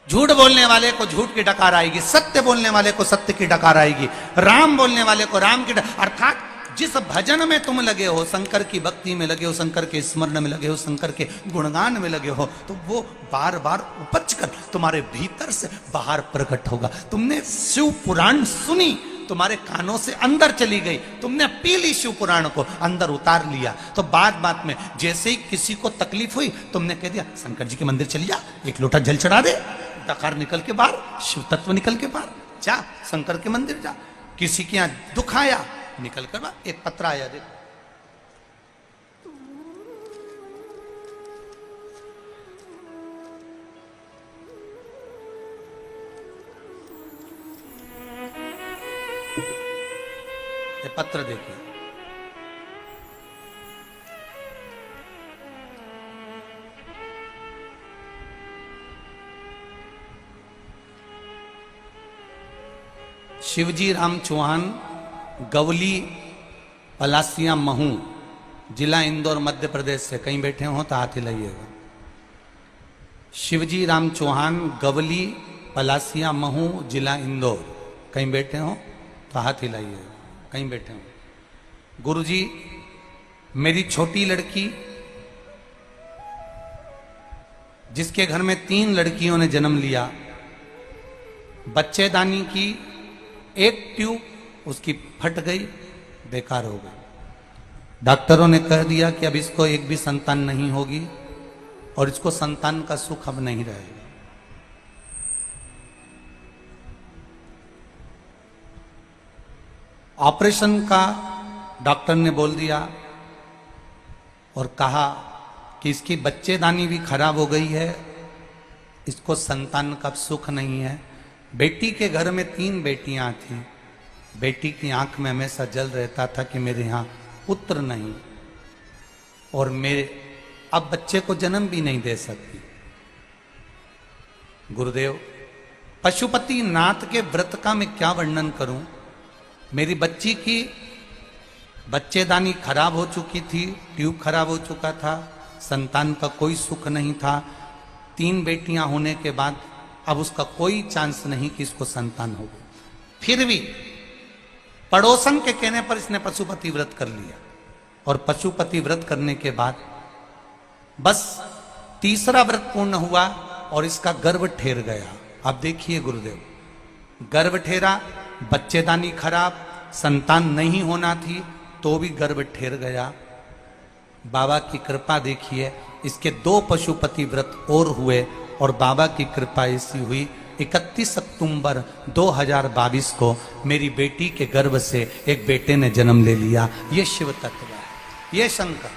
झूठ बोलने वाले को झूठ की डकार आएगी, सत्य बोलने वाले को सत्य की डकार आएगी, राम बोलने वाले को राम की डकार। अर्थात जिस भजन में तुम लगे हो, शंकर की भक्ति में लगे हो, शंकर के स्मरण में लगे हो, शंकर के गुणगान में लगे हो, तो वो बार बार उपज कर तुम्हारे भीतर से बाहर प्रकट होगा। तुमने शिव पुराण सुनी, तुम्हारे कानों से अंदर चली गई, तुमने पी ली शिव पुराण को, अंदर उतार लिया, तो बात बात में जैसे ही किसी को तकलीफ हुई तुमने कह दिया शंकर जी के मंदिर चली जा, एक लोटा जल चढ़ा दे, डकार निकल के बाहर, शिव तत्व निकल के बाहर, जा शंकर के मंदिर जा। किसी के यहां दुख आया, निकल कर बा, एक पत्र आया, देखो ये पत्र देखिए। शिवजी राम चौहान, गवली पलासिया महू, जिला इंदौर मध्य प्रदेश से। कहीं बैठे हो तो हाथ हिलाइएगा। शिवजी राम चौहान, गवली पलासिया महू, जिला इंदौर। कहीं बैठे हो तो हाथ हिलाइएगा। कहीं बैठे हो। गुरुजी, मेरी छोटी लड़की जिसके घर में 3 लड़कियों ने जन्म लिया, बच्चेदानी की एक ट्यूब उसकी फट गई, बेकार हो गई। डॉक्टरों ने कह दिया कि अब इसको एक भी संतान नहीं होगी और इसको संतान का सुख अब नहीं रहेगा। ऑपरेशन का डॉक्टर ने बोल दिया और कहा कि इसकी बच्चेदानी भी खराब हो गई है, इसको संतान का सुख नहीं है। बेटी के घर में 3 बेटियां थीं। बेटी की आंख में हमेशा जल रहता था कि मेरे यहाँ पुत्र नहीं, और मेरे अब बच्चे को जन्म भी नहीं दे सकती। गुरुदेव, पशुपति नाथ के व्रत का मैं क्या वर्णन करूं। मेरी बच्ची की बच्चेदानी खराब हो चुकी थी, ट्यूब खराब हो चुका था, संतान का कोई सुख नहीं था। 3 बेटियां होने के बाद अब उसका कोई चांस नहीं कि इसको संतान हो। फिर भी पड़ोसन के कहने पर इसने पशुपति व्रत कर लिया, और पशुपति व्रत करने के बाद बस 3रा व्रत पूर्ण हुआ और इसका गर्भ ठेर गया। अब देखिए गुरुदेव, गर्भ ठेरा, बच्चेदानी खराब, संतान नहीं होना थी तो भी गर्भ ठेर गया। बाबा की कृपा देखिए, इसके 2 पशुपति व्रत और हुए और बाबा की कृपा ऐसी हुई 31 अक्टूबर 2022 को मेरी बेटी के गर्भ से एक बेटे ने जन्म ले लिया। ये शिव तत्व है, ये शंकर,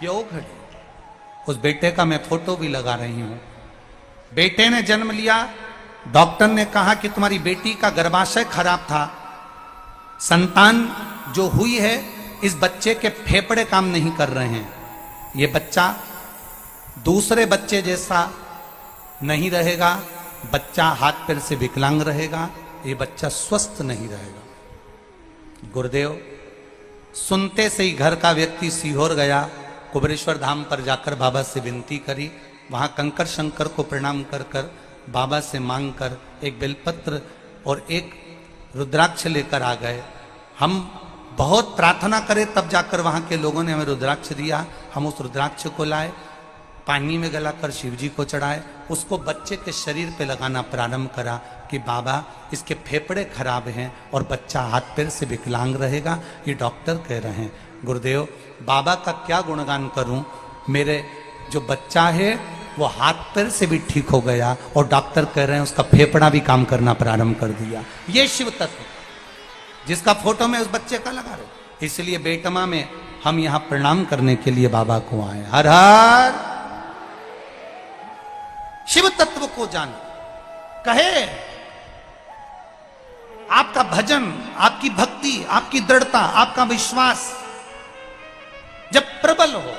ये ओघड़ी। उस बेटे का मैं फोटो भी लगा रही हूं। बेटे ने जन्म लिया, डॉक्टर ने कहा कि तुम्हारी बेटी का गर्भाशय खराब था, संतान जो हुई है इस बच्चे के फेफड़े काम नहीं कर रहे हैं, ये बच्चा दूसरे बच्चे जैसा नहीं रहेगा, बच्चा हाथ पैर से विकलांग रहेगा, ये बच्चा स्वस्थ नहीं रहेगा। गुरुदेव सुनते से ही घर का व्यक्ति सीहोर गया, कुबेरेश्वर धाम पर जाकर बाबा से विनती करी, वहां कंकर शंकर को प्रणाम कर कर बाबा से मांग कर एक बेलपत्र और एक रुद्राक्ष लेकर आ गए। हम बहुत प्रार्थना करे तब जाकर वहां के लोगों ने हमें रुद्राक्ष दिया। हम उस रुद्राक्ष को लाए, पानी में गलाकर शिव जी को चढ़ाए, उसको बच्चे के शरीर पे लगाना प्रारंभ करा कि बाबा इसके फेफड़े खराब हैं और बच्चा हाथ पैर से विकलांग रहेगा, ये डॉक्टर कह रहे हैं। गुरुदेव बाबा का क्या गुणगान करूं, मेरे जो बच्चा है वो हाथ पैर से भी ठीक हो गया और डॉक्टर कह रहे हैं उसका फेफड़ा भी काम करना प्रारंभ कर दिया। ये शिव तत्व जिसका फोटो में उस बच्चे का लगा रहे। इसलिए बेटमा में हम यहां प्रणाम करने के लिए बाबा को आए। हर हर शिव तत्व को जान कहे, आपका भजन, आपकी भक्ति, आपकी दृढ़ता, आपका विश्वास जब प्रबल हो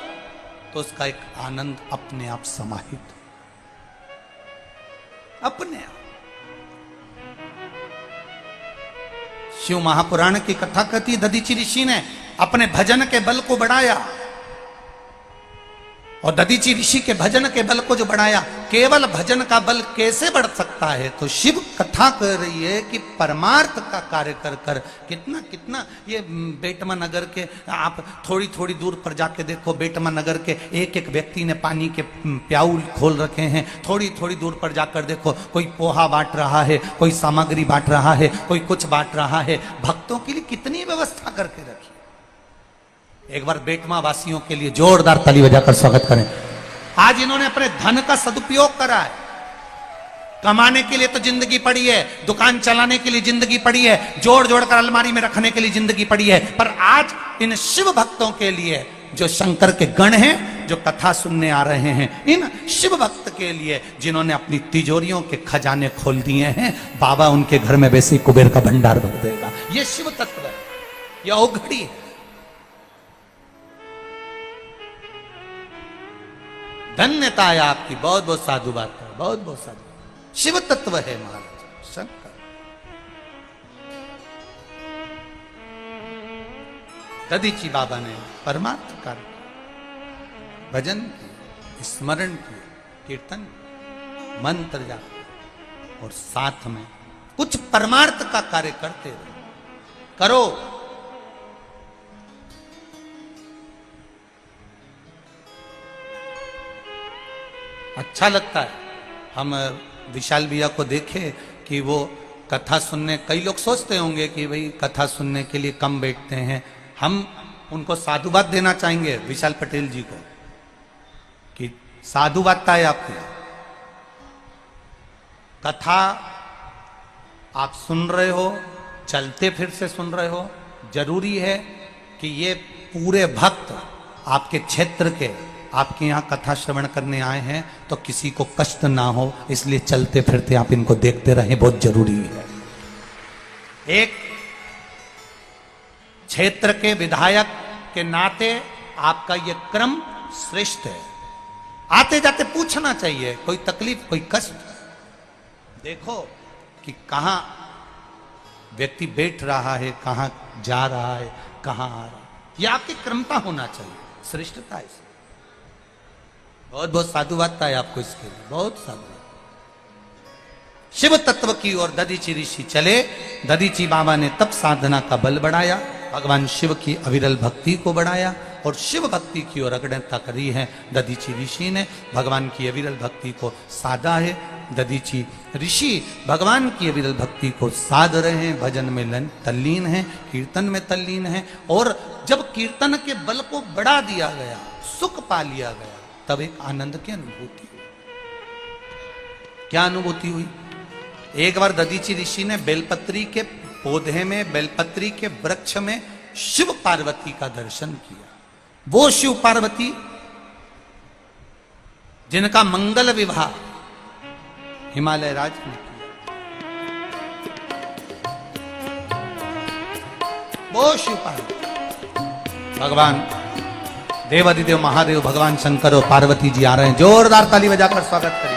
तो उसका एक आनंद अपने आप समाहित, अपने आप। शिव महापुराण की कथा कहती, दधीचि ऋषि ने अपने भजन के बल को बढ़ाया और दधीचि ऋषि के भजन के बल को जो बढ़ाया, केवल भजन का बल कैसे बढ़ सकता है? तो शिव कथा कह रही है कि परमार्थ का कार्य कर कर कितना कितना ये बेटमा नगर के, आप थोड़ी थोड़ी दूर पर जाके देखो, बेटमा नगर के एक एक व्यक्ति ने पानी के प्याऊ खोल रखे हैं। थोड़ी थोड़ी दूर पर जाकर देखो, कोई पोहा बांट रहा है, कोई सामग्री बांट रहा है, कोई कुछ बांट रहा है। भक्तों के लिए कितनी व्यवस्था करके रखी। एक बार बेटमा वासियों के लिए जोरदार ताली बजाकर स्वागत करें। आज इन्होंने अपने धन का सदुपयोग करा है। कमाने के लिए तो जिंदगी पड़ी है, दुकान चलाने के लिए जिंदगी पड़ी है, जोड़ जोड़ कर अलमारी में रखने के लिए जिंदगी पड़ी है, पर आज इन शिव भक्तों के लिए, जो शंकर के गण हैं, जो कथा सुनने आ रहे हैं, इन शिव भक्त के लिए जिन्होंने अपनी तिजोरियों के खजाने खोल दिए हैं, बाबा उनके घर में वैसे ही कुबेर का भंडार भर देगा। ये शिव तत्व है, यह औघड़ी है। धन्यता है आपकी, बहुत बहुत साधु बात है, बहुत बहुत साधु। शिव तत्व है महाराज शंकर। दधीचि बाबा ने परमार्थ कार्य, भजन किए, स्मरण किए, कीर्तन, मंत्र जाप और साथ में कुछ परमार्थ का कार्य करते रहो। करो। अच्छा लगता है। हम विशाल भैया को देखे कि वो कथा सुनने, कई लोग सोचते होंगे कि भाई कथा सुनने के लिए कम बैठते हैं। हम उनको साधुवाद देना चाहेंगे विशाल पटेल जी को कि साधुवादता है आपकी। कथा आप सुन रहे हो, चलते फिर से सुन रहे हो। जरूरी है कि ये पूरे भक्त आपके क्षेत्र के आपके यहाँ कथा श्रवण करने आए हैं तो किसी को कष्ट ना हो, इसलिए चलते फिरते आप इनको देखते रहें, बहुत जरूरी है। एक क्षेत्र के विधायक के नाते आपका ये क्रम श्रेष्ठ है। आते जाते पूछना चाहिए, कोई तकलीफ, कोई कष्ट, देखो कि कहां व्यक्ति बैठ रहा है, कहां जा रहा है, कहां आ रहा है। यह आपकी क्रमता होना चाहिए, श्रेष्ठता है। बहुत बहुत साधुवादता है आपको इसके लिए, बहुत साधु। शिव तत्व की ओर दधीचि ऋषि चले। दधीचि बाबा ने तब साधना का बल बढ़ाया, भगवान शिव की अविरल भक्ति को बढ़ाया और शिव भक्ति की ओर अग्रता करी है। दधीचि ऋषि ने भगवान की अविरल भक्ति को साधा है। दधीची ऋषि भगवान की अविरल भक्ति को साध रहे हैं, भजन में तल्लीन हैं, कीर्तन में तल्लीन हैं। और जब कीर्तन के बल को बढ़ा दिया गया, सुख पा लिया गया, तब एक आनंद की अनुभूति हुई। क्या अनुभूति हुई? एक बार दधीची ऋषि ने बेलपत्री के पौधे में, बेलपत्री के वृक्ष में शिव पार्वती का दर्शन किया। वो शिव पार्वती जिनका मंगल विवाह हिमालय राज ने किया, वो शिव पार्वती। भगवान देवादिदेव महादेव भगवान शंकर और पार्वती जी आ रहे हैं, जोरदार ताली बजाकर स्वागत करें।